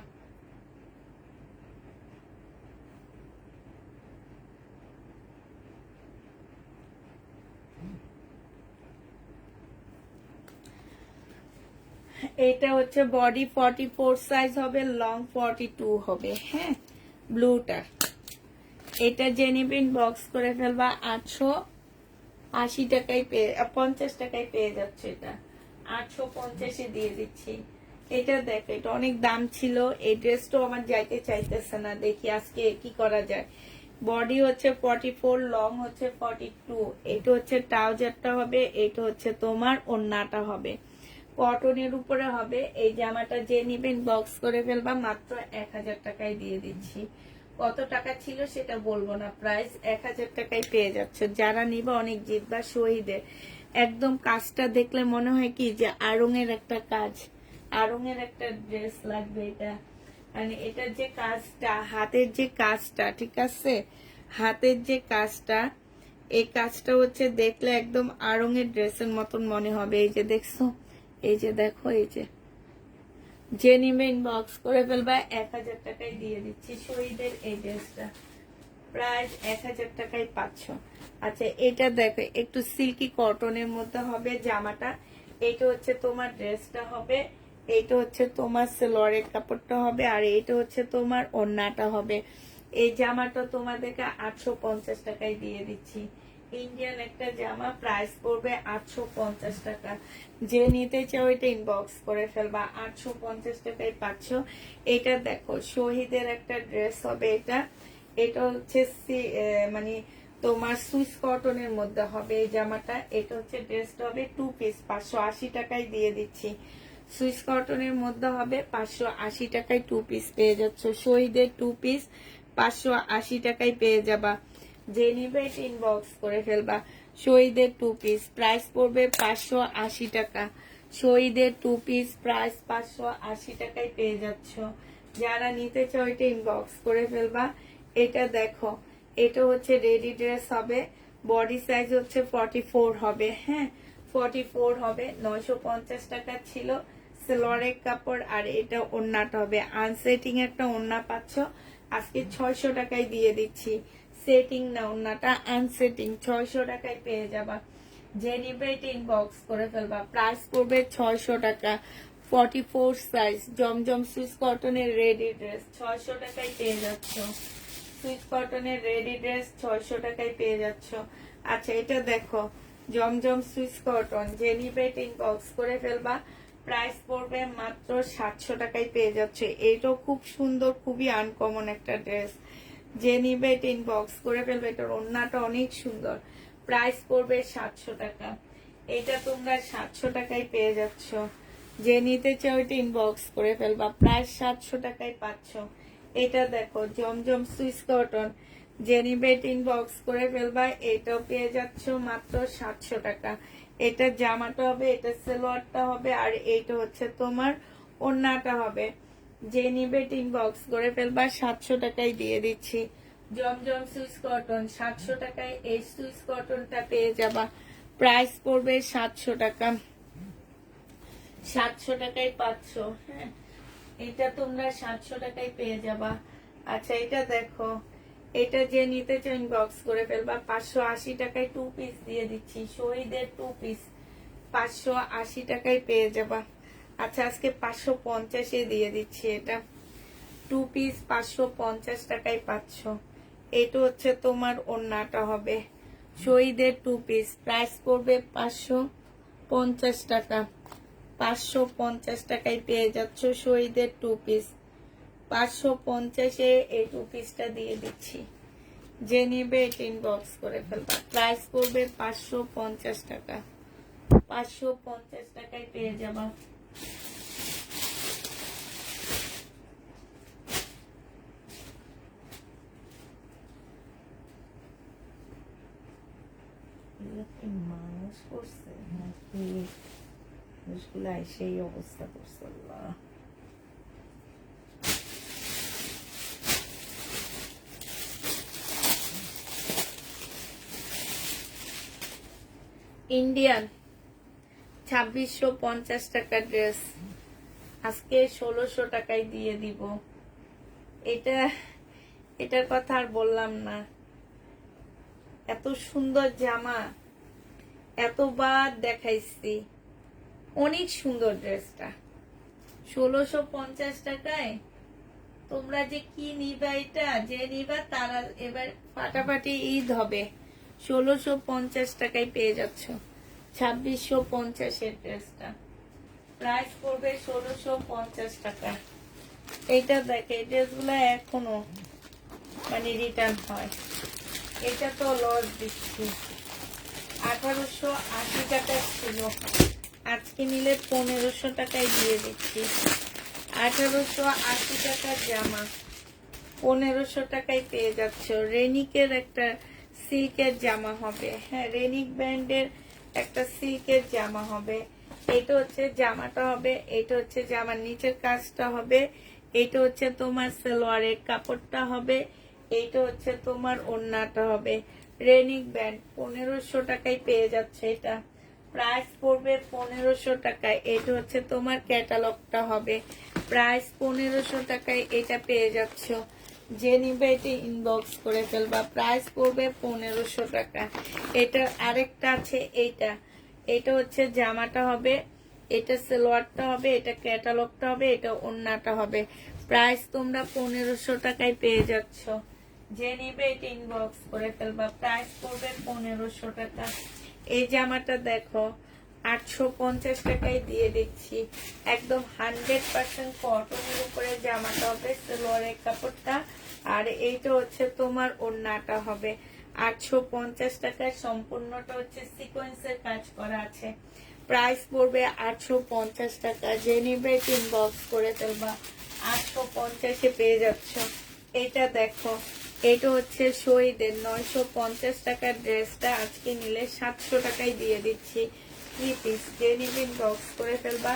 এটা হচ্ছে বডি 44 সাইজ হবে, লং 42 হবে। হ্যাঁ, ব্লুটা। এটা যে নিবেন বক্স করে ফেলবা। 880 টাকায় পেয়ে 50 টাকায় পেয়ে যাচ্ছে। এটা 850-এ দিয়ে দিচ্ছি। এটা দেখো, এটা অনেক দাম ছিল। এই ড্রেসটাও আমার যাইতে চাইতেছে না, দেখি আজকে কি করা যায়। বডি হচ্ছে 44, লং হচ্ছে 42। এটা হচ্ছে ট্রাউজারটা হবে, এটা হচ্ছে তোমার ওড়নাটা হবে। কটনের উপরে হবে। এই জামাটা যে নিবেন বক্স করে ফেলবা। মাত্র 1000 টাকায় দিয়ে দিচ্ছি। কত টাকা ছিল সেটা বলবো না, প্রাইস 1000 টাকায় পেয়ে যাচ্ছে। যারা নিবা অনেক জিতবা। শহীদের একদম কাজটা দেখলে মনে হয় কি যে আড়ং-এর একটা কাজ, আড়ং-এর একটা ড্রেস লাগবে। এটা মানে এটার যে কাজটা, হাতের যে কাজটা, ঠিক আছে, হাতের যে কাজটা, এই কাজটা হচ্ছে দেখলে একদম আড়ং-এর ড্রেসের মতন মনে হবে। এই যে দেখছো, এই যে দেখো, এই যে নিবে ইনবক্স করে ফেলবা। 1000 টাকায় দিয়ে দিচ্ছি শহীদের এই ড্রেসটা। প্রাইস 1000 টাকায় পাচ্ছ। আচ্ছা, এটা দেখো একটু সিল্কি কটনের মধ্যে হবে জামাটা। এইটা হচ্ছে তোমার ড্রেসটা হবে, এইটা হচ্ছে তোমার সেলোয়ারের কাপড়টা হবে, আর এইটা হচ্ছে তোমার ওড়নাটা হবে। এই জামাটা তোমাদেরকে 850 টাকায় দিয়ে দিচ্ছি। ইন্ডিয়ান একটা জামা, প্রাইস পড়বে 850 টাকা। যে নিতে চাও এটা ইনবক্স করে ফেলবা, 850 টাকায় পাচ্ছ। এটা দেখো শহীদের একটা ড্রেস হবে, এটা এটা হচ্ছে মানে তোমার সুইস কটনের মধ্যে হবে এই জামাটা। এটা হচ্ছে ড্রেসটা হবে 2 পিস, 580 টাকায় দিয়ে দিচ্ছি। সুইস কটনের মধ্যে হবে, 580 টাকায় 2 পিস পেয়ে যাচ্ছ। শহীদের 2 পিস 580 টাকায় পেয়ে যাবা। যে নিবে ইনবক্স করে ফেলবা। শহীদের 2 পিস প্রাইস পড়বে 580 টাকা। শহীদের 2 পিস প্রাইস 580 টাকায় পেয়ে যাচ্ছ। যারা নিতে চাও এটা ইনবক্স করে ফেলবা। এটা দেখো, এটা হচ্ছে রেডি ড্রেস হবে, বডি সাইজ হচ্ছে 44 হবে। হ্যাঁ 44 হবে, 950 টাকা ছিল সেলোয়ারের কাপড়। আর এটা ওড়নাটা হবে আনসেটিং একটা ওড়না পাচ্ছ, আজকে 600 টাকায় দিয়ে দিচ্ছি। সেটিং না ওড়নাটা, আনসেটিং 600 টাকায় পেয়ে যাবা। যে নিবে এটা ইনবক্স করে ফেলবা। প্রাইস পড়বে 600 টাকা। 44 সাইজ জমজম সুইস কটনের রেডি ড্রেস 600 টাকায় পেয়ে যাচ্ছ। সুইস কটনের রেডি ড্রেস 600 টাকায় পেয়ে যাচ্ছ। আচ্ছা এটা দেখো জমজম সুইস কটন, যে নিবে এটা ইনবক্স করে ফেলবা। প্রাইস পড়বে মাত্র 700 টাকায় পেয়ে যাচ্ছে। এইটাও খুব সুন্দর, খুবই আনকমন একটা ড্রেস। যে নিবে এটা ইনবক্স করে ফেলবে। এটার ওড়নাটা অনেক সুন্দর। প্রাইস পড়বে 700 টাকা। এটা তোমরা 700 টাকায় পেয়ে যাচ্ছ। যে নিতে চাও এটা ইনবক্স করে ফেলবা। প্রাইস 700 টাকায় পাচ্ছ। এটা দেখো জমজম সুইস কটন, যে নিবে এটা ইনবক্স করে ফেলবা। এটাও পেয়ে যাচ্ছ মাত্র 700 টাকা। এটা জামাটা হবে, এটা সেলোয়ারটা হবে, আর এইটা হচ্ছে তোমার ওড়নাটা হবে। যে নিবে এটা ইনবক্স করে ফেলবা। 700 টাকায় দিয়ে দিচ্ছি। জমজম সুইস কটন 700 টাকায় এই সুইস কটনটা পেয়ে যাবা। প্রাইস পড়বে 700 টাকা। 700 টাকায় পাচ্ছ। হ্যাঁ এটা তোমরা 700 টাকায় পেয়ে যাবা। আচ্ছা এটা দেখো, এটা যে নিতে চাও ইনবক্স করে ফেলবা। 580 টাকায় 2 পিস দিয়ে দিচ্ছি। শহীদের 2 পিস 580 টাকায় পেয়ে যাবা। আচ্ছা আজকে 550 এ দিয়ে দিচ্ছি। এটা 2 পিস 550 টাকায় পাচ্ছ। এটা হচ্ছে তোমার ওড়নাটা হবে। শহীদের 2 পিস প্রাইস পড়বে 550 টাকা। 550 টাকায় পেয়ে যাচ্ছ শহীদের 2 পিস। 550 এ এই 2 পিসটা দিয়ে দিচ্ছি। যে নিবে এটা ইনবক্স করে ফেলবা। প্রাইস পড়বে 550 টাকা। 550 টাকায় পেয়ে যাবা। মানুষ করছে নাকি মানুষগুলা সেই অবস্থা করছে। আল্লাহ ইন্ডিয়ান 2650 টাকা ড্রেস আজকে 1600 টাকায় দিয়ে দিব। এটা এটার কথা আর বললাম না। এত সুন্দর জামা, এতবার দেখাইছি, অনেক সুন্দর ড্রেসটা। 1650 টাকায় তোমরা যে কি নিবা, এটা যে নিবা তারা এবার ফাটাফাটি ঈদ হবে। 1650 টাকায় পেয়ে যাচ্ছ 2650 এর ড্রেসটা। প্রাইস পড়বে 1650 টাকা। এটা দেখে এই ড্রেসগুলো এখনো মানে রিটার্ন হয়। এটা তো লস দিচ্ছি। 1880 টাকা ছিল, আজকে নিলে 1500 টাকায় দিয়ে দিচ্ছি। 1880 টাকার জামা 1500 টাকায় পেয়ে যাচ্ছ। রেনিকের একটা সিল্কের জামা হবে। হ্যাঁ রেনিক ব্র্যান্ডের একটা সিল্কের জামা হবে। এটা হচ্ছে জামাটা হবে, এটা হচ্ছে জামার নিচের কাজটা হবে, এটা হচ্ছে তোমার সালোয়ারের কাপড়টা হবে, এইটা হচ্ছে তোমার ওড়নাটা হবে। রেনিক ব্র্যান্ড 1500 টাকায় পেয়ে যাচ্ছে। এটা প্রাইস পড়বে 1500 টাকায়। এটা হচ্ছে তোমার ক্যাটালগটা হবে। প্রাইস 1500 টাকায় এটা পেয়ে যাচ্ছ। যে নিবে এটা ইনবক্স করে ফেলবা। প্রাইস পড়বে 1500 টাকা। এটা আরেকটা আছে, এইটা এটা হচ্ছে জামাটা হবে, এটা সালোয়ারটা হবে, এটা ক্যাটালগটা হবে, এটা ওড়নাটা হবে। প্রাইস তোমরা 1500 টাকায় পেয়ে যাচ্ছ। যে নিবে এটা ইনবক্স করে ফেলবা। প্রাইস পড়বে 1500 টাকা। এই জামাটা দেখো 850 টাকায় দিয়ে দিচ্ছি। একদম 100% কটনের উপরে জামাটা হবে, সালোয়ারের কাপড়টা। আর এইটা হচ্ছে তোমার ওড়নাটা হবে 850 টাকায়। সম্পূর্ণটা হচ্ছে সিকোয়েন্সের কাজ করা আছে। প্রাইস পড়বে 850 টাকা। যে নিবে ইনবক্স করে ফেলবা। 850-এ পেয়ে যাচ্ছ। এটা দেখো, এটা হচ্ছে শহীদের 950 টাকার ড্রেসটা আজকে নিলে 700 টাকায় দিয়ে দিচ্ছি। 3 পিস। যে নিবে ইনবক্স করে ফেলবা।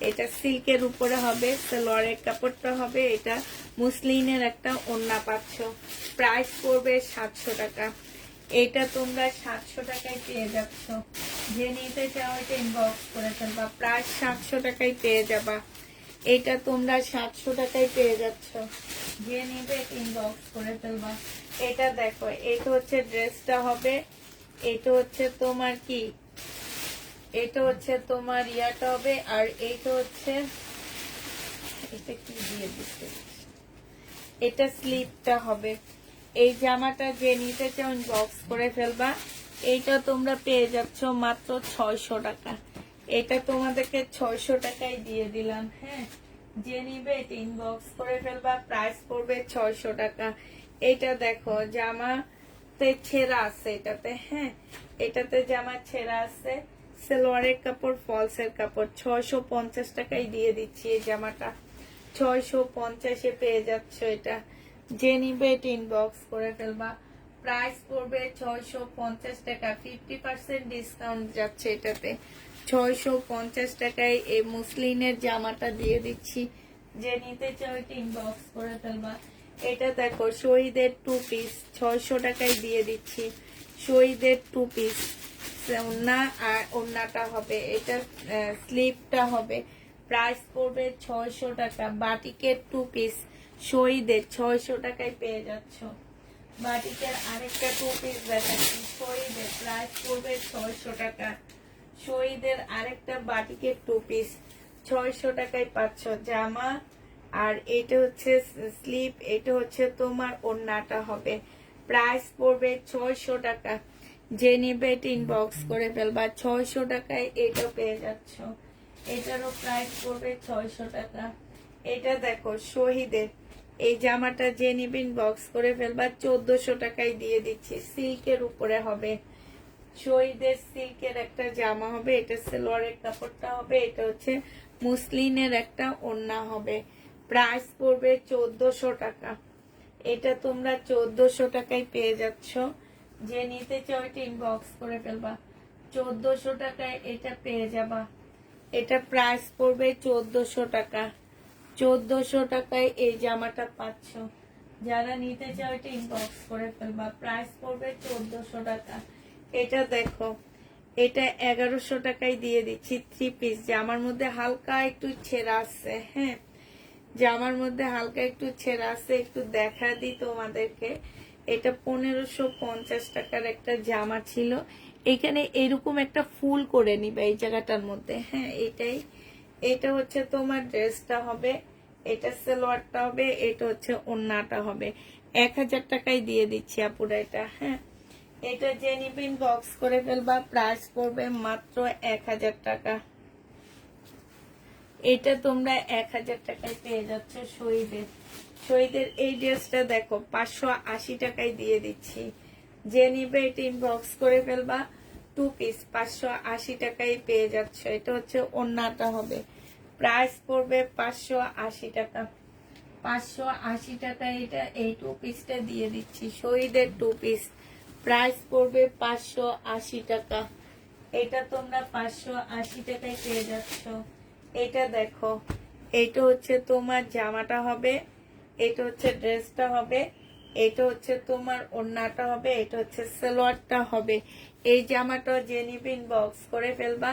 এটা সিল্কের উপরে হবে, সালোয়ারের কাপড়টা হবে, এটা মুসলিনের একটা ওড়না পাচ্ছ। প্রাইস পড়বে 700 টাকা। এটা তোমরা 700 টাকায় পেয়ে যাচ্ছ। যে নিতে চাও এটা ইনবক্স করে ফেলবা। প্রাইস 700 টাকায় পেয়ে যাবা। এটা তোমরা 700 টাকায় পেয়ে যাচ্ছ। যে নিবে ইনবক্স করে ফেলবা। এটা দেখো, এটা হচ্ছে ড্রেসটা হবে, এটা হচ্ছে তোমার কি, এটা হচ্ছে তোমার ইয়াটা হবে, আর এইটা হচ্ছে, এটা কি দিয়ে দিচ্ছে, এটা স্লিপটা হবে। এই জামাটা যে নিতে চাও ইনবক্স করে ফেলবা। এইটা তোমরা পেয়ে যাচ্ছ মাত্র 600 টাকা। এটা তোমাদেরকে 600 টাকায় দিয়ে দিলাম। হ্যাঁ, যে নিবে এটা ইনবক্স করে ফেলবা। প্রাইস পড়বে 600 টাকা। এটা দেখো জামাতে ছেঁড়া আছে এটাতে। হ্যাঁ, এটাতে জামা ছেঁড়া আছে, সালোয়ারের কাপড়, ফলসের কাপড়। 650 টাকায় দিয়ে দিচ্ছি এই জামাটা। 650-এ পেয়ে যাচ্ছ এটা। যে নিবে এটা ইনবক্স করে ফেলবা। প্রাইস পড়বে 650 টাকা। 50% ডিসকাউন্ট যাচ্ছে এটাতে। 650 টাকায় এই মুসলিনের জামাটা দিয়ে দিচ্ছি। যে নিতে চাও এটা ইনবক্স করে ফেলবা। এটা দেখো শহীদের 2 পিস 600 টাকায় দিয়ে দিচ্ছি। শহীদের 2 পিস ওড়না, আর ওড়নাটা হবে, এটা স্লিপটা হবে। প্রাইস পড়বে 600 টাকা। বাটিকের 2 পিস শহীদের 600 টাকায় পেয়ে যাচ্ছ। বাটিকের আরেকটা 2 পিস দেখাচ্ছি শহীদের। প্রাইস পড়বে 600 টাকা। শহীদের আরেকটা বাটিকের 2 পিস 600 টাকায় পাচ্ছ জামা। আর এটা হচ্ছে স্লিপ, এটা হচ্ছে তোমার ওড়নাটা হবে। প্রাইস পড়বে 600 টাকা। যে নিবে এটা ইনবক্স করে ফেলবা। 600 টাকায় এটা পেয়ে যাচ্ছ। এটারও প্রাইস পড়বে 600 টাকা। এটা দেখো শহীদের, এই জামাটা যে নিবে ইনবক্স করে ফেলবা। 1400 টাকায় দিয়ে দিচ্ছি। সিল্কের উপরে হবে, শহীদের সিল্কের একটা জামা হবে, এটা সালোয়ারের কাপড়টা হবে, এটা হচ্ছে মুসলিনের একটা ওড়না হবে। প্রাইস পড়বে 1400 টাকা। এটা তোমরা 1400 টাকায় পেয়ে যাচ্ছ। যে নিতে চাও এটা ইনবক্স করে ফেলবা। 1400 টাকায় এটা পেয়ে যাবা। এটা প্রাইস পড়বে 1400 টাকা। 1400 টাকায় এই জামাটা পাচ্ছ। যারা নিতে চাও এটা ইনবক্স করে ফেলবা। প্রাইস পড়বে 1400 টাকা। এটা দেখো, এটা 1100 টাকায় দিয়ে দিচ্ছি। 3 পিস জামার মধ্যে হালকা একটু ছেঁড়া আছে। হ্যাঁ, জামার মধ্যে হালকা একটু ছেঁড়া আছে, একটু দেখা দিই তোমাদেরকে। এটা 1550 টাকার একটা জামা ছিল। এখানে এরকম একটা ফুল করে নিবে এই জায়গাটার মধ্যে। হ্যাঁ, এটাই, এটা হচ্ছে তোমার ড্রেসটা হবে, এটা সালোয়ারটা হবে, এটা হচ্ছে ওড়নাটা হবে। 1000 টাকায় দিয়ে দিচ্ছি আপুরা এটা। হ্যাঁ, এটা যে নিবে ইনবক্স করে ফেলবা। প্রাইস পড়বে মাত্র 1000 টাকা। এটা তোমরা 1000 টাকায় পেয়ে যাচ্ছ শহীদের। শহীদের এই ড্রেসটা দেখো 580 টাকায় দিয়ে দিচ্ছি। যে নিবে এটা ইনবক্স করে ফেলবা। 2 পিস 580 টাকায় পেয়ে যাচ্ছ। এটা হচ্ছে ওড়নাটা হবে। প্রাইস পড়বে 580 টাকা। 580 টাকায় এটা এই 2 পিসটা দিয়ে দিচ্ছি। শহীদের 2 পিস প্রাইস পড়বে 580 টাকা। এটা তোমরা 580 টাকায় পেয়ে যাচ্ছ। এটা দেখো, এটা হচ্ছে তোমার জামাটা হবে, এটা হচ্ছে ড্রেসটা হবে, এটা হচ্ছে তোমার ওড়নাটা হবে, এটা হচ্ছে সালোয়ারটা হবে। এই জামাটা যে নিবে ইনবক্স করে ফেলবা।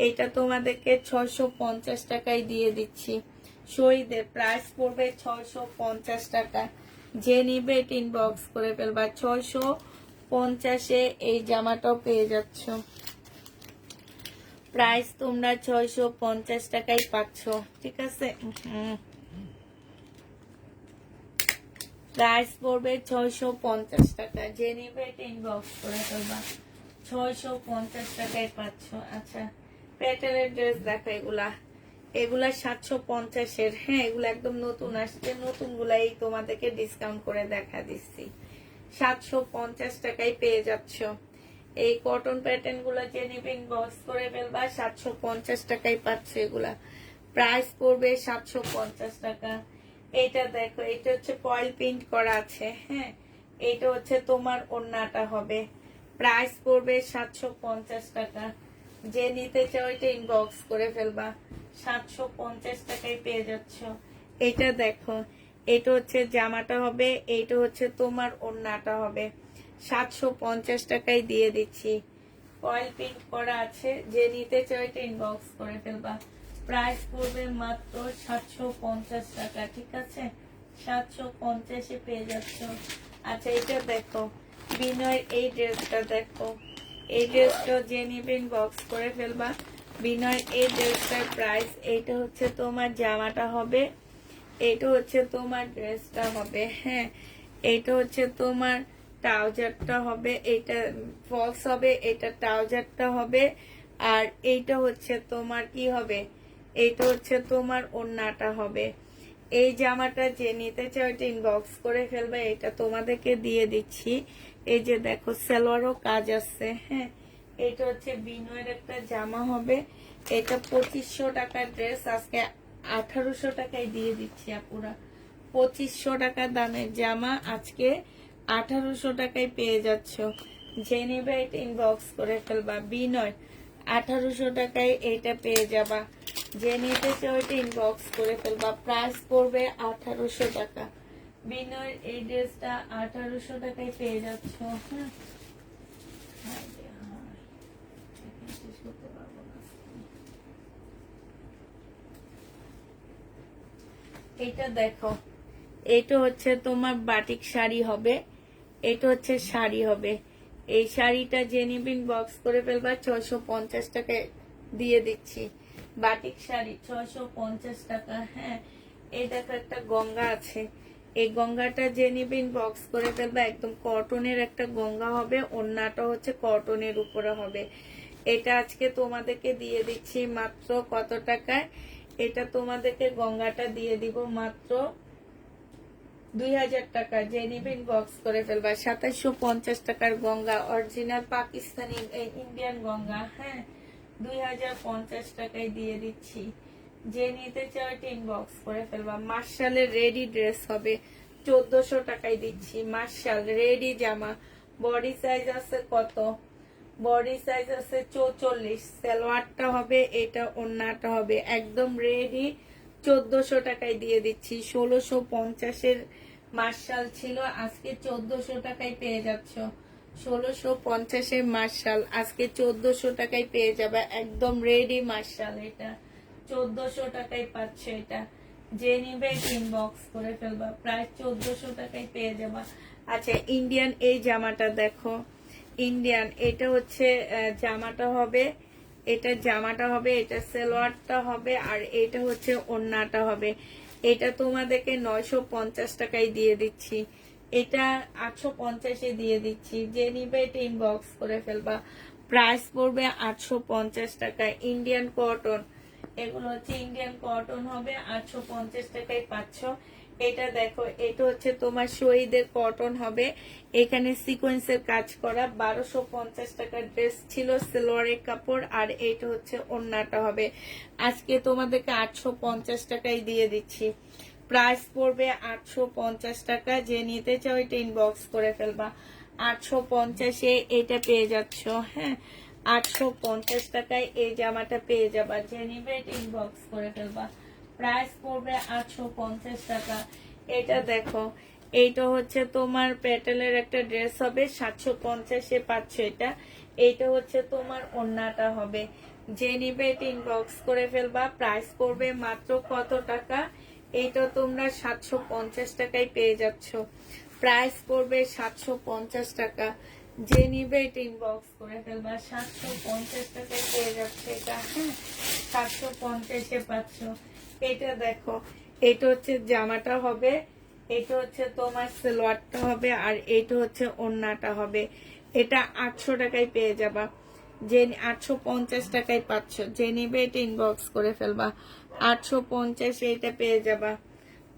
এটা তোমাদেরকে 650 টাকায় দিয়ে দিচ্ছি। শহীদের প্রাইস পড়বে 650 টাকা। যে নিবে এটা ইনবক্স করে ফেলবা। 650-এ এই জামাটাও পেয়ে যাচ্ছ। প্রাইস তোমরা 650 টাকায় পাচ্ছ, ঠিক আছে। প্রাইস পড়বে 650 টাকা, যে নিবে এটা ইনবক্স করে ফেলবা। 650 টাকায় পাচ্ছ। আচ্ছা, প্যাটেলের ড্রেস দেখো, এগুলা এগুলা 750-এর। হ্যাঁ, এগুলো একদম নতুন আসছে, নতুন গুলাই তোমাদেরকে ডিসকাউন্ট করে দেখা দিচ্ছি। 750 টাকায় পেয়ে যাচ্ছ এই কটন প্যাটার্ন গুলো, যে নিবে ইনবক্স করে ফেলবা। 750 টাকায় পাচ্ছ এগুলা। প্রাইস পড়বে 750 টাকা। এটা দেখো, এটা হচ্ছে ফয়েল প্রিন্ট করা আছে। হ্যাঁ, এটা হচ্ছে তোমার ওড়নাটা হবে। প্রাইস পড়বে 750 টাকা। যে নিতে চাও এটা ইনবক্স করে ফেলবা। 750 টাকায় পেয়ে যাচ্ছ। এটা দেখো, এটা হচ্ছে জামাটা হবে, এইটা হচ্ছে তোমার ওড়নাটা হবে। 750 টাকায় দিয়ে দিচ্ছি। ফয়েল প্রিন্ট করা আছে, যে নিতে চাও এটা ইনবক্স করে ফেলবা। প্রাইস পড়বে মাত্র 750 টাকা, ঠিক আছে। 750-এ পেয়ে যাচ্ছ। আচ্ছা, এটা দেখো, বিনয়ের এই ড্রেসটা দেখো, এই ড্রেসটা যে নিবে ইনবক্স করে ফেলবা। বিনয়ের এই ড্রেসটার প্রাইস, এইটা হচ্ছে তোমার জামাটা হবে, এইটা হচ্ছে তোমার ড্রেসটা হবে। হ্যাঁ, এইটা হচ্ছে তোমার ট্রাউজারটা হবে, এটা ফলস হবে, এটা ট্রাউজারটা হবে। আর এইটা হচ্ছে তোমার কি হবে, এইটা হচ্ছে তোমার ওড়নাটা হবে। এই জামাটা যে নিতে চাও এটা ইনবক্স করে ফেলবে, এটা তোমাদেরকে দিয়ে দিচ্ছি। এই যে দেখো, সালোয়ারও কাজ আছে। হ্যাঁ, এটা হচ্ছে বিনয়ের একটা জামা হবে। এটা 2500 টাকার ড্রেস, আজকে 1800 টাকায় দিয়ে দিচ্ছি আপুরা। 2500 টাকা দামের জামা আজকে 1800 টাকায় পেয়ে যাচ্ছ। যে নেবে এটা ইনবক্স করে ফেলবা। বিনয় 1800 টাকায় এটা পেয়ে যাবা। যে নিতে চাও এটা ইনবক্স করে ফেলবা। প্রাইস পড়বে 1800 টাকা। বিনয়ের এই ড্রেসটা 1800 টাকায় পেয়ে যাচ্ছ। হ্যাঁ, এটা দেখো, এটা হচ্ছে তোমার বাটিক শাড়ি হবে, এটা হচ্ছে শাড়ি হবে। এই শাড়িটা যে নিবিন বক্স করে ফেলবা। 650 টাকায় দিয়ে দিচ্ছি। বাটিক শাড়ি 650 টাকা। হ্যাঁ, এই দেখো একটা গঙ্গা আছে, এই গঙ্গাটা যে নিবিন বক্স করে ফেলবা। একদম কটনের একটা গঙ্গা হবে, ওড়নাটা হচ্ছে কটনের উপরে হবে। এটা আজকে তোমাদেরকে দিয়ে দিচ্ছি মাত্র কত টাকায়? এটা তোমাদেরকে গঙ্গাটা দিয়ে দিব মাত্র 2000 টাকা। যে নিবেন বক্স করে ফেলবা। 2750 টাকার গঙ্গা, অরিজিনাল পাকিস্তানি ইন্ডিয়ান গঙ্গা। হ্যাঁ, 2050 টাকায় দিয়ে দিচ্ছি। যে নিতে চাও এটা ইনবক্স করে ফেলবা। মার্শালের রেডি ড্রেস হবে, 1400 টাকায় দিচ্ছি। মার্শাল রেডি জামা, বডি সাইজ আছে কত? বডি সাইজ আছে 44। সালোয়ারটা হবে, এটা ওড়নাটা হবে, একদম রেডি। 1400 টাকায় দিয়ে দিচ্ছি। 1650-এর মার্শাল ছিল, আজকে 1400 টাকায় পেয়ে যাচ্ছ। 1650-এর মার্শাল আজকে 1400 টাকায় পেয়ে যাবে, একদম রেডি মার্শাল। এটা 1400 টাকায় পাচ্ছে। এটা যে নিবে ইনবক্স করে ফেলবা। প্রায় 1400 টাকায় পেয়ে যাবা। আচ্ছা, ইন্ডিয়ান এই জামাটা দেখো, ইন্ডিয়ান এটা হচ্ছে জামাটা হবে, এটা জামাটা হবে, এটা সালোয়ারটা হবে, আর এটা হচ্ছে ওড়নাটা হবে। এটা তোমাদেরকে 950 টাকায় দিয়ে দিচ্ছি। এটা 850-এ দিয়ে দিচ্ছি। যে নিবে এটা ইনবক্স করে ফেলবা। প্রাইস পড়বে 850 টাকা। ইন্ডিয়ান কটন, এগুলো হচ্ছে ইন্ডিয়ান কটন হবে, 850 টাকায় পাচ্ছ। এটা দেখো, এটা হচ্ছে তোমার শহীদের কটন হবে, এখানে সিকোয়েন্সের কাজ করা। 1250 টাকার ড্রেস ছিল, সালোয়ারের কাপড়, আর এটা হচ্ছে ওড়নাটা হবে। আজকে তোমাদেরকে 850 টাকায় দিয়ে দিচ্ছি। প্রাইস পড়বে 850 টাকা। যে নিতে চাও এটা ইনবক্স করে ফেলবা। 850-এ এটা পেয়ে যাচ্ছ। হ্যাঁ, 850 টাকায় এই জামাটা পেয়ে যাবা। যে নিবে এটা ইনবক্স করে ফেলবা। প্রাইস পড়বে 850 টাকা। এটা দেখো, এইটা হচ্ছে তোমার প্যাটেলের একটা ড্রেস হবে, 750-এ পাচ্ছ এটা। এইটা হচ্ছে তোমার ওড়নাটা হবে। যে নিবে এটা ইনবক্স করে ফেলবা। প্রাইস পড়বে মাত্র কত টাকা? এইটা তোমরা 750 টাকায় পেয়ে যাচ্ছ। প্রাইস পড়বে 750 টাকা। যে নিবে এটা ইনবক্স করে ফেলবা। 750 টাকায় পেয়ে যাচ্ছে এটা। হ্যাঁ, 750-এ 500। এটা দেখো, এটা হচ্ছে জামাটা হবে, এটা হচ্ছে তোমার সালোয়ারটা হবে, আর এটা হচ্ছে ওড়নাটা হবে। এটা 800 টাকায় পেয়ে যাবা। যে 850 টাকায় পাচ্ছ, যে নিবে এটা ইনবক্স করে ফেলবা। 850 এটা পেয়ে যাবা।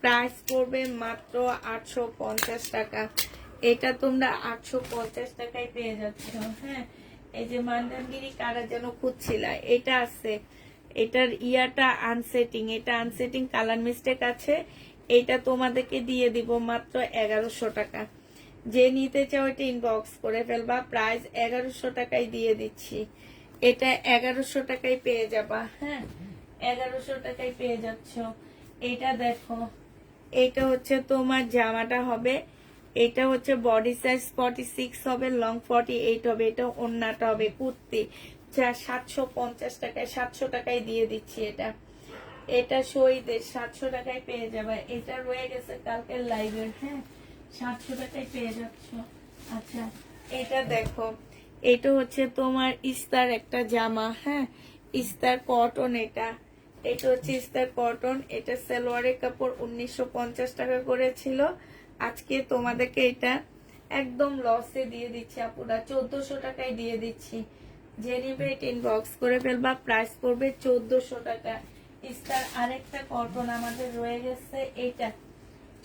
প্রাইস পড়বে মাত্র 850 টাকা। এটা তোমরা 850 টাকায় পেয়ে যাচ্ছ। হ্যাঁ, এই যে মান্দানগিরি কারা যেন খুঁজছিলা, এটা আছে। এটার ইয়াটা আনসেটিং, এটা আনসেটিং কালার মিস্টেক আছে। এটা তোমাদেরকে দিয়ে দিব মাত্র 1100 টাকা। যে নিতে চাও এটা ইনবক্স করে ফেলবা। প্রাইস 1100 টাকায় দিয়ে দিচ্ছি। এটা 1100 টাকায় পেয়ে যাবা। হ্যাঁ, 1100 টাকায় পেয়ে যাচ্ছ। এটা দেখো, এটা হচ্ছে তোমার জামাটা হবে, এটা হচ্ছে বডি সাইজ 46 হবে, লং 48 হবে। এটা ওড়নাটা হবে কুর্তি, যা 750 টাকায়, 700 টাকায় দিয়ে দিচ্ছি। এটা এটা শহীদের 700 টাকায় পেয়ে যাবে। এটা রয়ে গেছে কালকের লাইভের। হ্যাঁ, 700 টাকায় পেয়ে যাচ্ছ। আচ্ছা, এটা দেখো, এটা হচ্ছে তোমার ইস্তার একটা জামা। হ্যাঁ, ইস্তার কটন। এটা এটা হচ্ছে ইস্তার কটন। এটা সালোয়ারের কাপড় 1950 টাকা করে ছিল। আজকে তোমাদেরকে এটা একদম লসে দিয়ে দিচ্ছি আপুরা, 1400 টাকায় দিয়ে দিচ্ছি। যে নিবে এটা ইনবক্স করে ফেলবা। প্রাইস পড়বে 1400 টাকা। ইস্তার আরেকটা কটন আমাদের রয়ে গেছে, এটা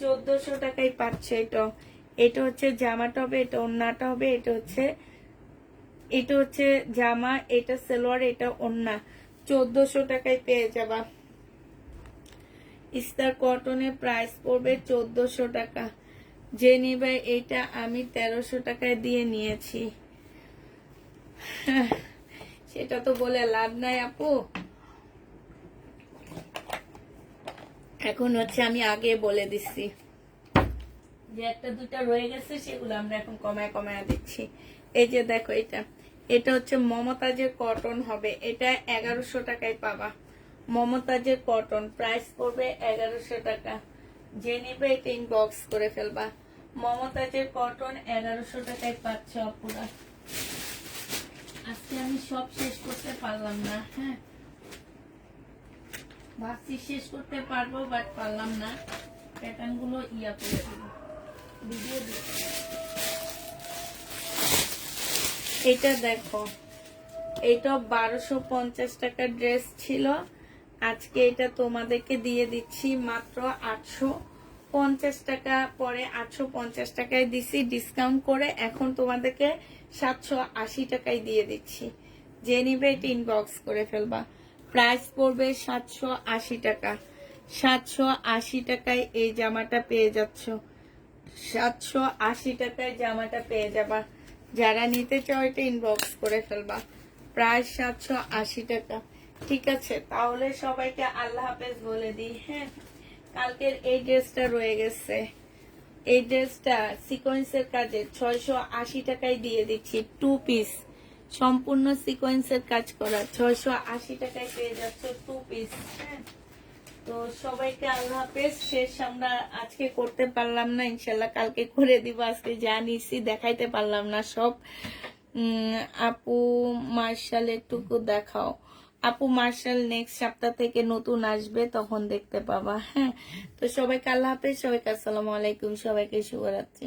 1400 টাকায় পাচ্ছে। এটা এটা হচ্ছে জামাটা হবে, এটা ওড়নাটা হবে। এটা হচ্ছে জামা, এটা সালোয়ার, এটা ওড়না। 1400 টাকায় পেয়ে যাবা। ইস্তার কটনের প্রাইস পড়বে 1400 টাকা। যে নিবে এটা আমি 1300 টাকায় দিয়ে নিয়েছি। সেটা তো বলে লাভ নাই আপু। এখন হচ্ছে আমি আগে বলে দিচ্ছি যে একটা দুটা রয়ে গেছে, সেগুলো আমরা এখন কমায় কমায় দিচ্ছি। এই যে দেখো, এটা এটা হচ্ছে মমতাজের কটন হবে। এটা 1100 টাকায় পাবা। মমতাজের কটন, প্রাইস পড়বে 1100 টাকা। যে নিবে এটা ইনবক্স করে ফেলবা। মমতাজের কটন 1100 টাকায় পাচ্ছ আপুরা। আজকে আমি সব শেষ করতে পারলাম না। হ্যাঁ, ভাবছি শেষ করতে পারবো, বাট পারলাম না। প্যাটার্ন গুলো ইয়া করে দিব, ভিডিও দিচ্ছি। এটা দেখো, এটা 1250 টাকার ড্রেস ছিল। আজকে এটা তোমাদেরকে দিয়ে দিচ্ছি মাত্র 850 টাকা। পরে 850 টাকায় দিছি ডিসকাউন্ট করে। এখন তোমাদেরকে 780 টাকায় দিয়ে দিচ্ছি। যে নিবে এটা ইনবক্স করে ফেলবা। প্রাইস পড়বে 780 টাকা। 780 টাকায় এই জামাটা পেয়ে যাচ্ছ। 780 টাকায় জামাটা পেয়ে যাবা। যারা নিতে চাও এটা ইনবক্স করে ফেলবা। প্রায় 780 টাকা। ঠিক আছে, তাহলে সবাইকে আল্লাহ হাফেজ বলে দিই। হ্যাঁ, কালকের এই ড্রেসটা রয়ে গেছে। এই ড্রেসটা সিকোয়েন্সের কাজে 680 টাকায় দিয়ে দিচ্ছি। 2 পিস, সম্পূর্ণ সিকোয়েন্সের কাজ করা, 680 টাকায় পেয়ে যাচ্ছ 2 পিস। হ্যাঁ, তো সবাইকে আল্লাহ হাফেজ। শেষ আমরা আজকে করতে পারলাম না, ইনশাল্লাহ কালকে করে দিব। আজকে যা নিছি দেখাইতে পারলাম না সব। আপু মার্শাল একটুকু দেখাও। আপু মার্শাল নেক্সট সপ্তাহ থেকে নতুন আসবে, তখন দেখতে পাবা। হ্যাঁ, তো সবাইকে আল্লাহ হাফেজ, সবাইকে আসসালামু আলাইকুম, সবাইকে শুভরাত্রি।